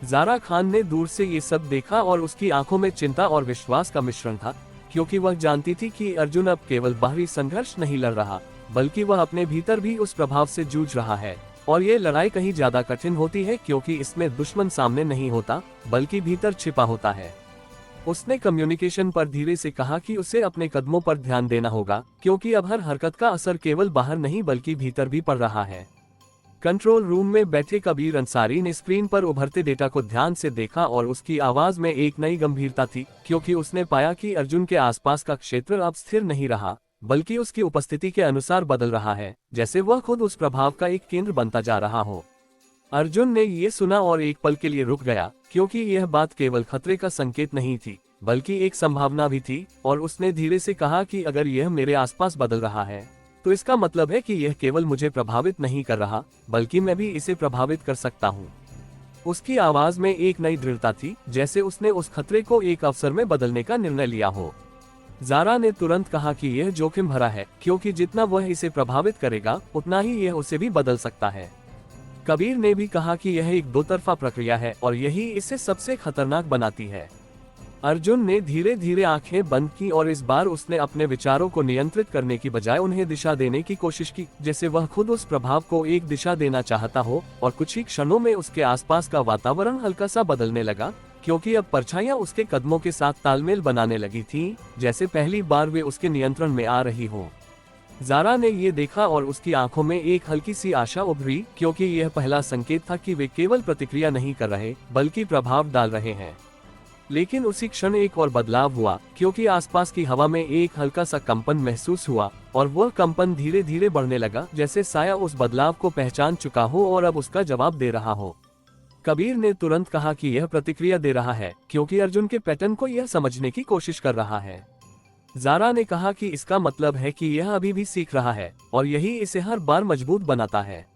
ज़ारा खान ने दूर से ये सब देखा और उसकी आंखों में चिंता और विश्वास का मिश्रण था, क्योंकि वह जानती थी कि अर्जुन अब केवल बाहरी संघर्ष नहीं लड़ रहा बल्कि वह अपने भीतर भी उस प्रभाव से जूझ रहा है। और ये लड़ाई कहीं ज्यादा कठिन होती है, क्योंकि इसमें दुश्मन सामने नहीं होता बल्कि भीतर छिपा होता है। उसने कम्युनिकेशन पर धीरे से कहा कि उसे अपने कदमों पर ध्यान देना होगा, क्योंकि अब हर हरकत का असर केवल बाहर नहीं बल्कि भीतर भी पड़ रहा है। कंट्रोल रूम में बैठे कबीर अंसारी ने स्क्रीन पर उभरते डेटा को ध्यान से देखा और उसकी आवाज में एक नई गंभीरता थी, क्योंकि उसने पाया कि अर्जुन के आसपास का क्षेत्र अब स्थिर नहीं रहा बल्कि उसकी उपस्थिति के अनुसार बदल रहा है, जैसे वह खुद उस प्रभाव का एक केंद्र बनता जा रहा हो। अर्जुन ने ये सुना और एक पल के लिए रुक गया, क्योंकि यह बात केवल खतरे का संकेत नहीं थी, बल्कि एक संभावना भी थी। और उसने धीरे से कहा कि अगर यह मेरे आसपास बदल रहा है, तो इसका मतलब है कि यह केवल मुझे प्रभावित नहीं कर रहा, बल्कि मैं भी इसे प्रभावित कर सकता हूँ। उसकी आवाज में एक नई दृढ़ता थी, जैसे उसने उस खतरे को एक अवसर में बदलने का निर्णय लिया हो। ज़ारा ने तुरंत कहा कि यह जोखिम भरा है, क्योंकि जितना वह इसे प्रभावित करेगा, उतना ही यह उसे भी बदल सकता है। कबीर ने भी कहा कि यह एक दो तरफा प्रक्रिया है और यही इसे सबसे खतरनाक बनाती है। अर्जुन ने धीरे धीरे आंखें बंद की और इस बार उसने अपने विचारों को नियंत्रित करने की बजाय उन्हें दिशा देने की कोशिश की, जैसे वह खुद उस प्रभाव को एक दिशा देना चाहता हो। और कुछ ही क्षणों में उसके आसपास का वातावरण हल्का सा बदलने लगा, क्योंकि अब परछाइयां उसके कदमों के साथ तालमेल बनाने लगी थीं, जैसे पहली बार वे उसके नियंत्रण में आ रही हो। ज़ारा ने ये देखा और उसकी आंखों में एक हल्की सी आशा उभरी, क्योंकि यह पहला संकेत था कि वे केवल प्रतिक्रिया नहीं कर रहे, बल्कि प्रभाव डाल रहे हैं। लेकिन उसी क्षण एक और बदलाव हुआ, क्योंकि आसपास की हवा में एक हल्का सा कंपन महसूस हुआ, और वह कंपन धीरे धीरे बढ़ने लगा, जैसे साया उस बदलाव को पहचान चुका हो और अब उसका जवाब दे रहा हो। कबीर ने तुरंत कहा कि यह प्रतिक्रिया दे रहा है, क्योंकि अर्जुन के पैटर्न को यह समझने की कोशिश कर रहा है। ज़ारा ने कहा कि इसका मतलब है कि यह अभी भी सीख रहा है, और यही इसे हर बार मजबूत बनाता है।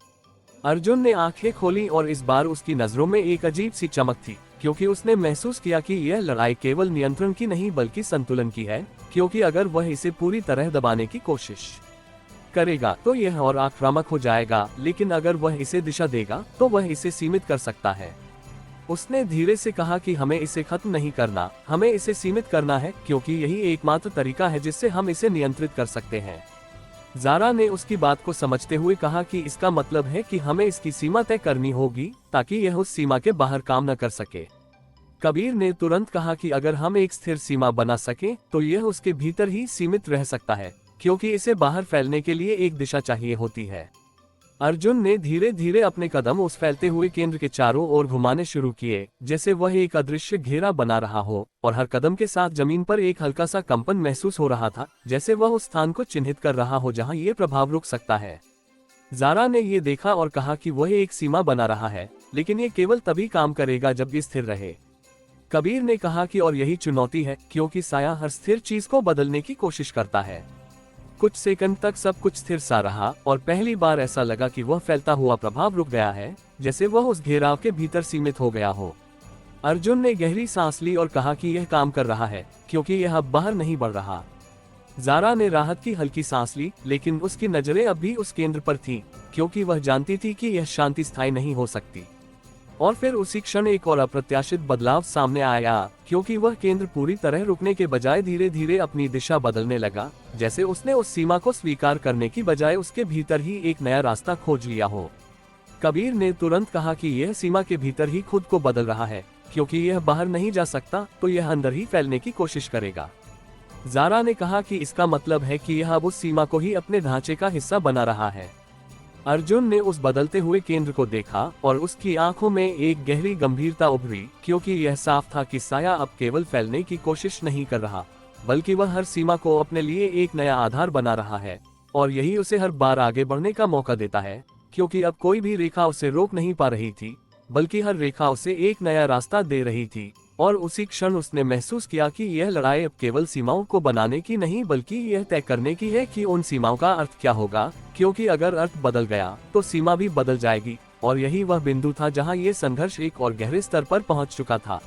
अर्जुन ने आंखें खोली और इस बार उसकी नजरों में एक अजीब सी चमक थी, क्योंकि उसने महसूस किया कि यह लड़ाई केवल नियंत्रण की नहीं बल्कि संतुलन की है, क्योंकि अगर वह इसे पूरी तरह दबाने की कोशिश करेगा तो यह और आक्रामक हो जाएगा, लेकिन अगर वह इसे दिशा देगा तो वह इसे सीमित कर सकता है। उसने धीरे से कहा कि हमें इसे खत्म नहीं करना, हमें इसे सीमित करना है, क्योंकि यही एकमात्र तरीका है जिससे हम इसे नियंत्रित कर सकते हैं। ज़ारा ने उसकी बात को समझते हुए कहा कि इसका मतलब है कि हमें इसकी सीमा तय करनी होगी, ताकि यह उस सीमा के बाहर काम न कर सके। कबीर ने तुरंत कहा कि अगर हम एक स्थिर सीमा बना सकें, तो यह उसके भीतर ही सीमित रह सकता है, क्योंकि इसे बाहर फैलने के लिए एक दिशा चाहिए होती है। अर्जुन ने धीरे धीरे अपने कदम उस फैलते हुए केंद्र के चारों ओर घुमाने शुरू किए, जैसे वह एक अदृश्य घेरा बना रहा हो, और हर कदम के साथ जमीन पर एक हल्का सा कंपन महसूस हो रहा था, जैसे वह उस स्थान को चिन्हित कर रहा हो जहां ये प्रभाव रुक सकता है। ज़ारा ने ये देखा और कहा कि वह एक सीमा बना रहा है, लेकिन ये केवल तभी काम करेगा जब ये स्थिर रहे। कबीर ने कहा कि और यही चुनौती है, क्योंकि साया हर स्थिर चीज को बदलने की कोशिश करता है। कुछ सेकंड तक सब कुछ स्थिर सा रहा, और पहली बार ऐसा लगा कि वह फैलता हुआ प्रभाव रुक गया है, जैसे वह उस घेराव के भीतर सीमित हो गया हो। अर्जुन ने गहरी सांस ली और कहा कि यह काम कर रहा है, क्योंकि यह अब बाहर नहीं बढ़ रहा। ज़ारा ने राहत की हल्की सांस ली, लेकिन उसकी नजरें अब भी उस केंद्र पर थीं, क्योंकि वह जानती थी कि यह शांति स्थायी नहीं हो सकती। और फिर उसी क्षण एक और अप्रत्याशित बदलाव सामने आया, क्योंकि वह केंद्र पूरी तरह रुकने के बजाय धीरे धीरे अपनी दिशा बदलने लगा, जैसे उसने उस सीमा को स्वीकार करने की बजाय उसके भीतर ही एक नया रास्ता खोज लिया हो। कबीर ने तुरंत कहा कि यह सीमा के भीतर ही खुद को बदल रहा है, क्योंकि यह बाहर नहीं जा सकता, तो यह अंदर ही फैलने की कोशिश करेगा। ज़ारा ने कहा कि इसका मतलब है कि यह अब उस सीमा को ही अपने ढांचे का हिस्सा बना रहा है। अर्जुन ने उस बदलते हुए केंद्र को देखा और उसकी आंखों में एक गहरी गंभीरता उभरी, क्योंकि यह साफ था कि साया अब केवल फैलने की कोशिश नहीं कर रहा, बल्कि वह हर सीमा को अपने लिए एक नया आधार बना रहा है। और यही उसे हर बार आगे बढ़ने का मौका देता है, क्योंकि अब कोई भी रेखा उसे रोक नहीं पा रही थी, बल्कि हर रेखा उसे एक नया रास्ता दे रही थी। और उसी क्षण उसने महसूस किया कि यह लड़ाई अब केवल सीमाओं को बनाने की नहीं, बल्कि यह तय करने की है कि उन सीमाओं का अर्थ क्या होगा, क्योंकि अगर अर्थ बदल गया तो सीमा भी बदल जाएगी। और यही वह बिंदु था जहां यह संघर्ष एक और गहरे स्तर पर पहुंच चुका था।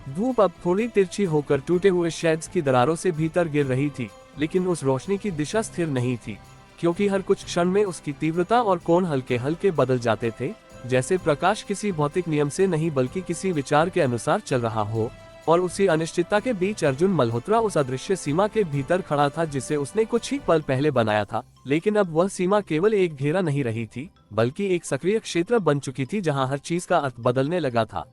धूप अब थोड़ी तिरछी होकर टूटे हुए शेड्स की दरारों से भीतर गिर रही थी, लेकिन उस रोशनी की दिशा स्थिर नहीं थी, क्योंकि हर कुछ क्षण में उसकी तीव्रता और कोण हल्के हल्के बदल जाते थे, जैसे प्रकाश किसी भौतिक नियम से नहीं बल्कि किसी विचार के अनुसार चल रहा हो। और उसी अनिश्चितता के बीच अर्जुन मल्होत्रा उस अदृश्य सीमा के भीतर खड़ा था, जिसे उसने कुछ ही पल पहले बनाया था, लेकिन अब वह सीमा केवल एक घेरा नहीं रही थी, बल्कि एक सक्रिय क्षेत्र बन चुकी थी जहां हर चीज का अर्थ बदलने लगा था।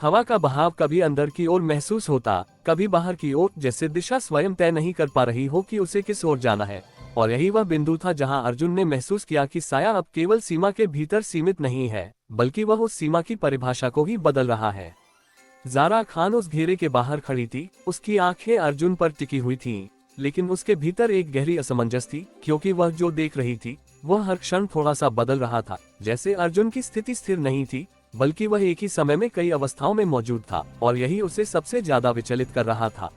हवा का बहाव कभी अंदर की ओर महसूस होता, कभी बाहर की ओर, जैसे दिशा स्वयं तय नहीं कर पा रही हो कि उसे किस ओर जाना है। और यही वह बिंदु था जहां अर्जुन ने महसूस किया कि साया अब केवल सीमा के भीतर सीमित नहीं है, बल्कि वह उस सीमा की परिभाषा को ही बदल रहा है। ज़ारा खान उस घेरे के बाहर खड़ी थी, उसकी आंखें अर्जुन पर टिकी हुई थीं, लेकिन उसके भीतर एक गहरी असमंजस थी, क्योंकि वह जो देख रही थी वह हर क्षण थोड़ा सा बदल रहा था, जैसे अर्जुन की स्थिति स्थिर नहीं थी, बल्कि वह एक ही समय में कई अवस्थाओं में मौजूद था, और यही उसे सबसे ज्यादा विचलित कर रहा था।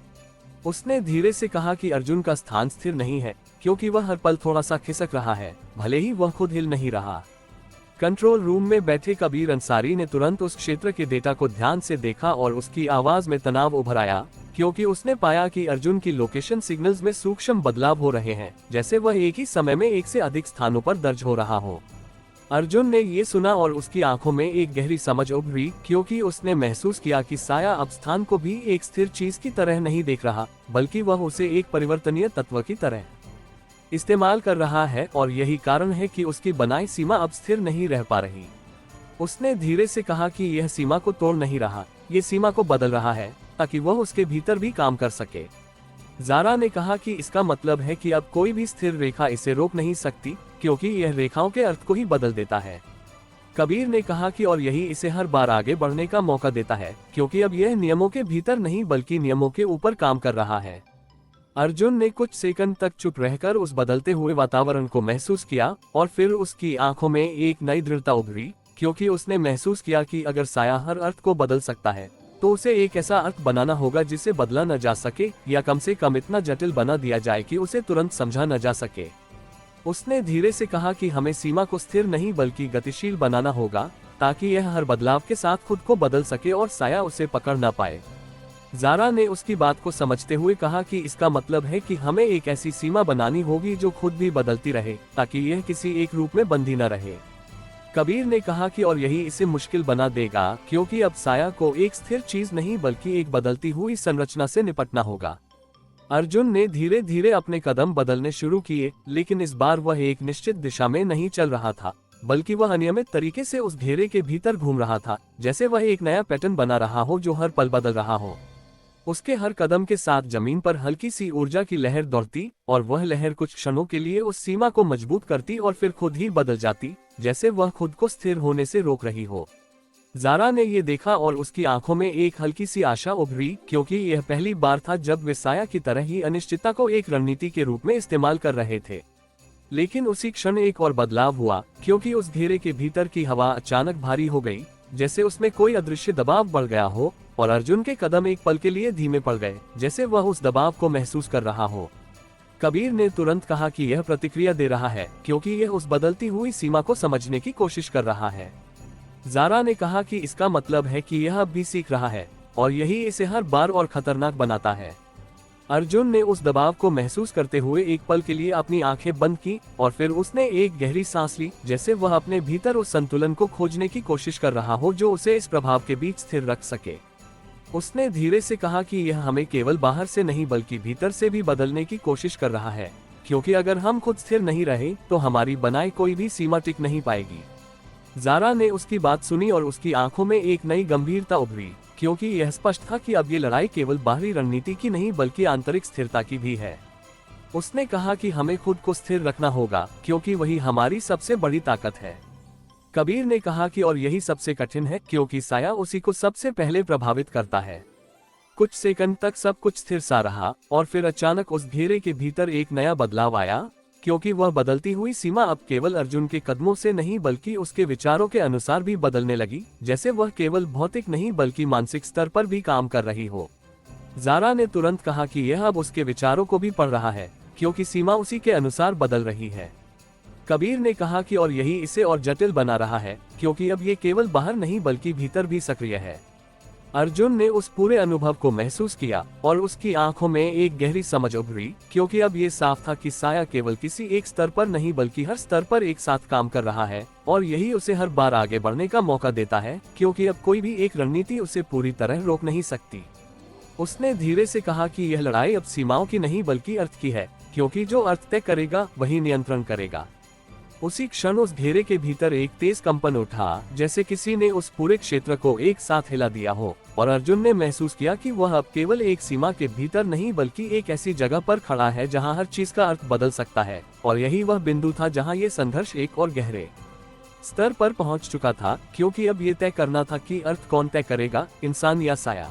उसने धीरे से कहा कि अर्जुन का स्थान स्थिर नहीं है, क्योंकि वह हर पल थोड़ा सा खिसक रहा है, भले ही वह खुद हिल नहीं रहा। कंट्रोल रूम में बैठे कबीर अंसारी ने तुरंत उस क्षेत्र के डेटा को ध्यान से देखा और उसकी आवाज में तनाव उभर आया, क्योंकि उसने पाया कि अर्जुन की लोकेशन सिग्नल्स में सूक्ष्म बदलाव हो रहे हैं, जैसे वह एक ही समय में एक से अधिक स्थानों पर दर्ज हो रहा हो। अर्जुन ने ये सुना और उसकी आंखों में एक गहरी समझ उभरी, क्योंकि उसने महसूस किया कि साया अब स्थान को भी एक स्थिर चीज की तरह नहीं देख रहा, बल्कि वह उसे एक परिवर्तनीय तत्व की तरह इस्तेमाल कर रहा है, और यही कारण है कि उसकी बनाई सीमा अब स्थिर नहीं रह पा रही। उसने धीरे से कहा कि यह सीमा को तोड़ नहीं रहा, ये सीमा को बदल रहा है, ताकि वह उसके भीतर भी काम कर सके। ज़ारा ने कहा कि इसका मतलब है कि अब कोई भी स्थिर रेखा इसे रोक नहीं सकती, क्योंकि यह रेखाओं के अर्थ को ही बदल देता है। कबीर ने कहा कि और यही इसे हर बार आगे बढ़ने का मौका देता है, क्योंकि अब यह नियमों के भीतर नहीं बल्कि नियमों के ऊपर काम कर रहा है। अर्जुन ने कुछ सेकंड तक चुप रहकर उस बदलते हुए वातावरण को महसूस किया, और फिर उसकी आंखों में एक नई दृढ़ता उभरी, क्योंकि उसने महसूस किया कि अगर साया हर अर्थ को बदल सकता है, तो उसे एक ऐसा अर्थ बनाना होगा जिसे बदला न जा सके, या कम से कम इतना जटिल बना दिया जाए कि उसे तुरंत समझा न जा सके। उसने धीरे से कहा कि हमें सीमा को स्थिर नहीं बल्कि गतिशील बनाना होगा, ताकि यह हर बदलाव के साथ खुद को बदल सके और साया उसे पकड़ न पाए। ज़ारा ने उसकी बात को समझते हुए कहा कि इसका मतलब है कि हमें एक ऐसी सीमा बनानी होगी जो खुद भी बदलती रहे, ताकि यह किसी एक रूप में बंधी न रहे। कबीर ने कहा कि और यही इसे मुश्किल बना देगा, क्योंकि अब साया को एक स्थिर चीज नहीं बल्कि एक बदलती हुई संरचना से निपटना होगा। अर्जुन ने धीरे धीरे अपने कदम बदलने शुरू किए, लेकिन इस बार वह एक निश्चित दिशा में नहीं चल रहा था, बल्कि वह अनियमित तरीके से उस घेरे के भीतर घूम रहा था, जैसे वह एक नया पैटर्न बना रहा हो जो हर पल बदल रहा हो। उसके हर कदम के साथ जमीन पर हल्की सी ऊर्जा की लहर दौड़ती, और वह लहर कुछ क्षणों के लिए उस सीमा को मजबूत करती और फिर खुद ही बदल जाती, जैसे वह खुद को स्थिर होने से रोक रही हो। ज़ारा ने ये देखा और उसकी आंखों में एक हल्की सी आशा उभरी, क्योंकि यह पहली बार था जब वे साया की तरह ही अनिश्चितता को एक रणनीति के रूप में इस्तेमाल कर रहे थे। लेकिन उसी क्षण एक और बदलाव हुआ, क्योंकि उस घेरे के भीतर की हवा अचानक भारी हो गई, जैसे उसमें कोई अदृश्य दबाव बढ़ गया हो, और अर्जुन के कदम एक पल के लिए धीमे पड़ गए, जैसे वह उस दबाव को महसूस कर रहा हो। कबीर ने तुरंत कहा कि यह प्रतिक्रिया दे रहा है, क्योंकि यह उस बदलती हुई सीमा को समझने की कोशिश कर रहा है। ज़ारा ने कहा कि इसका मतलब है कि यह अब भी सीख रहा है, और यही इसे हर बार और खतरनाक बनाता है। अर्जुन ने उस दबाव को महसूस करते हुए एक पल के लिए अपनी आंखें बंद की, और फिर उसने एक गहरी सांस ली, जैसे वह अपने भीतर उस संतुलन को खोजने की कोशिश कर रहा हो जो उसे इस प्रभाव के बीच स्थिर रख सके। उसने धीरे से कहा कि यह हमें केवल बाहर से नहीं बल्कि भीतर से भी बदलने की कोशिश कर रहा है, क्योंकि अगर हम खुद स्थिर नहीं रहे तो हमारी बनाई कोई भी सीमा टिक नहीं पाएगी। ज़ारा ने उसकी बात सुनी और उसकी आंखों में एक नई गंभीरता उभरी, क्योंकि यह स्पष्ट था कि अब ये लड़ाई केवल बाहरी रणनीति की नहीं बल्कि आंतरिक स्थिरता की भी है। उसने कहा कि हमें खुद को स्थिर रखना होगा, क्योंकि वही हमारी सबसे बड़ी ताकत है। कबीर ने कहा कि और यही सबसे कठिन है, क्योंकि साया उसी को सबसे पहले प्रभावित करता है। कुछ सेकंड तक सब कुछ स्थिर सा रहा, और फिर अचानक उस घेरे के भीतर एक नया बदलाव आया, क्योंकि वह बदलती हुई सीमा अब केवल अर्जुन के कदमों से नहीं बल्कि उसके विचारों के अनुसार भी बदलने लगी, जैसे वह केवल भौतिक नहीं बल्कि मानसिक स्तर पर भी काम कर रही हो। ज़ारा ने तुरंत कहा कि यह अब उसके विचारों को भी पढ़ रहा है, क्योंकि सीमा उसी के अनुसार बदल रही है। कबीर ने कहा कि और यही इसे और जटिल बना रहा है, क्योंकि अब ये केवल बाहर नहीं बल्कि भीतर भी सक्रिय है। अर्जुन ने उस पूरे अनुभव को महसूस किया, और उसकी आंखों में एक गहरी समझ उभरी, क्योंकि अब ये साफ था कि साया केवल किसी एक स्तर पर नहीं बल्कि हर स्तर पर एक साथ काम कर रहा है, और यही उसे हर बार आगे बढ़ने का मौका देता है, क्योंकि अब कोई भी एक रणनीति उसे पूरी तरह रोक नहीं सकती। उसने धीरे से कहा कि यह लड़ाई अब सीमाओं की नहीं बल्कि अर्थ की है, क्योंकि जो अर्थ तय करेगा वही नियंत्रण करेगा। उसी क्षण उस घेरे के भीतर एक तेज कंपन उठा, जैसे किसी ने उस पूरे क्षेत्र को एक साथ हिला दिया हो, और अर्जुन ने महसूस किया कि वह अब केवल एक सीमा के भीतर नहीं बल्कि एक ऐसी जगह पर खड़ा है जहां हर चीज का अर्थ बदल सकता है, और यही वह बिंदु था जहां ये संघर्ष एक और गहरे स्तर पर पहुंच चुका था, क्योंकि अब ये तय करना था कि अर्थ कौन तय करेगा, इंसान या साया।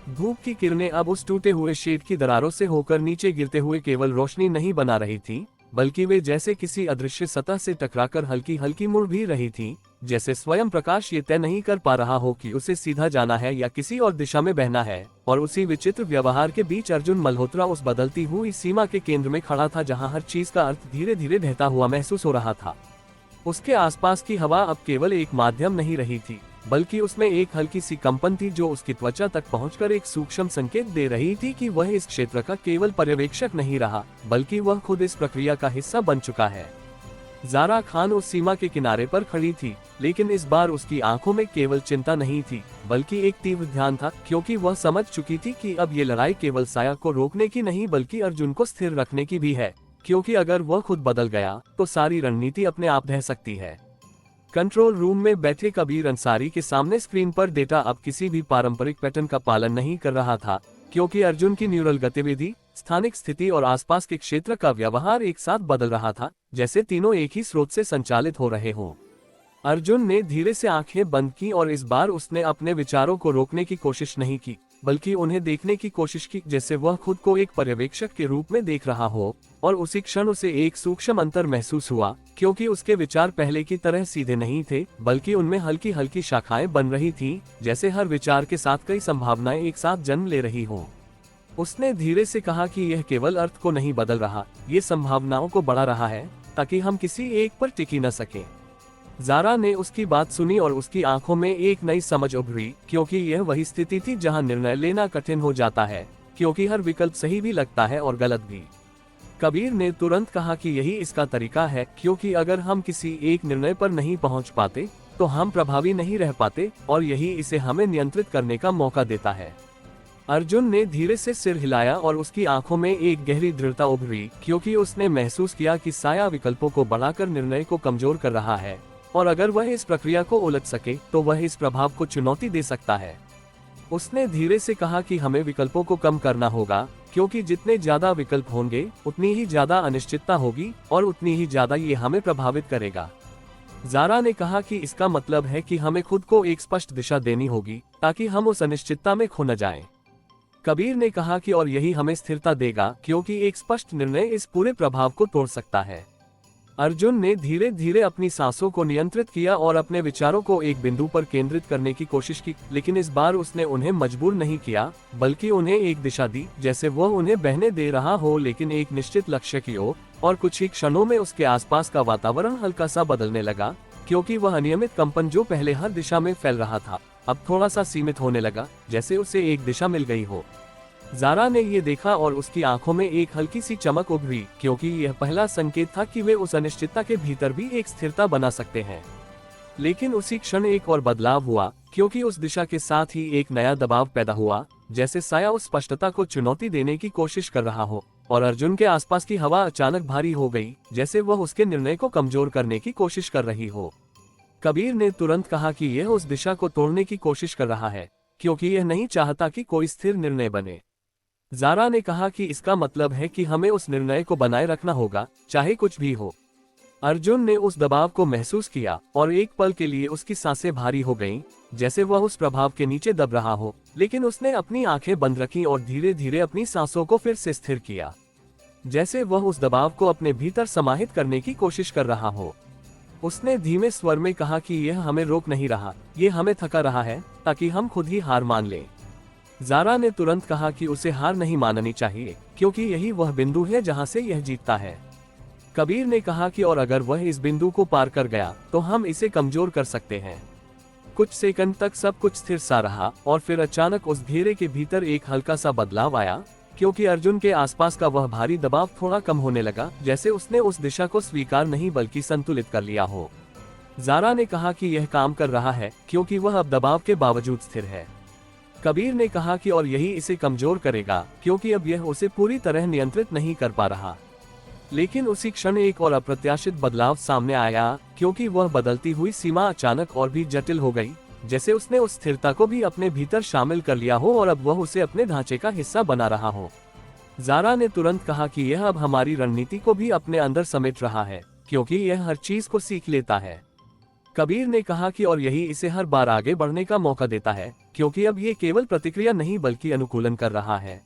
धूप की किरणें अब उस टूटे हुए शेड की दरारों से होकर नीचे गिरते हुए केवल रोशनी नहीं बना रही थी, बल्कि वे जैसे किसी अदृश्य सतह से टकराकर हल्की हल्की मुड़ भी रही थी, जैसे स्वयं प्रकाश ये तय नहीं कर पा रहा हो कि उसे सीधा जाना है या किसी और दिशा में बहना है। और उसी विचित्र व्यवहार के बीच अर्जुन मल्होत्रा उस बदलती हुई सीमा के केंद्र में खड़ा था, जहां हर चीज का अर्थ धीरे धीरे ढहता हुआ महसूस हो रहा था। उसके आसपास की हवा अब केवल एक माध्यम नहीं रही थी, बल्कि उसमें एक हल्की सी कंपन थी जो उसकी त्वचा तक पहुंचकर एक सूक्ष्म संकेत दे रही थी कि वह इस क्षेत्र का केवल पर्यवेक्षक नहीं रहा, बल्कि वह खुद इस प्रक्रिया का हिस्सा बन चुका है। ज़ारा खान उस सीमा के किनारे पर खड़ी थी, लेकिन इस बार उसकी आंखों में केवल चिंता नहीं थी, बल्कि एक तीव्र ध्यान था, क्योंकि वह समझ चुकी थी कि अब ये लड़ाई केवल साया को रोकने की नहीं बल्कि अर्जुन को स्थिर रखने की भी है, क्योंकि अगर वह खुद बदल गया तो सारी रणनीति अपने आप ढह सकती है। कंट्रोल रूम में बैठे कबीर अंसारी के सामने स्क्रीन पर डेटा अब किसी भी पारंपरिक पैटर्न का पालन नहीं कर रहा था, क्योंकि अर्जुन की न्यूरल गतिविधि, स्थानिक स्थिति और आसपास के क्षेत्र का व्यवहार एक साथ बदल रहा था, जैसे तीनों एक ही स्रोत से संचालित हो रहे हों। अर्जुन ने धीरे से आंखें बंद की और इस बार उसने अपने विचारों को रोकने की कोशिश नहीं की, बल्कि उन्हें देखने की कोशिश की जैसे वह खुद को एक पर्यवेक्षक के रूप में देख रहा हो। और उसी क्षण उसे एक सूक्ष्म अंतर महसूस हुआ, क्योंकि उसके विचार पहले की तरह सीधे नहीं थे, बल्कि उनमें हल्की हल्की शाखाएं बन रही थीं, जैसे हर विचार के साथ कई संभावनाएं एक साथ जन्म ले रही हों। उसने धीरे से कहा कि यह केवल अर्थ को नहीं बदल रहा, ये संभावनाओं को बढ़ा रहा है, ताकि हम किसी एक पर टिकी न सके। ज़ारा ने उसकी बात सुनी और उसकी आंखों में एक नई समझ उभरी, क्योंकि यह वही स्थिति थी जहां निर्णय लेना कठिन हो जाता है, क्योंकि हर विकल्प सही भी लगता है और गलत भी। कबीर ने तुरंत कहा कि यही इसका तरीका है, क्योंकि अगर हम किसी एक निर्णय पर नहीं पहुंच पाते तो हम प्रभावी नहीं रह पाते, और यही इसे हमें नियंत्रित करने का मौका देता है। अर्जुन ने धीरे से सिर हिलाया और उसकी आंखों में एक गहरी दृढ़ता उभरी, क्योंकि उसने महसूस किया कि साया विकल्पों को बढ़ाकर निर्णय को कमजोर कर रहा है, और अगर वह इस प्रक्रिया को उलट सके तो वह इस प्रभाव को चुनौती दे सकता है। उसने धीरे से कहा कि हमें विकल्पों को कम करना होगा, क्योंकि जितने ज्यादा विकल्प होंगे उतनी ही ज्यादा अनिश्चितता होगी, और उतनी ही ज्यादा ये हमें प्रभावित करेगा। ज़ारा ने कहा कि इसका मतलब है कि हमें खुद को एक स्पष्ट दिशा देनी होगी, ताकि हम उस अनिश्चितता में खो न जाएं। कबीर ने कहा कि और यही हमें स्थिरता देगा, क्योंकि एक स्पष्ट निर्णय इस पूरे प्रभाव को तोड़ सकता है। अर्जुन ने धीरे धीरे अपनी सांसों को नियंत्रित किया और अपने विचारों को एक बिंदु पर केंद्रित करने की कोशिश की, लेकिन इस बार उसने उन्हें मजबूर नहीं किया, बल्कि उन्हें एक दिशा दी, जैसे वह उन्हें बहने दे रहा हो, लेकिन एक निश्चित लक्ष्य की ओर। और कुछ ही क्षणों में उसके आसपास का वातावरण हल्का सा बदलने लगा, क्योंकि वह अनियमित कंपन जो पहले हर दिशा में फैल रहा था, अब थोड़ा सा सीमित होने लगा, जैसे उसे एक दिशा मिल गई हो। ज़ारा ने ये देखा और उसकी आंखों में एक हल्की सी चमक उभरी, क्योंकि यह पहला संकेत था कि वे उस अनिश्चितता के भीतर भी एक स्थिरता बना सकते हैं। लेकिन उसी क्षण एक और बदलाव हुआ, क्योंकि उस दिशा के साथ ही एक नया दबाव पैदा हुआ, जैसे साया उस स्पष्टता को चुनौती देने की कोशिश कर रहा हो, और अर्जुन के आसपास की हवा अचानक भारी हो गई, जैसे वह उसके निर्णय को कमजोर करने की कोशिश कर रही हो। कबीर ने तुरंत कहा कि यह उस दिशा को तोड़ने की कोशिश कर रहा है, क्योंकि यह नहीं चाहता कि कोई स्थिर निर्णय बने। ज़ारा ने कहा कि इसका मतलब है कि हमें उस निर्णय को बनाए रखना होगा, चाहे कुछ भी हो। अर्जुन ने उस दबाव को महसूस किया, और एक पल के लिए उसकी सांसें भारी हो गईं, जैसे वह उस प्रभाव के नीचे दब रहा हो। लेकिन उसने अपनी आंखें बंद रखीं और धीरे धीरे अपनी सांसों को फिर से स्थिर किया, जैसे वह उस दबाव को अपने भीतर समाहित करने की कोशिश कर रहा हो। उसने धीमे स्वर में कहा कि यह हमें रोक नहीं रहा, ये हमें थका रहा है, ताकि हम खुद ही हार मान लें। ज़ारा ने तुरंत कहा कि उसे हार नहीं माननी चाहिए, क्योंकि यही वह बिंदु है जहां से यह जीतता है। कबीर ने कहा कि और अगर वह इस बिंदु को पार कर गया तो हम इसे कमजोर कर सकते हैं। कुछ सेकंड तक सब कुछ स्थिर सा रहा, और फिर अचानक उस घेरे के भीतर एक हल्का सा बदलाव आया, क्योंकि अर्जुन के आसपास का वह भारी दबाव थोड़ा कम होने लगा, जैसे उसने उस दिशा को स्वीकार नहीं बल्कि संतुलित कर लिया हो। ज़ारा ने कहा कि यह काम कर रहा है, क्योंकि वह अब दबाव के बावजूद स्थिर है। कबीर ने कहा कि और यही इसे कमजोर करेगा, क्योंकि अब यह उसे पूरी तरह नियंत्रित नहीं कर पा रहा। लेकिन उसी क्षण एक और अप्रत्याशित बदलाव सामने आया, क्योंकि वह बदलती हुई सीमा अचानक और भी जटिल हो गई, जैसे उसने उस स्थिरता को भी अपने भीतर शामिल कर लिया हो और अब वह उसे अपने ढांचे का हिस्सा बना रहा हो। ज़ारा ने तुरंत कहा कि यह अब हमारी रणनीति को भी अपने अंदर समेट रहा है, क्योंकि यह हर चीज को सीख लेता है। कबीर ने कहा कि और यही इसे हर बार आगे बढ़ने का मौका देता है, क्योंकि अब ये केवल प्रतिक्रिया नहीं बल्कि अनुकूलन कर रहा है।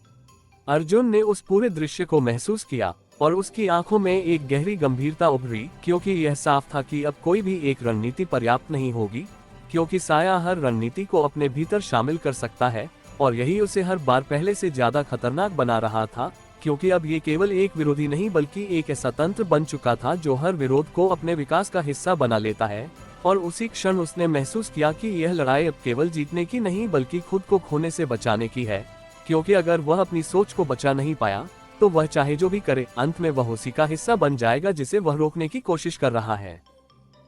अर्जुन ने उस पूरे दृश्य को महसूस किया, और उसकी आंखों में एक गहरी गंभीरता उभरी, क्योंकि यह साफ था कि अब कोई भी एक रणनीति पर्याप्त नहीं होगी, क्योंकि साया हर रणनीति को अपने भीतर शामिल कर सकता है, और यही उसे हर बार पहले से ज्यादा खतरनाक बना रहा था, क्योंकि अब ये केवल एक विरोधी नहीं बल्कि एक ऐसा तंत्र बन चुका था जो हर विरोध को अपने विकास का हिस्सा बना लेता है। और उसी क्षण उसने महसूस किया कि यह लड़ाई अब केवल जीतने की नहीं बल्कि खुद को खोने से बचाने की है, क्योंकि अगर वह अपनी सोच को बचा नहीं पाया तो वह चाहे जो भी करे, अंत में वह उसी का हिस्सा बन जाएगा जिसे वह रोकने की कोशिश कर रहा है।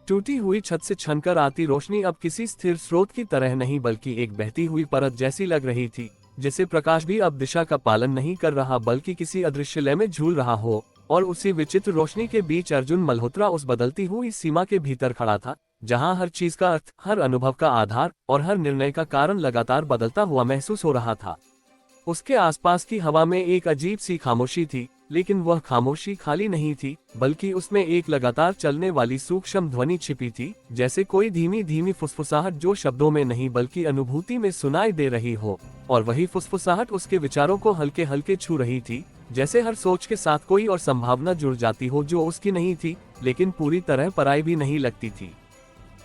टूटी हुई छत से छनकर आती रोशनी अब किसी स्थिर स्रोत की तरह नहीं बल्कि एक बहती हुई परत जैसी लग रही थी, जैसे प्रकाश भी अब दिशा का पालन नहीं कर रहा बल्कि किसी अदृश्य लय में झूल रहा हो। और उसी विचित्र रोशनी के बीच अर्जुन मल्होत्रा उस बदलती हुई सीमा के भीतर खड़ा था, जहां हर चीज का अर्थ, हर अनुभव का आधार और हर निर्णय का कारण लगातार बदलता हुआ महसूस हो रहा था। उसके आसपास की हवा में एक अजीब सी खामोशी थी, लेकिन वह खामोशी खाली नहीं थी बल्कि उसमें एक लगातार चलने वाली सूक्ष्म ध्वनि छिपी थी, जैसे कोई धीमी धीमी फुसफुसाहट जो शब्दों में नहीं बल्कि अनुभूति में सुनाई दे रही हो। और वही फुसफुसाहट उसके विचारों को हल्के हल्के छू रही थी, जैसे हर सोच के साथ कोई और संभावना जुड़ जाती हो जो उसकी नहीं थी लेकिन पूरी तरह पराई भी नहीं लगती थी।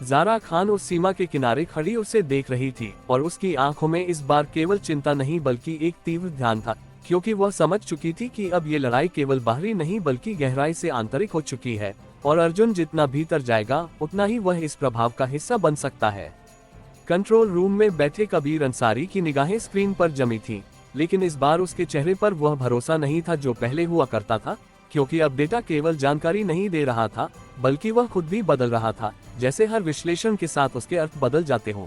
ज़ारा खान उस सीमा के किनारे खड़ी उसे देख रही थी, और उसकी आंखों में इस बार केवल चिंता नहीं बल्कि एक तीव्र ध्यान था, क्योंकि वह समझ चुकी थी कि अब ये लड़ाई केवल बाहरी नहीं बल्कि गहराई से आंतरिक हो चुकी है, और अर्जुन जितना भीतर जाएगा उतना ही वह इस प्रभाव का हिस्सा बन सकता है। कंट्रोल रूम में बैठे कबीर अंसारी की निगाहें स्क्रीन पर जमी थीं, लेकिन इस बार उसके चेहरे पर वह भरोसा नहीं था जो पहले हुआ करता था, क्योंकि अब डेटा केवल जानकारी नहीं दे रहा था बल्कि वह खुद भी बदल रहा था, जैसे हर विश्लेषण के साथ उसके अर्थ बदल जाते हों।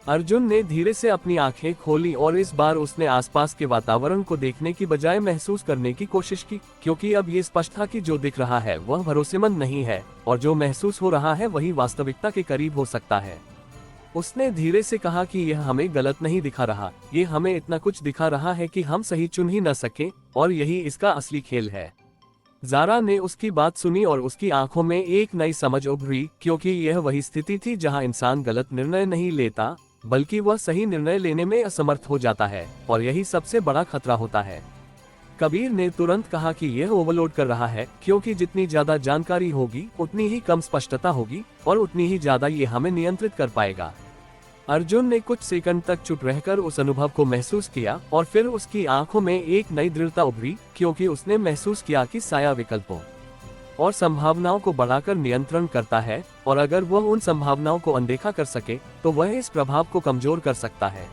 अर्जुन ने धीरे से अपनी आंखें खोली और इस बार उसने आसपास के वातावरण को देखने की बजाय महसूस करने की कोशिश की, क्योंकि अब ये स्पष्ट था कि जो दिख रहा है वह भरोसेमंद नहीं है और जो महसूस हो रहा है वही वास्तविकता के करीब हो सकता है। उसने धीरे से कहा कि यह हमें गलत नहीं दिखा रहा, ये हमें इतना कुछ दिखा रहा है कि हम सही चुन ही न सके, और यही इसका असली खेल है। ज़ारा ने उसकी बात सुनी और उसकी आंखों में एक नई समझ उभरी, क्योंकि यह वही स्थिति थी जहां इंसान गलत निर्णय नहीं लेता बल्कि वह सही निर्णय लेने में असमर्थ हो जाता है, और यही सबसे बड़ा खतरा होता है। कबीर ने तुरंत कहा कि यह ओवरलोड कर रहा है, क्योंकि जितनी ज्यादा जानकारी होगी उतनी ही कम स्पष्टता होगी और उतनी ही ज्यादा ये हमें नियंत्रित कर पाएगा। अर्जुन ने कुछ सेकंड तक चुप रहकर उस अनुभव को महसूस किया और फिर उसकी आंखों में एक नई दृढ़ता उभरी, क्योंकि उसने महसूस किया कि साया विकल्पों और संभावनाओं को बढ़ाकर नियंत्रण करता है, और अगर वह उन संभावनाओं को अनदेखा कर सके तो वह इस प्रभाव को कमजोर कर सकता है।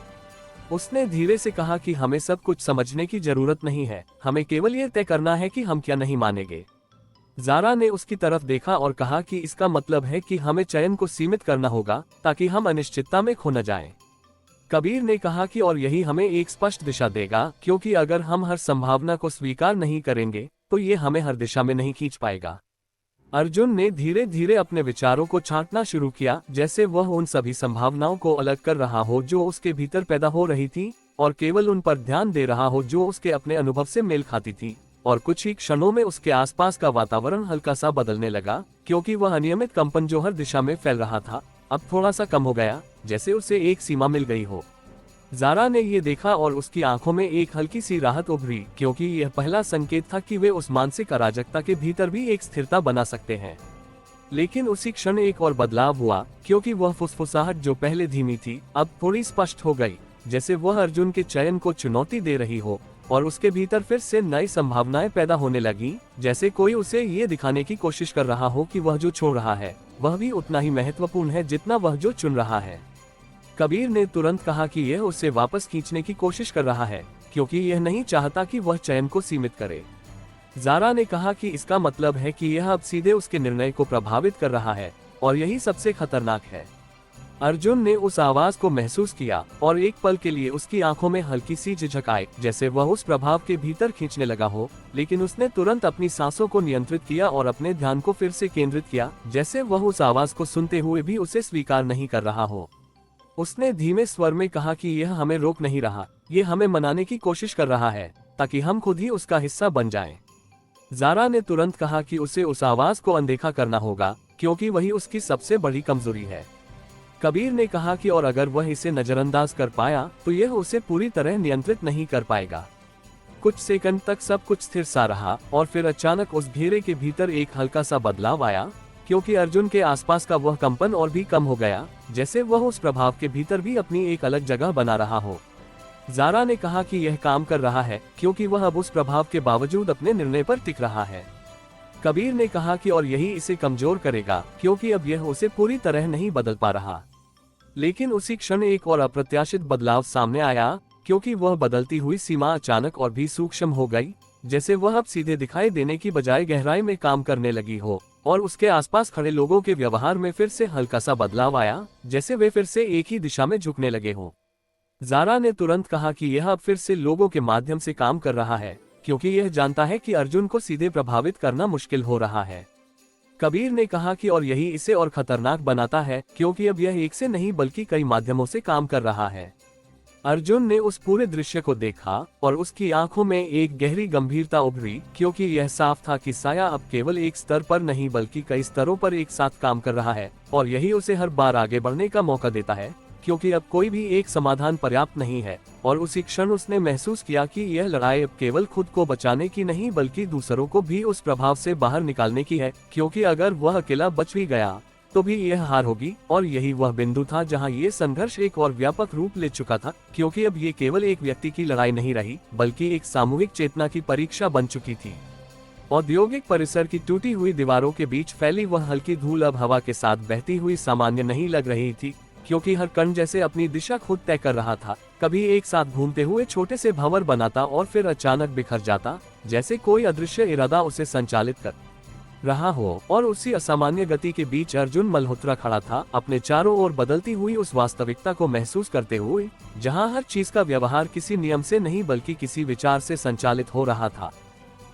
उसने धीरे से कहा कि हमें सब कुछ समझने की जरूरत नहीं है, हमें केवल ये तय करना है कि हम क्या नहीं मानेंगे। ज़ारा ने उसकी तरफ देखा और कहा कि इसका मतलब है कि हमें चयन को सीमित करना होगा ताकि हम अनिश्चितता में खो न जाएं। कबीर ने कहा कि और यही हमें एक स्पष्ट दिशा देगा, क्योंकि अगर हम हर संभावना को स्वीकार नहीं करेंगे तो ये हमें हर दिशा में नहीं खींच पाएगा। अर्जुन ने धीरे धीरे अपने विचारों को छांटना शुरू किया, जैसे वह उन सभी संभावनाओं को अलग कर रहा हो जो उसके भीतर पैदा हो रही थी, और केवल उन पर ध्यान दे रहा हो जो उसके अपने अनुभव से मेल खाती थी। और कुछ ही क्षणों में उसके आसपास का वातावरण हल्का सा बदलने लगा, क्योंकि वह अनियमित कंपन जो हर दिशा में फैल रहा था अब थोड़ा सा कम हो गया, जैसे उसे एक सीमा मिल गई हो। ज़ारा ने ये देखा और उसकी आंखों में एक हल्की सी राहत उभरी, क्योंकि यह पहला संकेत था कि वे उस मानसिक अराजकता के भीतर भी एक स्थिरता बना सकते हैं। लेकिन उसी क्षण एक और बदलाव हुआ, क्योंकि वह फुसफुसाहट जो पहले धीमी थी अब थोड़ी स्पष्ट हो गई, जैसे वह अर्जुन के चयन को चुनौती दे रही हो, और उसके भीतर फिर से नई संभावनाएं पैदा होने लगी, जैसे कोई उसे ये दिखाने की कोशिश कर रहा हो कि वह जो छोड़ रहा है वह भी उतना ही महत्वपूर्ण है जितना वह जो चुन रहा है। कबीर ने तुरंत कहा कि यह उसे वापस खींचने की कोशिश कर रहा है, क्योंकि यह नहीं चाहता कि वह चयन को सीमित करे। ज़ारा ने कहा कि इसका मतलब है कि यह अब सीधे उसके निर्णय को प्रभावित कर रहा है, और यही सबसे खतरनाक है। अर्जुन ने उस आवाज को महसूस किया और एक पल के लिए उसकी आंखों में हल्की सी झिझक आई, जैसे वह उस प्रभाव के भीतर खींचने लगा हो, लेकिन उसने तुरंत अपनी सांसों को नियंत्रित किया और अपने ध्यान को फिर से केंद्रित किया, जैसे वह उस आवाज को सुनते हुए भी उसे स्वीकार नहीं कर रहा हो। उसने धीमे स्वर में कहा कि यह हमें रोक नहीं रहा, ये हमें मनाने की कोशिश कर रहा है ताकि हम खुद ही उसका हिस्सा बन जाएं। ज़ारा ने तुरंत कहा कि उसे उस आवाज को अनदेखा करना होगा, क्योंकि वही उसकी सबसे बड़ी कमजोरी है। कबीर ने कहा कि और अगर वह इसे नजरअंदाज कर पाया तो यह उसे पूरी तरह नियंत्रित नहीं कर पाएगा। कुछ सेकंड तक सब कुछ स्थिर सा रहा और फिर अचानक उस घेरे के भीतर एक हल्का सा बदलाव आया, क्योंकि अर्जुन के आसपास का वह कंपन और भी कम हो गया, जैसे वह उस प्रभाव के भीतर भी अपनी एक अलग जगह बना रहा हो। ज़ारा ने कहा कि यह काम कर रहा है क्योंकि वह अब उस प्रभाव के बावजूद अपने निर्णय पर टिक रहा है। कबीर ने कहा कि और यही इसे कमजोर करेगा क्योंकि अब यह उसे पूरी तरह नहीं बदल पा रहा। लेकिन उसी क्षण एक और अप्रत्याशित बदलाव सामने आया, क्योंकि वह बदलती हुई सीमा अचानक और भी सूक्ष्म हो गई, जैसे वह अब सीधे दिखाई देने की बजाय गहराई में काम करने लगी हो और उसके आसपास खड़े लोगों के व्यवहार में फिर से हल्का सा बदलाव आया, जैसे वे फिर से एक ही दिशा में झुकने लगे हों। ज़ारा ने तुरंत कहा कि यह अब फिर से लोगों के माध्यम से काम कर रहा है, क्योंकि यह जानता है कि अर्जुन को सीधे प्रभावित करना मुश्किल हो रहा है। कबीर ने कहा कि और यही इसे और खतरनाक बनाता है, क्योंकि अब यह एक से नहीं बल्कि कई माध्यमों से काम कर रहा है। अर्जुन ने उस पूरे दृश्य को देखा और उसकी आंखों में एक गहरी गंभीरता उभरी, क्योंकि यह साफ था कि साया अब केवल एक स्तर पर नहीं बल्कि कई स्तरों पर एक साथ काम कर रहा है और यही उसे हर बार आगे बढ़ने का मौका देता है, क्योंकि अब कोई भी एक समाधान पर्याप्त नहीं है। और उसी क्षण उसने महसूस किया कि यह लड़ाई अब केवल खुद को बचाने की नहीं बल्कि दूसरों को भी उस प्रभाव से बाहर निकालने की है, क्योंकि अगर वह अकेला बच भी गया तो भी यह हार होगी। और यही वह बिंदु था जहां ये संघर्ष एक और व्यापक रूप ले चुका था, क्योंकि अब ये केवल एक व्यक्ति की लड़ाई नहीं रही बल्कि एक सामूहिक चेतना की परीक्षा बन चुकी थी। औद्योगिक परिसर की टूटी हुई दीवारों के बीच फैली वह हल्की धूल अब हवा के साथ बहती हुई सामान्य नहीं लग रही थी, क्योंकि हर कण जैसे अपनी दिशा खुद तय कर रहा था, कभी एक साथ घूमते हुए छोटे से भंवर बनाता और फिर अचानक बिखर जाता, जैसे कोई अदृश्य इरादा उसे संचालित कर रहा हो। और उसी असामान्य गति के बीच अर्जुन मल्होत्रा खड़ा था, अपने चारों ओर बदलती हुई उस वास्तविकता को महसूस करते हुए, जहां हर चीज का व्यवहार किसी नियम से नहीं बल्कि किसी विचार से संचालित हो रहा था।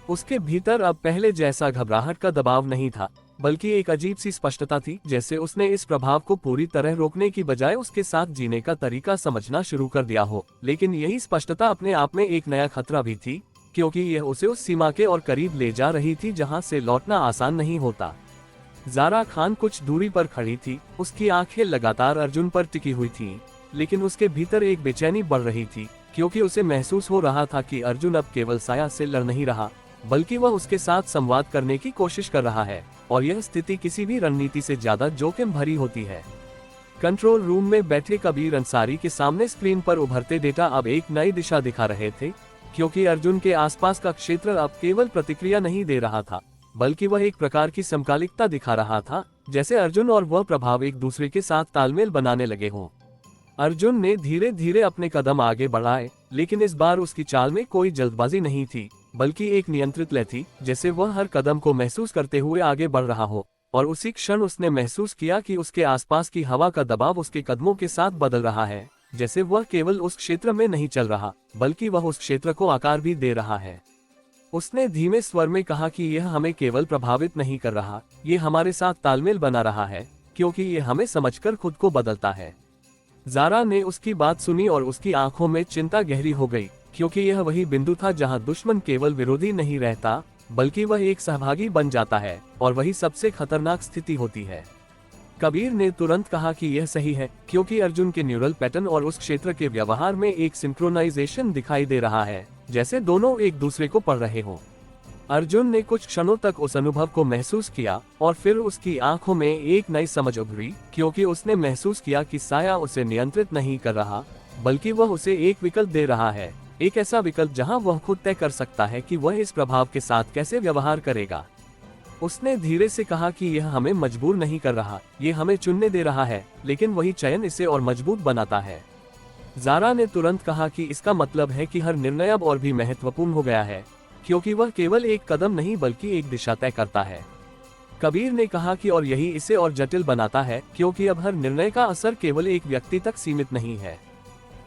उसके भीतर अब पहले जैसा घबराहट का दबाव नहीं था, बल्कि एक अजीब सी स्पष्टता थी, जैसे उसने इस प्रभाव को पूरी तरह रोकने की बजाय उसके साथ जीने का तरीका समझना शुरू कर दिया हो। लेकिन यही स्पष्टता अपने आप में एक नया खतरा भी थी, क्योंकि यह उसे उस सीमा के और करीब ले जा रही थी जहां से लौटना आसान नहीं होता। ज़ारा खान कुछ दूरी पर खड़ी थी, उसकी आंखें लगातार अर्जुन पर टिकी हुई थीं, लेकिन उसके भीतर एक बेचैनी बढ़ रही थी, क्योंकि उसे महसूस हो रहा था कि अर्जुन अब केवल साया से लड़ नहीं रहा बल्कि वह उसके साथ संवाद करने की कोशिश कर रहा है, और यह स्थिति किसी भी रणनीति से ज्यादा जोखिम भरी होती है। कंट्रोल रूम में बैठे कबीर अंसारी के सामने स्क्रीन पर उभरते डेटा अब एक नई दिशा दिखा रहे थे, क्योंकि अर्जुन के आसपास का क्षेत्र अब केवल प्रतिक्रिया नहीं दे रहा था बल्कि वह एक प्रकार की समकालिकता दिखा रहा था, जैसे अर्जुन और वह प्रभाव एक दूसरे के साथ तालमेल बनाने लगे हों। अर्जुन ने धीरे धीरे अपने कदम आगे बढ़ाए, लेकिन इस बार उसकी चाल में कोई जल्दबाजी नहीं थी बल्कि एक नियंत्रित लय थी, जैसे वह हर कदम को महसूस करते हुए आगे बढ़ रहा हो। और उसी क्षण उसने महसूस किया कि उसके आसपास की हवा का दबाव उसके कदमों के साथ बदल रहा है, जैसे वह केवल उस क्षेत्र में नहीं चल रहा बल्कि वह उस क्षेत्र को आकार भी दे रहा है। उसने धीमे स्वर में कहा कि यह हमें केवल प्रभावित नहीं कर रहा, ये हमारे साथ तालमेल बना रहा है, क्योंकि ये हमें समझकर खुद को बदलता है। ज़ारा ने उसकी बात सुनी और उसकी आंखों में चिंता गहरी हो गई, क्योंकि यह वही बिंदु था जहां दुश्मन केवल विरोधी नहीं रहता बल्कि वह एक सहभागी बन जाता है, और वही सबसे खतरनाक स्थिति होती है। कबीर ने तुरंत कहा कि यह सही है, क्योंकि अर्जुन के न्यूरल पैटर्न और उस क्षेत्र के व्यवहार में एक सिंक्रोनाइजेशन दिखाई दे रहा है, जैसे दोनों एक दूसरे को पढ़ रहे हों। अर्जुन ने कुछ क्षणों तक उस अनुभव को महसूस किया और फिर उसकी आंखों में एक नई समझ उभरी, क्योंकि उसने महसूस किया कि साया उसे नियंत्रित नहीं कर रहा बल्कि वह उसे एक विकल्प दे रहा है, एक ऐसा विकल्प जहां वह खुद तय कर सकता है कि वह इस प्रभाव के साथ कैसे व्यवहार करेगा। उसने धीरे से कहा कि यह हमें मजबूर नहीं कर रहा, ये हमें चुनने दे रहा है, लेकिन वही चयन इसे और मजबूत बनाता है। ज़ारा ने तुरंत कहा कि इसका मतलब है कि हर निर्णय अब और भी महत्वपूर्ण हो गया है, क्योंकि वह केवल एक कदम नहीं बल्कि एक दिशा तय करता है। कबीर ने कहा कि और यही इसे और जटिल बनाता है, क्योंकि अब हर निर्णय का असर केवल एक व्यक्ति तक सीमित नहीं है।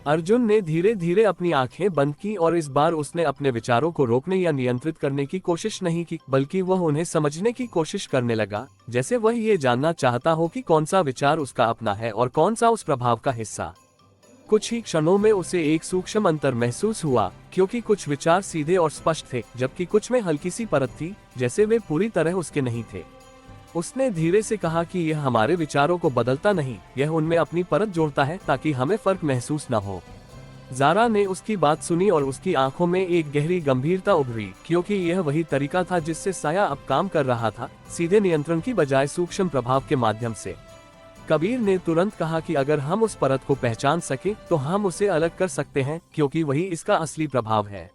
अर्जुन ने धीरे धीरे अपनी आंखें बंद की और इस बार उसने अपने विचारों को रोकने या नियंत्रित करने की कोशिश नहीं की, बल्कि वह उन्हें समझने की कोशिश करने लगा, जैसे वह ये जानना चाहता हो कि कौन सा विचार उसका अपना है और कौन सा उस प्रभाव का हिस्सा। कुछ ही क्षणों में उसे एक सूक्ष्म अंतर महसूस हुआ, क्योंकि कुछ विचार सीधे और स्पष्ट थे, जबकि कुछ में हल्की सी परत थी, जैसे वे पूरी तरह उसके नहीं थे। उसने धीरे से कहा कि यह हमारे विचारों को बदलता नहीं, यह उनमें अपनी परत जोड़ता है ताकि हमें फर्क महसूस न हो। ज़ारा ने उसकी बात सुनी और उसकी आंखों में एक गहरी गंभीरता उभरी, क्योंकि यह वही तरीका था जिससे साया अब काम कर रहा था, सीधे नियंत्रण की बजाय सूक्ष्म प्रभाव के माध्यम से। कबीर ने तुरंत कहा कि अगर हम उस परत को पहचान सके तो हम उसे अलग कर सकते हैं, क्योंकि वही इसका असली प्रभाव है।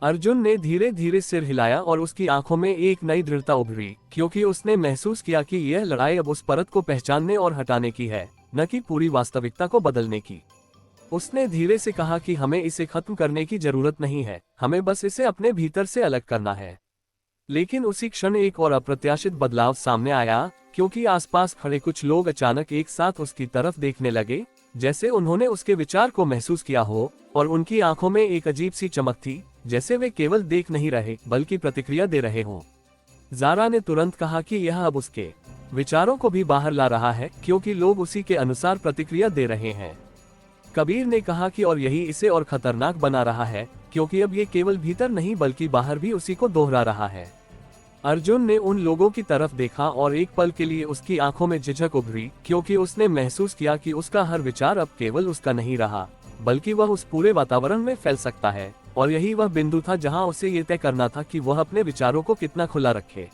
अर्जुन ने धीरे धीरे सिर हिलाया और उसकी आंखों में एक नई दृढ़ता उभरी, क्योंकि उसने महसूस किया कि यह लड़ाई अब उस परत को पहचानने और हटाने की है, न कि पूरी वास्तविकता को बदलने की। उसने धीरे से कहा कि हमें इसे खत्म करने की जरूरत नहीं है, हमें बस इसे अपने भीतर से अलग करना है। लेकिन उसी क्षण एक और अप्रत्याशित बदलाव सामने आया, क्योंकि आसपास खड़े कुछ लोग अचानक एक साथ उसकी तरफ देखने लगे, जैसे उन्होंने उसके विचार को महसूस किया हो, और उनकी आंखों में एक अजीब सी चमक थी, जैसे वे केवल देख नहीं रहे बल्कि प्रतिक्रिया दे रहे हों। ज़ारा ने तुरंत कहा कि यह अब उसके विचारों को भी बाहर ला रहा है, क्योंकि लोग उसी के अनुसार प्रतिक्रिया दे रहे हैं। कबीर ने कहा कि और यही इसे और खतरनाक बना रहा है, क्योंकि अब ये केवल भीतर नहीं बल्कि बाहर भी उसी को दोहरा रहा है। अर्जुन ने उन लोगों की तरफ देखा और एक पल के लिए उसकी आंखों में झिझक उभरी, क्योंकि उसने महसूस किया कि उसका हर विचार अब केवल उसका नहीं रहा, बल्कि वह उस पूरे वातावरण में फैल सकता है। और यही वह बिंदु था जहां उसे ये तय करना था कि वह अपने विचारों को कितना खुला रखे।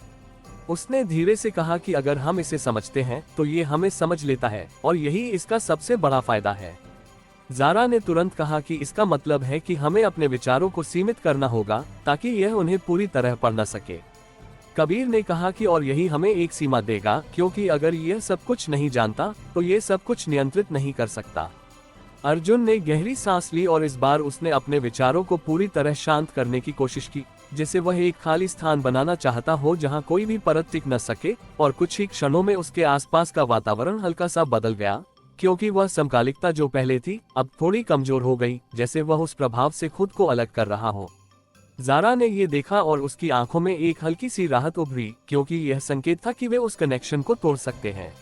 उसने धीरे से कहा कि अगर हम इसे समझते हैं तो ये हमें समझ लेता है, और यही इसका सबसे बड़ा फायदा है। ज़ारा ने तुरंत कहा कि इसका मतलब है कि हमें अपने विचारों को सीमित करना होगा, ताकि यह उन्हें पूरी तरह पढ़ न सके। कबीर ने कहा कि और यही हमें एक सीमा देगा, क्योंकि अगर यह सब कुछ नहीं जानता तो ये सब कुछ नियंत्रित नहीं कर सकता। अर्जुन ने गहरी सांस ली और इस बार उसने अपने विचारों को पूरी तरह शांत करने की कोशिश की, जैसे वह एक खाली स्थान बनाना चाहता हो जहां कोई भी परत टिक न सके। और कुछ ही क्षणों में उसके आसपास का वातावरण हल्का सा बदल गया, क्योंकि वह समकालिकता जो पहले थी अब थोड़ी कमजोर हो गई, जैसे वह उस प्रभाव से खुद को अलग कर रहा हो। ज़ारा ने ये देखा और उसकी आंखों में एक हल्की सी राहत उभरी, क्योंकि यह संकेत था कि वे उस कनेक्शन को तोड़ सकते हैं।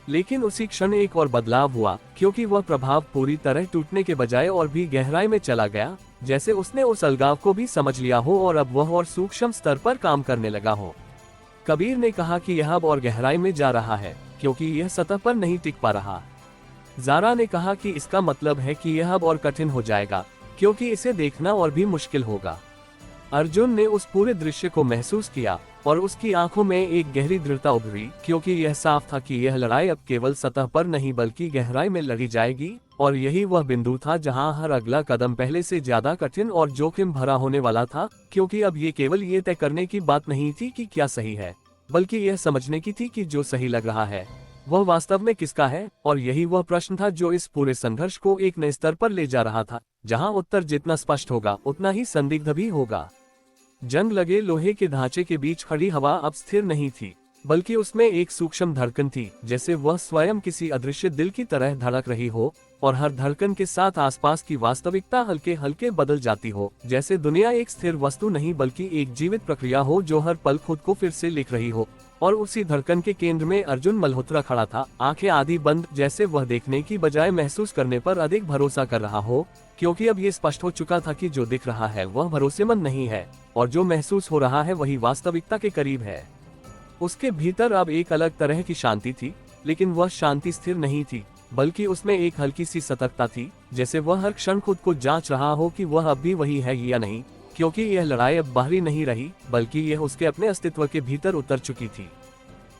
लेकिन उसी क्षण एक और बदलाव हुआ, क्योंकि वह प्रभाव पूरी तरह टूटने के बजाय और भी गहराई में चला गया, जैसे उसने उस अलगाव को भी समझ लिया हो और अब वह और सूक्ष्म स्तर पर काम करने लगा हो। कबीर ने कहा कि यह अब और गहराई में जा रहा है, क्योंकि यह सतह पर नहीं टिक पा रहा। ज़ारा ने कहा कि इसका मतलब है कि यह अब और कठिन हो जाएगा, क्योंकि इसे देखना और भी मुश्किल होगा। अर्जुन ने उस पूरे दृश्य को महसूस किया और उसकी आंखों में एक गहरी दृढ़ता उभरी, क्योंकि यह साफ था कि यह लड़ाई अब केवल सतह पर नहीं बल्कि गहराई में लड़ी जाएगी। और यही वह बिंदु था जहां हर अगला कदम पहले से ज्यादा कठिन और जोखिम भरा होने वाला था, क्योंकि अब ये केवल ये तय करने की बात नहीं थी कि क्या सही है, बल्कि यह समझने की थी कि जो सही लग रहा है वह वास्तव में किसका है। और यही वह प्रश्न था जो इस पूरे संघर्ष को एक नए स्तर पर ले जा रहा था, जहां उत्तर जितना स्पष्ट होगा उतना ही संदिग्ध भी होगा। जंग लगे लोहे के ढांचे के बीच खड़ी हवा अब स्थिर नहीं थी, बल्कि उसमें एक सूक्ष्म धड़कन थी, जैसे वह स्वयं किसी अदृश्य दिल की तरह धड़क रही हो। और हर धड़कन के साथ आसपास की वास्तविकता हल्के हल्के बदल जाती हो, जैसे दुनिया एक स्थिर वस्तु नहीं बल्कि एक जीवित प्रक्रिया हो जो हर पल खुद को फिर से लिख रही हो। और उसी धड़कन के केंद्र में अर्जुन मल्होत्रा खड़ा था, आंखें आधी बंद, जैसे वह देखने की बजाय महसूस करने पर अधिक भरोसा कर रहा हो, क्योंकि अब ये स्पष्ट हो चुका था कि जो दिख रहा है वह भरोसेमंद नहीं है, और जो महसूस हो रहा है वही वास्तविकता के करीब है। उसके भीतर अब एक अलग तरह की शांति थी, लेकिन वह शांति स्थिर नहीं थी, बल्कि उसमें एक हल्की सी सतर्कता थी, जैसे वह हर क्षण खुद को जांच रहा हो कि वह अब भी वही है या नहीं, क्योंकि यह लड़ाई अब बाहरी नहीं रही बल्कि यह उसके अपने अस्तित्व के भीतर उतर चुकी थी।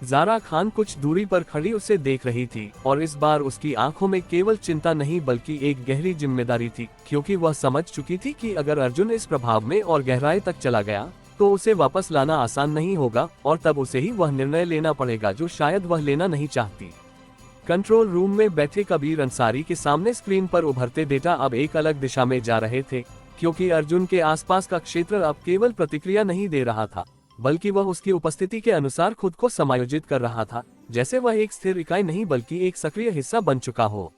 ज़ारा खान कुछ दूरी पर खड़ी उसे देख रही थी, और इस बार उसकी आंखों में केवल चिंता नहीं बल्कि एक गहरी जिम्मेदारी थी, क्योंकि वह समझ चुकी थी कि अगर अर्जुन इस प्रभाव में और गहराई तक चला गया तो उसे वापस लाना आसान नहीं होगा, और तब उसे ही वह निर्णय लेना पड़ेगा जो शायद वह लेना नहीं चाहती। कंट्रोल रूम में बैठे कबीर अंसारी के सामने स्क्रीन पर उभरते डेटा अब एक अलग दिशा में जा रहे थे, क्योंकि अर्जुन के आसपास का क्षेत्र अब केवल प्रतिक्रिया नहीं दे रहा था, बल्कि वह उसकी उपस्थिति के अनुसार खुद को समायोजित कर रहा था, जैसे वह एक स्थिर इकाई नहीं बल्कि एक सक्रिय हिस्सा बन चुका हो।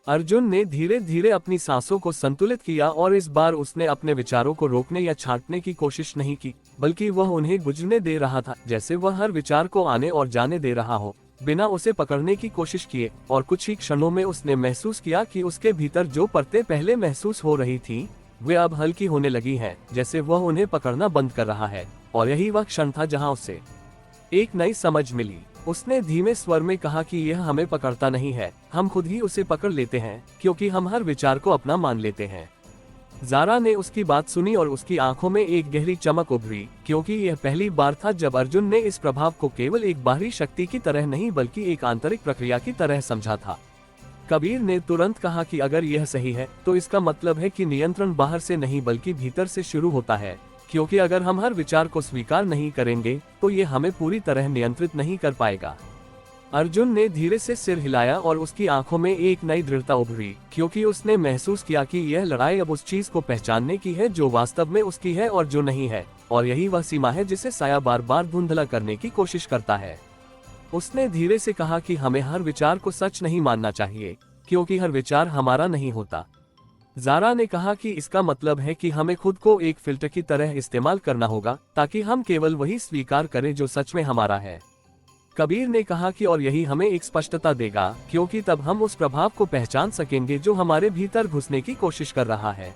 अर्जुन ने धीरे धीरे अपनी सांसों को संतुलित किया, और इस बार उसने अपने विचारों को रोकने या छांटने की कोशिश नहीं की, बल्कि वह उन्हें गुजरने दे रहा था, जैसे वह हर विचार को आने और जाने दे रहा हो, बिना उसे पकड़ने की कोशिश किए। और कुछ ही क्षणों में उसने महसूस किया कि उसके भीतर जो परतें पहले महसूस हो रही थी वे अब हल्की होने लगी हैं, जैसे वह उन्हें पकड़ना बंद कर रहा है। और यही वह क्षण था जहां उसे एक नई समझ मिली। उसने धीमे स्वर में कहा कि यह हमें पकड़ता नहीं है, हम खुद ही उसे पकड़ लेते हैं, क्योंकि हम हर विचार को अपना मान लेते हैं। ज़ारा ने उसकी बात सुनी और उसकी आंखों में एक गहरी चमक उभरी, क्योंकि यह पहली बार था जब अर्जुन ने इस प्रभाव को केवल एक बाहरी शक्ति की तरह नहीं बल्कि एक आंतरिक प्रक्रिया की तरह समझा था। कबीर ने तुरंत कहा कि अगर यह सही है तो इसका मतलब है कि नियंत्रण बाहर से नहीं बल्कि भीतर से शुरू होता है, क्योंकि अगर हम हर विचार को स्वीकार नहीं करेंगे तो ये हमें पूरी तरह नियंत्रित नहीं कर पाएगा। अर्जुन ने धीरे से सिर हिलाया और उसकी आंखों में एक नई दृढ़ता उभरी, क्योंकि उसने महसूस किया कि यह लड़ाई अब उस चीज को पहचानने की है जो वास्तव में उसकी है और जो नहीं है, और यही वह सीमा है जिसे साया बार बार धुंधला करने की कोशिश करता है। उसने धीरे से कहा कि हमें हर विचार को सच नहीं मानना चाहिए, क्योंकि हर विचार हमारा नहीं होता। ज़ारा ने कहा कि इसका मतलब है कि हमें खुद को एक फिल्टर की तरह इस्तेमाल करना होगा, ताकि हम केवल वही स्वीकार करें जो सच में हमारा है। कबीर ने कहा कि और यही हमें एक स्पष्टता देगा, क्योंकि तब हम उस प्रभाव को पहचान सकेंगे जो हमारे भीतर घुसने की कोशिश कर रहा है।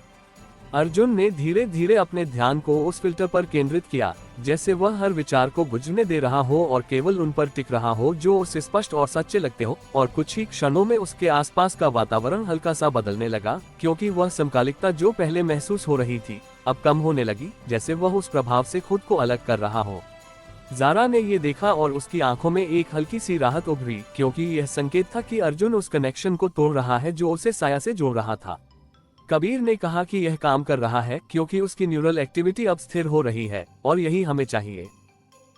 अर्जुन ने धीरे धीरे अपने ध्यान को उस फिल्टर पर केंद्रित किया, जैसे वह हर विचार को गुजरने दे रहा हो और केवल उन पर टिक रहा हो जो उसे स्पष्ट और सच्चे लगते हो, और कुछ ही क्षणों में उसके आसपास का वातावरण हल्का सा बदलने लगा, क्योंकि वह समकालिकता जो पहले महसूस हो रही थी अब कम होने लगी, जैसे वह उस प्रभाव से खुद को अलग कर रहा हो। ज़ारा ने ये देखा और उसकी आंखों में एक हल्की सी राहत उभरी, क्योंकि यह संकेत था कि अर्जुन उस कनेक्शन को तोड़ रहा है जो उसे साया से जोड़ रहा था। कबीर ने कहा कि यह काम कर रहा है क्योंकि उसकी न्यूरल एक्टिविटी अब स्थिर हो रही है, और यही हमें चाहिए।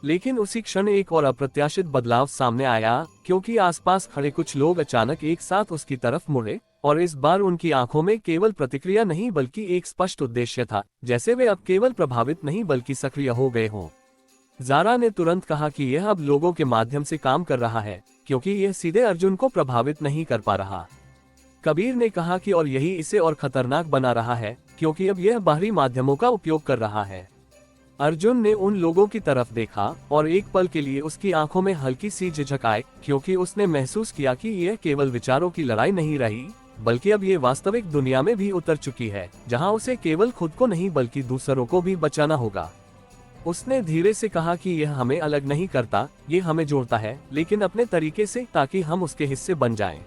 लेकिन उसी क्षण एक और अप्रत्याशित बदलाव सामने आया, क्योंकि आसपास खड़े कुछ लोग अचानक एक साथ उसकी तरफ मुड़े, और इस बार उनकी आंखों में केवल प्रतिक्रिया नहीं बल्कि एक स्पष्ट उद्देश्य था, जैसे वे अब केवल प्रभावित नहीं बल्कि सक्रिय हो गए हों। ज़ारा ने तुरंत कहा कि यह अब लोगों के माध्यम से काम कर रहा है, क्योंकि यह सीधे अर्जुन को प्रभावित नहीं कर पा रहा। कबीर ने कहा कि और यही इसे और खतरनाक बना रहा है, क्योंकि अब यह बाहरी माध्यमों का उपयोग कर रहा है। अर्जुन ने उन लोगों की तरफ देखा और एक पल के लिए उसकी आंखों में हल्की सी झिझक आई, क्योंकि उसने महसूस किया कि यह केवल विचारों की लड़ाई नहीं रही, बल्कि अब ये वास्तविक दुनिया में भी उतर चुकी है, जहां उसे केवल खुद को नहीं बल्कि दूसरों को भी बचाना होगा। उसने धीरे से कहा कि यह हमें अलग नहीं करता, ये हमें जोड़ता है, लेकिन अपने तरीके से, ताकि हम उसके हिस्से बन जाएं।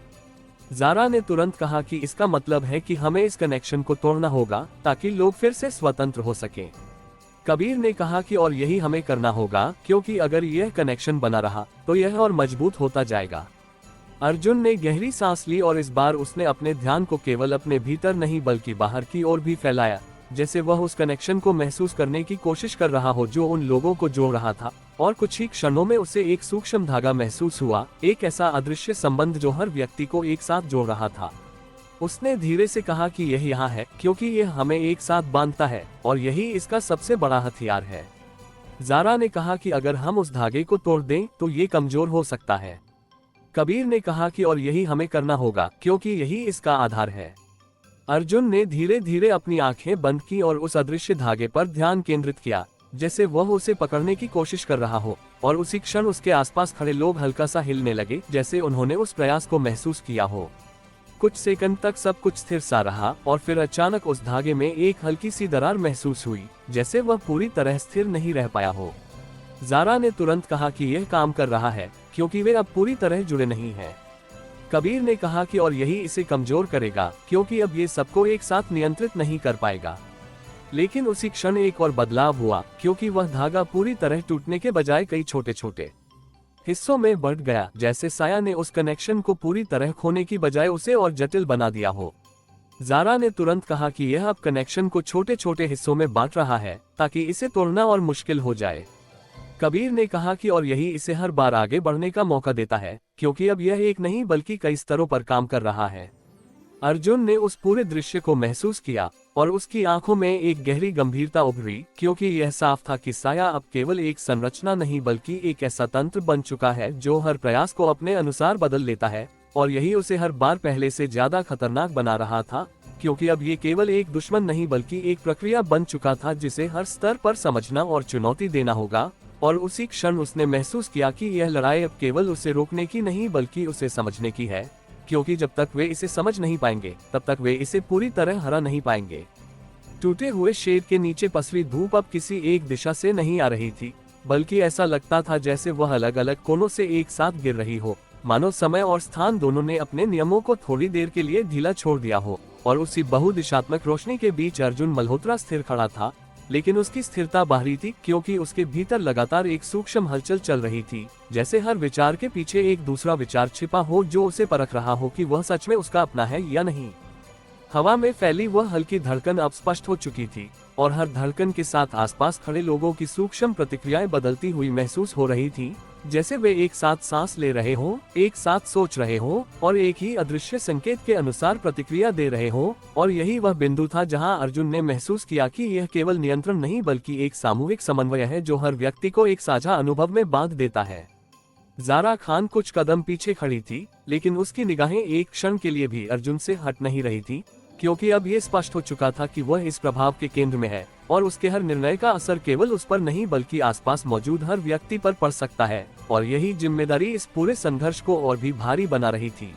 ज़ारा ने तुरंत कहा कि इसका मतलब है कि हमें इस कनेक्शन को तोड़ना होगा ताकि लोग फिर से स्वतंत्र हो सकें। कबीर ने कहा कि और यही हमें करना होगा, क्योंकि अगर यह कनेक्शन बना रहा तो यह और मजबूत होता जाएगा। अर्जुन ने गहरी सांस ली और इस बार उसने अपने ध्यान को केवल अपने भीतर नहीं बल्कि बाहर की ओर भी फैलाया, जैसे वह उस कनेक्शन को महसूस करने की कोशिश कर रहा हो जो उन लोगों को जोड़ रहा था, और कुछ ही क्षणों में उसे एक सूक्ष्म धागा महसूस हुआ, एक ऐसा अदृश्य संबंध जो हर व्यक्ति को एक साथ जोड़ रहा था। उसने धीरे से कहा कि यह यहाँ है क्योंकि यह हमें एक साथ बांधता है, और यही इसका सबसे बड़ा हथियार है। ज़ारा ने कहा कि अगर हम उस धागे को तोड़ दें तो ये कमजोर हो सकता है। कबीर ने कहा कि और यही हमें करना होगा, क्योंकि यही इसका आधार है। अर्जुन ने धीरे धीरे अपनी आंखें बंद की और उस अदृश्य धागे पर ध्यान केंद्रित किया, जैसे वह उसे पकड़ने की कोशिश कर रहा हो, और उसी क्षण उसके आसपास खड़े लोग हल्का सा हिलने लगे, जैसे उन्होंने उस प्रयास को महसूस किया हो। कुछ सेकंड तक सब कुछ स्थिर सा रहा, और फिर अचानक उस धागे में एक हल्की सी दरार महसूस हुई, जैसे वह पूरी तरह स्थिर नहीं रह पाया हो। ज़ारा ने तुरंत कहा कि यह काम कर रहा है, क्योंकि वे अब पूरी तरह जुड़े नहीं हैं। कबीर ने कहा कि और यही इसे कमजोर करेगा, क्योंकि अब ये सबको एक साथ नियंत्रित नहीं कर पाएगा। लेकिन उसी क्षण एक और बदलाव हुआ, क्योंकि वह धागा पूरी तरह टूटने के बजाय कई छोटे छोटे हिस्सों में बढ़ गया, जैसे साया ने उस कनेक्शन को पूरी तरह खोने की बजाय उसे और जटिल बना दिया हो। ज़ारा ने तुरंत कहा कि यह अब कनेक्शन को छोटे छोटे हिस्सों में बांट रहा है, ताकि इसे तोड़ना और मुश्किल हो जाए। कबीर ने कहा कि और यही इसे हर बार आगे बढ़ने का मौका देता है, क्योंकि अब यह एक नहीं बल्कि कई स्तरों पर काम कर रहा है। अर्जुन ने उस पूरे दृश्य को महसूस किया, और उसकी आंखों में एक गहरी गंभीरता उभरी, क्योंकि यह साफ था कि साया अब केवल एक संरचना नहीं बल्कि एक ऐसा तंत्र बन चुका है जो हर प्रयास को अपने अनुसार बदल लेता है, और यही उसे हर बार पहले से ज्यादा खतरनाक बना रहा था, क्योंकि अब ये केवल एक दुश्मन नहीं बल्कि एक प्रक्रिया बन चुका था जिसे हर स्तर पर समझना और चुनौती देना होगा। और उसी क्षण उसने महसूस किया कि यह लड़ाई अब केवल उसे रोकने की नहीं बल्कि उसे समझने की है, क्योंकि जब तक वे इसे समझ नहीं पाएंगे तब तक वे इसे पूरी तरह हरा नहीं पाएंगे। टूटे हुए शेड के नीचे पसरी धूप अब किसी एक दिशा से नहीं आ रही थी, बल्कि ऐसा लगता था जैसे वह अलग अलग कोनों से एक साथ गिर रही हो, मानो समय और स्थान दोनों ने अपने नियमों को थोड़ी देर के लिए ढीला छोड़ दिया हो। और उसी बहुदिशात्मक रोशनी के बीच अर्जुन मल्होत्रा स्थिर खड़ा था, लेकिन उसकी स्थिरता बाहरी थी, क्योंकि उसके भीतर लगातार एक सूक्ष्म हलचल चल रही थी, जैसे हर विचार के पीछे एक दूसरा विचार छिपा हो जो उसे परख रहा हो कि वह सच में उसका अपना है या नहीं। हवा में फैली वह हल्की धड़कन अब स्पष्ट हो चुकी थी, और हर धड़कन के साथ आसपास खड़े लोगों की सूक्ष्म प्रतिक्रियाएं बदलती हुई महसूस हो रही थी, जैसे वे एक साथ सांस ले रहे हों, एक साथ सोच रहे हों और एक ही अदृश्य संकेत के अनुसार प्रतिक्रिया दे रहे हों। और यही वह बिंदु था जहां अर्जुन ने महसूस किया कि यह केवल नियंत्रण नहीं बल्कि एक सामूहिक समन्वय है जो हर व्यक्ति को एक साझा अनुभव में बांध देता है। ज़ारा खान कुछ कदम पीछे खड़ी थी, लेकिन उसकी निगाहें एक क्षण के लिए भी अर्जुन से हट नहीं रही थी, क्योंकि अब यह स्पष्ट हो चुका था कि वह इस प्रभाव के केंद्र में है और उसके हर निर्णय का असर केवल उस पर नहीं बल्कि आसपास मौजूद हर व्यक्ति पर पड़ सकता है। और यही जिम्मेदारी इस पूरे संघर्ष को और भी भारी बना रही थी।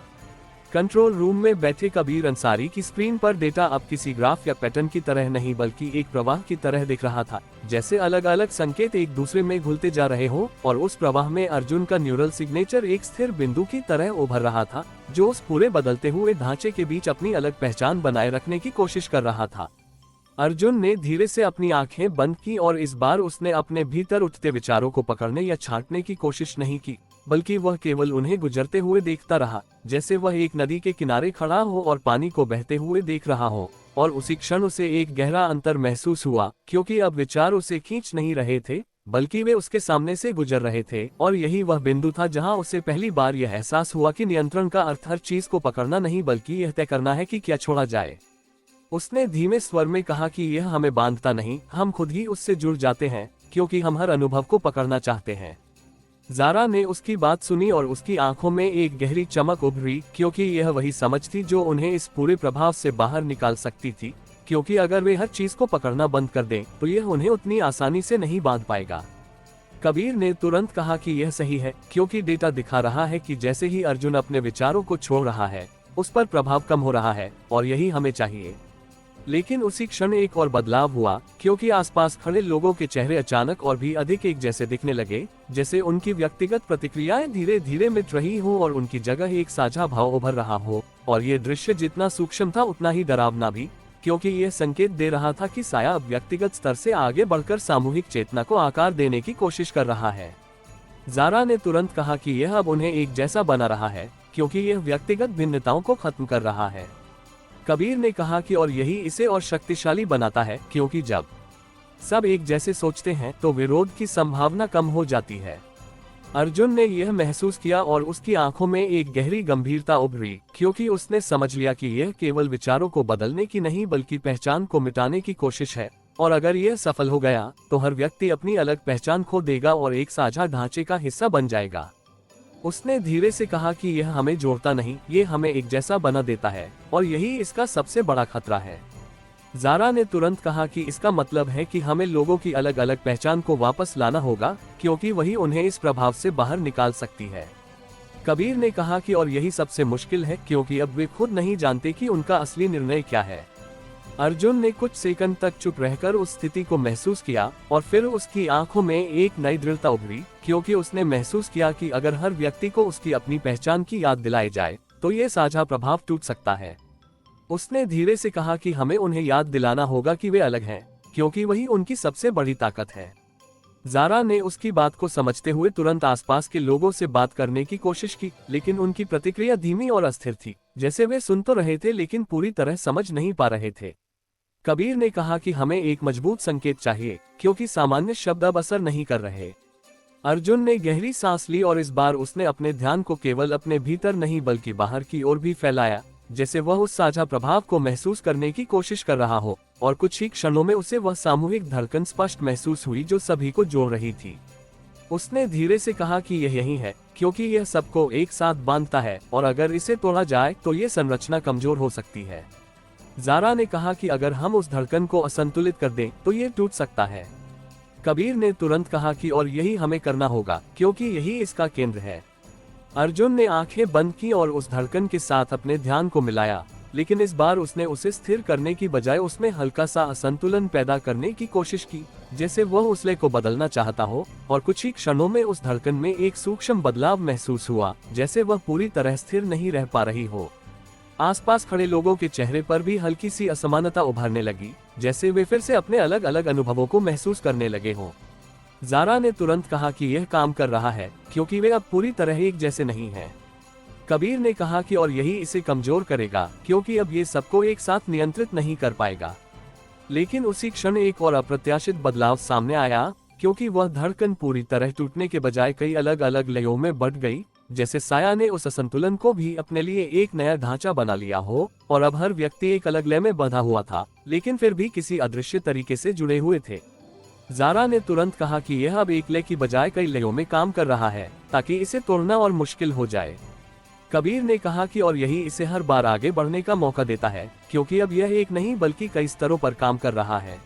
कंट्रोल रूम में बैठे कबीर अंसारी की स्क्रीन पर डेटा अब किसी ग्राफ या पैटर्न की तरह नहीं बल्कि एक प्रवाह की तरह दिख रहा था, जैसे अलग अलग संकेत एक दूसरे में घुलते जा रहे हों, और उस प्रवाह में अर्जुन का न्यूरल सिग्नेचर एक स्थिर बिंदु की तरह उभर रहा था, जो उस पूरे बदलते हुए ढांचे के बीच अपनी अलग पहचान बनाए रखने की कोशिश कर रहा था। अर्जुन ने धीरे से अपनी आंखें बंद की और इस बार उसने अपने भीतर उठते विचारों को पकड़ने या छांटने की कोशिश नहीं की, बल्कि वह केवल उन्हें गुजरते हुए देखता रहा, जैसे वह एक नदी के किनारे खड़ा हो और पानी को बहते हुए देख रहा हो। और उसी क्षण उसे एक गहरा अंतर महसूस हुआ, क्योंकि अब विचार उसे खींच नहीं रहे थे बल्कि वे उसके सामने से गुजर रहे थे। और यही वह बिंदु था जहां उसे पहली बार यह एहसास हुआ कि नियंत्रण का अर्थ हर चीज को पकड़ना नहीं बल्कि यह तय करना है कि क्या छोड़ा जाए। उसने धीमे स्वर में कहा कि यह हमें बांधता नहीं, हम खुद ही उससे जुड़ जाते हैं, क्योंकि हम हर अनुभव को पकड़ना चाहते हैं। ज़ारा ने उसकी बात सुनी और उसकी आंखों में एक गहरी चमक उभरी, क्योंकि यह वही समझ थी जो उन्हें इस पूरे प्रभाव से बाहर निकाल सकती थी, क्योंकि अगर वे हर चीज को पकड़ना बंद कर दें तो यह उन्हें उतनी आसानी से नहीं बांध पाएगा। कबीर ने तुरंत कहा कि यह सही है, क्योंकि डेटा दिखा रहा है कि जैसे ही अर्जुन अपने विचारों को छोड़ रहा है, उस पर प्रभाव कम हो रहा है, और यही हमें चाहिए। लेकिन उसी क्षण एक और बदलाव हुआ, क्योंकि आसपास खड़े लोगों के चेहरे अचानक और भी अधिक एक जैसे दिखने लगे, जैसे उनकी व्यक्तिगत प्रतिक्रियाएं धीरे धीरे मिट रही हो और उनकी जगह एक साझा भाव उभर रहा हो। और ये दृश्य जितना सूक्ष्म था उतना ही डरावना भी, क्योंकि यह संकेत दे रहा था कि साया अब व्यक्तिगत स्तर से आगे बढ़कर सामूहिक चेतना को आकार देने की कोशिश कर रहा है। ज़ारा ने तुरंत कहा कि यह अब उन्हें एक जैसा बना रहा है, क्योंकि यह व्यक्तिगत भिन्नताओं को खत्म कर रहा है। कबीर ने कहा कि और यही इसे और शक्तिशाली बनाता है, क्योंकि जब सब एक जैसे सोचते हैं तो विरोध की संभावना कम हो जाती है। अर्जुन ने यह महसूस किया और उसकी आंखों में एक गहरी गंभीरता उभरी, क्योंकि उसने समझ लिया कि यह केवल विचारों को बदलने की नहीं बल्कि पहचान को मिटाने की कोशिश है। और अगर यह सफल हो गया तो हर व्यक्ति अपनी अलग पहचान खो देगा और एक साझा ढांचे का हिस्सा बन जाएगा। उसने धीरे से कहा कि यह हमें जोड़ता नहीं, ये हमें एक जैसा बना देता है, और यही इसका सबसे बड़ा खतरा है। ज़ारा ने तुरंत कहा कि इसका मतलब है कि हमें लोगों की अलग अलग पहचान को वापस लाना होगा, क्योंकि वही उन्हें इस प्रभाव से बाहर निकाल सकती है। कबीर ने कहा कि और यही सबसे मुश्किल है, क्योंकि अब वे खुद नहीं जानते कि उनका असली निर्णय क्या है। अर्जुन ने कुछ सेकंड तक चुप रहकर उस स्थिति को महसूस किया और फिर उसकी आंखों में एक नई दृढ़ता उभरी, क्योंकि उसने महसूस किया कि अगर हर व्यक्ति को उसकी अपनी पहचान की याद दिलाई जाए तो ये साझा प्रभाव टूट सकता है। उसने धीरे से कहा कि हमें उन्हें याद दिलाना होगा कि वे अलग हैं, क्योंकि वही उनकी सबसे बड़ी ताकत है। ज़ारा ने उसकी बात को समझते हुए तुरंत आसपास के लोगों से बात करने की कोशिश की, लेकिन उनकी प्रतिक्रिया धीमी और अस्थिर थी, जैसे वे सुन तो रहे थे लेकिन पूरी तरह समझ नहीं पा रहे थे। कबीर ने कहा कि हमें एक मजबूत संकेत चाहिए, क्योंकि सामान्य शब्द अब असर नहीं कर रहे। अर्जुन ने गहरी सांस ली और इस बार उसने अपने ध्यान को केवल अपने भीतर नहीं बल्कि बाहर की ओर भी फैलाया, जैसे वह उस साझा प्रभाव को महसूस करने की कोशिश कर रहा हो। और कुछ ही क्षणों में उसे वह सामूहिक धड़कन स्पष्ट महसूस हुई जो सभी को जोड़ रही थी। उसने धीरे से कहा कि यह यही है, क्योंकि यह सबको एक साथ बांधता है, और अगर इसे तोड़ा जाए तो ये संरचना कमजोर हो सकती है। ज़ारा ने कहा कि अगर हम उस धड़कन को असंतुलित कर दें तो ये टूट सकता है। कबीर ने तुरंत कहा कि और यही हमें करना होगा, क्योंकि यही इसका केंद्र है। अर्जुन ने आंखें बंद की और उस धड़कन के साथ अपने ध्यान को मिलाया, लेकिन इस बार उसने उसे स्थिर करने की बजाय उसमें हल्का सा असंतुलन पैदा करने की कोशिश की। जैसे वह उस लय को बदलना चाहता हो, और कुछ ही क्षणों में उस धड़कन में एक सूक्ष्म बदलाव महसूस हुआ, जैसे वह पूरी तरह स्थिर नहीं रह पा रही हो। आसपास खड़े लोगों के चेहरे पर भी हल्की सी असमानता उभरने लगी, जैसे वे फिर से अपने अलग अलग अनुभवों को महसूस करने लगे हों। ज़ारा ने तुरंत कहा कि यह काम कर रहा है, क्योंकि वे अब पूरी तरह एक जैसे नहीं हैं। कबीर ने कहा कि और यही इसे कमजोर करेगा, क्योंकि अब ये सबको एक साथ नियंत्रित नहीं कर पाएगा। लेकिन उसी क्षण एक और अप्रत्याशित बदलाव सामने आया, क्योंकि वह धड़कन पूरी तरह टूटने के बजाय कई अलग अलग लयों में बढ़ गई, जैसे साया ने उस असंतुलन को भी अपने लिए एक नया ढांचा बना लिया हो, और अब हर व्यक्ति एक अलग लय में बंधा हुआ था, लेकिन फिर भी किसी अदृश्य तरीके से जुड़े हुए थे। ज़ारा ने तुरंत कहा कि यह अब एक लय की बजाय कई लयों में काम कर रहा है, ताकि इसे तोड़ना और मुश्किल हो जाए। कबीर ने कहा कि और यही इसे हर बार आगे बढ़ने का मौका देता है, क्योंकि अब यह एक नहीं बल्कि कई स्तरों पर काम कर रहा है।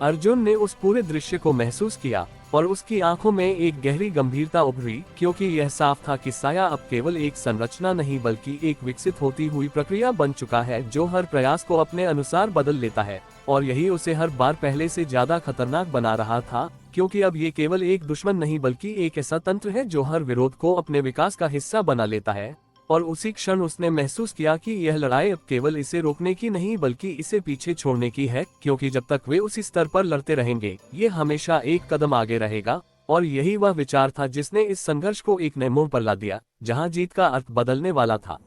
अर्जुन ने उस पूरे दृश्य को महसूस किया, और उसकी आंखों में एक गहरी गंभीरता उभरी, क्योंकि यह साफ था कि साया अब केवल एक संरचना नहीं बल्कि एक विकसित होती हुई प्रक्रिया बन चुका है, जो हर प्रयास को अपने अनुसार बदल लेता है। और यही उसे हर बार पहले से ज्यादा खतरनाक बना रहा था, क्योंकि अब ये केवल एक दुश्मन नहीं बल्कि एक ऐसा तंत्र है जो हर विरोध को अपने विकास का हिस्सा बना लेता है। और उसी क्षण उसने महसूस किया कि यह लड़ाई अब केवल इसे रोकने की नहीं बल्कि इसे पीछे छोड़ने की है, क्योंकि जब तक वे उसी स्तर पर लड़ते रहेंगे, ये हमेशा एक कदम आगे रहेगा। और यही वह विचार था जिसने इस संघर्ष को एक नए मोड़ पर ला दिया, जहां जीत का अर्थ बदलने वाला था।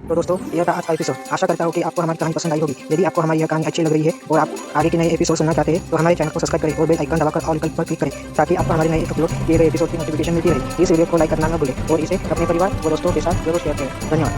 तो दोस्तों, यह था आज का एपिसोड। आशा करता हूँ कि आपको हमारी कहानी पसंद आई होगी। यदि आपको हमारी यह कहानी अच्छी लग रही है और आप आगे के नए एपिसोड सुनना चाहते हैं, तो हमारे चैनल को सब्सक्राइब करें और बेल आइकन दबाकर ऑल विकल्प पर क्लिक करें, ताकि आपको हमारे नए अपलोड किए गए एपिसोड की नोटिफिकेशन मिलती रहे। इस वीडियो को लाइक करना न भूलें और इसे अपने परिवार और दोस्तों के साथ जरूर शेयर करें। धन्यवाद।